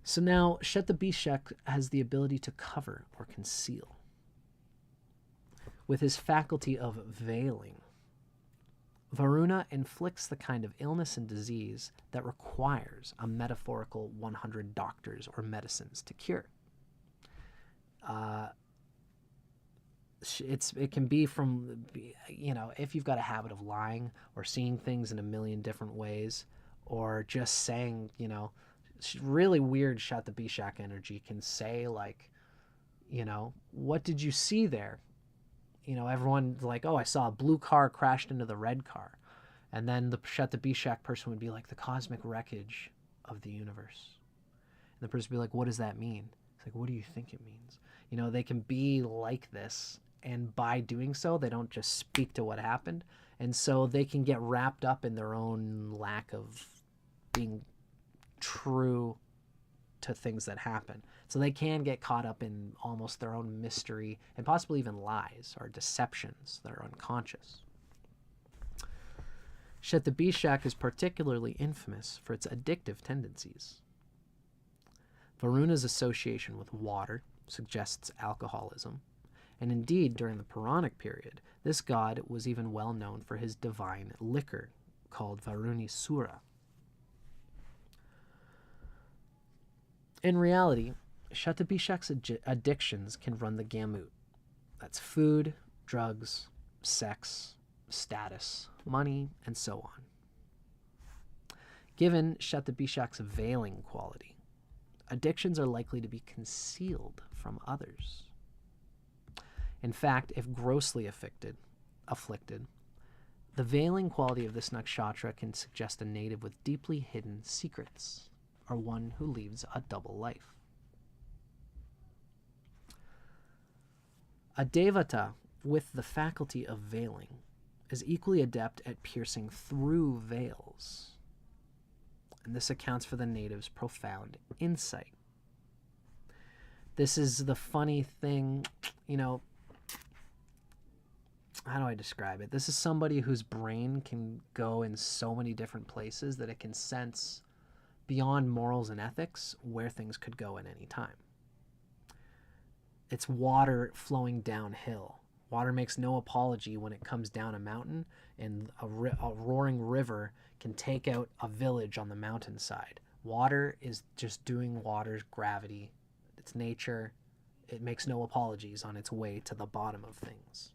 So now Shatabishak has the ability to cover or conceal. With his faculty of veiling, Varuna inflicts the kind of illness and disease that requires a metaphorical 100 doctors or medicines to cure. It can be from, if you've got a habit of lying or seeing things in a million different ways, or just saying, really weird Shatabishak energy can say, like, what did you see there? Everyone's like, oh, I saw a blue car crashed into the red car. And then the Shatabishak person would be like, the cosmic wreckage of the universe. And the person would be like, what does that mean? It's like, what do you think it means? They can be like this. And by doing so, they don't just speak to what happened. And so they can get wrapped up in their own lack of being true to things that happen. So they can get caught up in almost their own mystery and possibly even lies or deceptions that are unconscious. Shatabishak is particularly infamous for its addictive tendencies. Varuna's association with water suggests alcoholism, and indeed during the Puranic period, this god was even well known for his divine liquor called Varuni Sura. In reality, Shatabishak's addictions can run the gamut. That's food, drugs, sex, status, money, and so on. Given Shatabishak's veiling quality, addictions are likely to be concealed from others. In fact, if grossly afflicted, the veiling quality of this nakshatra can suggest a native with deeply hidden secrets, or one who leads a double life. A devata with the faculty of veiling is equally adept at piercing through veils, and this accounts for the native's profound insight. This is the funny thing, how do I describe it? This is somebody whose brain can go in so many different places that it can sense beyond morals and ethics where things could go at any time. It's water flowing downhill. Water makes no apology when it comes down a mountain, and a roaring river can take out a village on the mountainside. Water is just doing water's gravity. It's nature. It makes no apologies on its way to the bottom of things.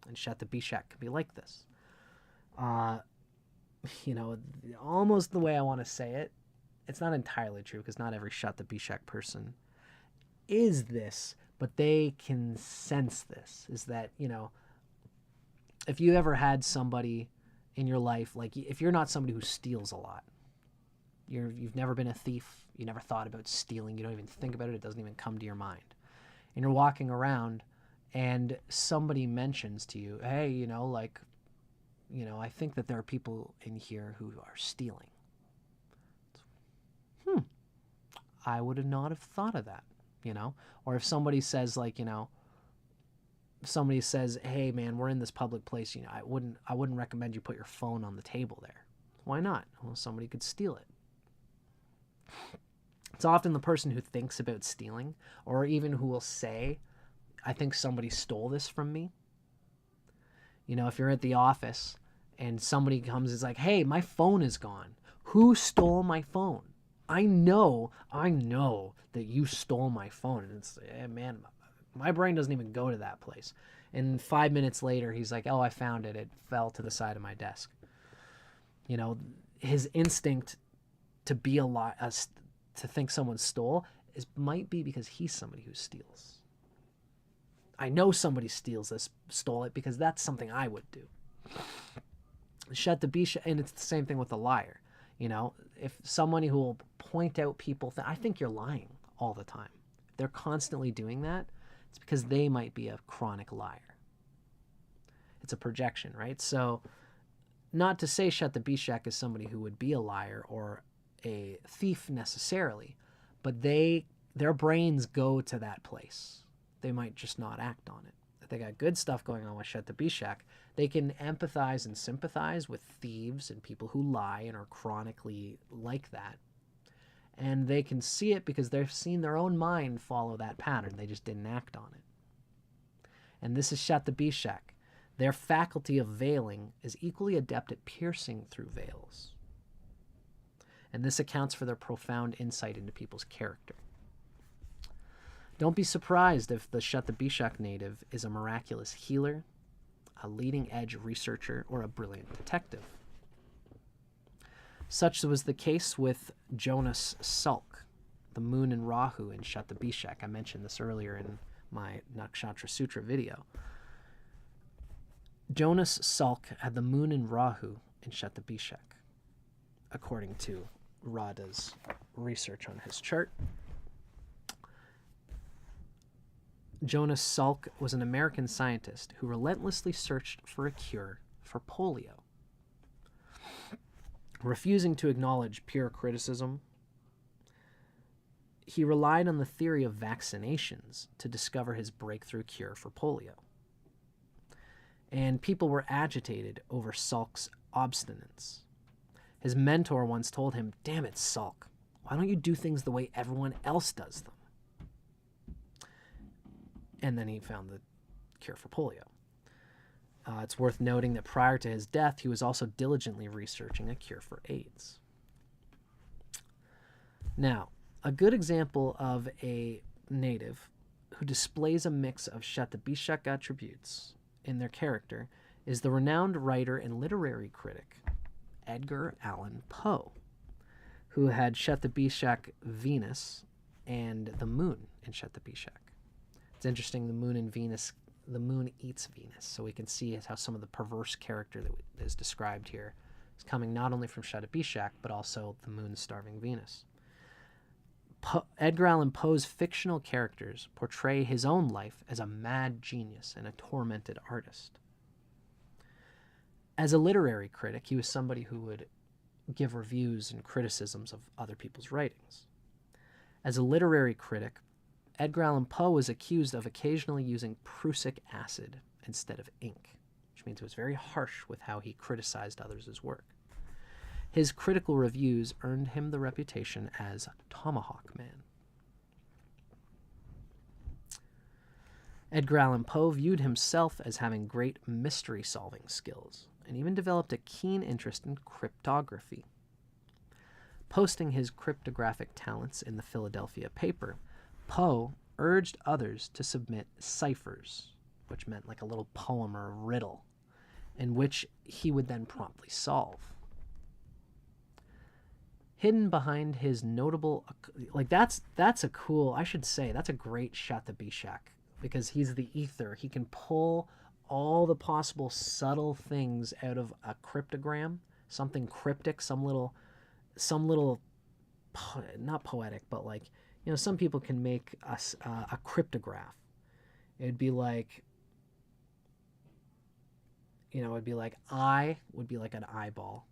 And Shatabishak can be like this. Almost the way I want to say it. It's not entirely true because not every Shatabishak person is this, but they can sense this. Is that, if you ever had somebody in your life, like if you're not somebody who steals a lot, you've never been a thief, you never thought about stealing, you don't even think about it, it doesn't even come to your mind. And you're walking around and somebody mentions to you, hey, I think that there are people in here who are stealing. I would not have thought of that, Or if somebody says, somebody says, hey man, we're in this public place, I wouldn't recommend you put your phone on the table there. Why not? Well, somebody could steal it. It's often the person who thinks about stealing, or even who will say, I think somebody stole this from me. If you're at the office and somebody comes and is like, hey, my phone is gone. Who stole my phone? I know that you stole my phone. And it's, man, my brain doesn't even go to that place. And 5 minutes later, he's like, oh, I found it. It fell to the side of my desk. His instinct to be to think someone stole might be because he's somebody who steals. I know somebody stole it because that's something I would do. Shatabishak, and it's the same thing with the liar. You know, if somebody who will point out people, I think you're lying all the time. If they're constantly doing that, it's because they might be a chronic liar. It's a projection, right? So not to say Shatabishak is somebody who would be a liar or a thief necessarily, but their brains go to that place. They might just not act on it. If they got good stuff going on with Shatabishak, they can empathize and sympathize with thieves and people who lie and are chronically like that. And they can see it because they've seen their own mind follow that pattern. They just didn't act on it. And this is Shatabishak. Their faculty of veiling is equally adept at piercing through veils. And this accounts for their profound insight into people's character. Don't be surprised if the Shatabishak native is a miraculous healer, a leading-edge researcher, or a brilliant detective. Such was the case with Jonas Salk, the moon in Rahu in Shatabishak. I mentioned this earlier in my Nakshatra Sutra video. Jonas Salk had the moon in Rahu in Shatabishak, according to Radha's research on his chart. Jonas Salk was an American scientist who relentlessly searched for a cure for polio. Refusing to acknowledge pure criticism, he relied on the theory of vaccinations to discover his breakthrough cure for polio. And people were agitated over Salk's obstinance. His mentor once told him, "Damn it, Salk, why don't you do things the way everyone else does them?" And then he found the cure for polio. It's worth noting that prior to his death, he was also diligently researching a cure for AIDS. Now, a good example of a native who displays a mix of Shatabishak attributes in their character is the renowned writer and literary critic Edgar Allan Poe, who had Shatabishak Venus and the moon in Shatabishak. It's interesting, the moon in Venus, the moon eats Venus, so we can see how some of the perverse character that is described here is coming not only from Shatabishak, but also the moon starving Venus. Edgar Allan Poe's fictional characters portray his own life as a mad genius and a tormented artist. As a literary critic, he was somebody who would give reviews and criticisms of other people's writings. As a literary critic, Edgar Allan Poe was accused of occasionally using prussic acid instead of ink, which means it was very harsh with how he criticized others' work. His critical reviews earned him the reputation as Tomahawk Man. Edgar Allan Poe viewed himself as having great mystery-solving skills, and even developed a keen interest in cryptography. Posting his cryptographic talents in the Philadelphia paper, Poe urged others to submit ciphers, which meant like a little poem or a riddle, in which he would then promptly solve. Hidden behind his notable, like that's a cool, I should say, that's a great Shatabishak, because he's the ether. He can pull all the possible subtle things out of a cryptogram, something cryptic, some little, not poetic, but like, you know, some people can make a cryptograph. It'd be like, you know, it'd be like I would be like an eyeball,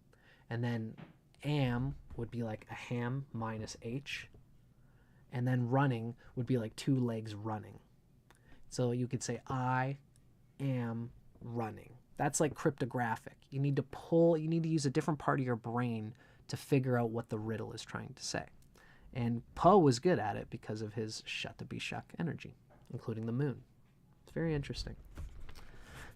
and then am would be like a ham minus H, and then running would be like two legs running. So you could say I am running. That's like cryptographic. You need to use a different part of your brain to figure out what the riddle is trying to say. And Poe was good at it because of his Shatabishak energy, including the moon. It's very interesting.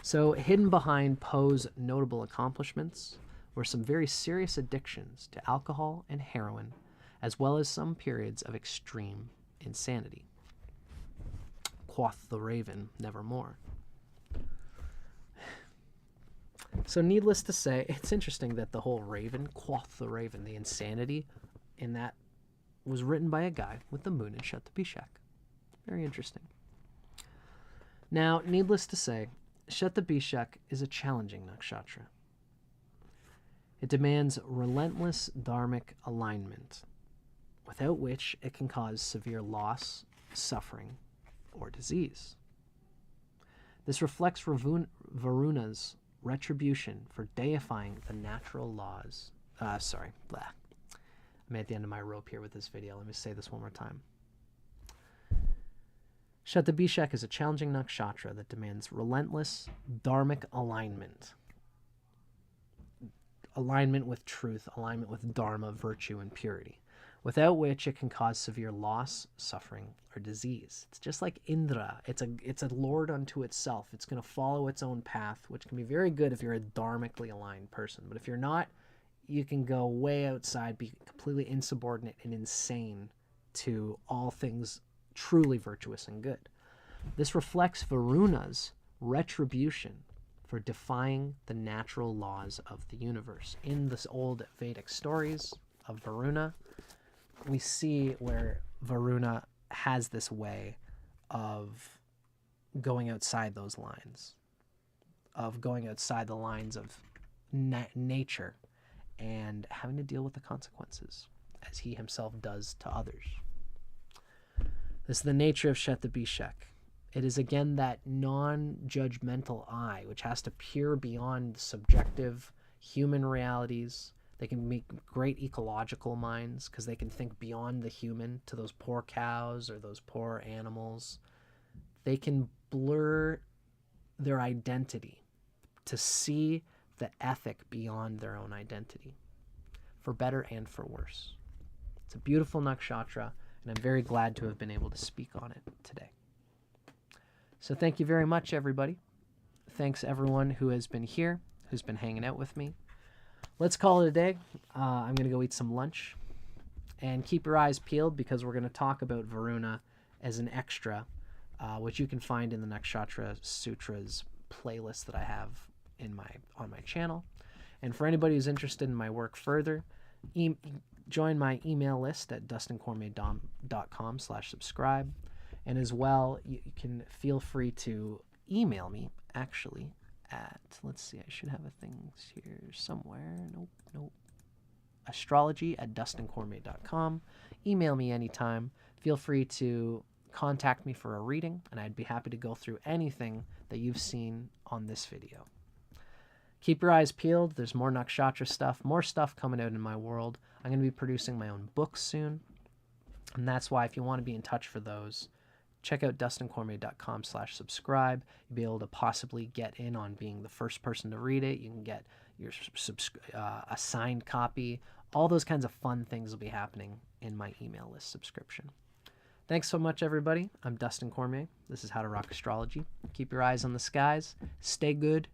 So hidden behind Poe's notable accomplishments were some very serious addictions to alcohol and heroin, as well as some periods of extreme insanity. Quoth the raven, nevermore. So needless to say, it's interesting that the whole raven, quoth the raven, the insanity in that was written by a guy with the moon in Shatabishak. Very interesting. Now, needless to say, Shatabishak is a challenging nakshatra. It demands relentless dharmic alignment, without which it can cause severe loss, suffering, or disease. This reflects Varuna's retribution for deifying the natural laws. I'm at the end of my rope here with this video. Let me say this one more time. Shatabishak is a challenging nakshatra that demands relentless dharmic alignment. Alignment with truth, alignment with dharma, virtue, and purity, without which it can cause severe loss, suffering, or disease. It's just like Indra. It's a lord unto itself. It's going to follow its own path, which can be very good if you're a dharmically aligned person. But if you're not, you can go way outside, be completely insubordinate and insane to all things truly virtuous and good. This reflects Varuna's retribution for defying the natural laws of the universe. In the old Vedic stories of Varuna, we see where Varuna has this way of going outside those lines, of going outside the lines of nature and having to deal with the consequences, as he himself does to others. This is the nature of Shatabishak. It is again that non-judgmental eye, which has to peer beyond subjective human realities. They can make great ecological minds because they can think beyond the human to those poor cows or those poor animals. They can blur their identity to see the ethic beyond their own identity, for better and for worse. It's a beautiful nakshatra, and I'm very glad to have been able to speak on it today. So thank you very much, everybody. Thanks everyone who has been here, who's been hanging out with me. Let's call it a day. I'm going to go eat some lunch. And keep your eyes peeled because we're going to talk about Varuna as an extra, which you can find in the Nakshatra Sutras playlist that I have on my channel. And for anybody who's interested in my work further, join my email list at dustincormier.com/subscribe. And as well, you can feel free to email me, actually, at, let's see, I should have a thing here somewhere. Nope. Astrology@dustincormier.com. Email me anytime. Feel free to contact me for a reading, and I'd be happy to go through anything that you've seen on this video. Keep your eyes peeled. There's more nakshatra stuff, more stuff coming out in my world. I'm going to be producing my own books soon, and that's why if you want to be in touch for those, check out dustincormier.com/subscribe. You'll be able to possibly get in on being the first person to read it. You can get your a signed copy. All those kinds of fun things will be happening in my email list subscription. Thanks so much, everybody. I'm Dustin Cormier. This is How to Rock Astrology. Keep your eyes on the skies. Stay good.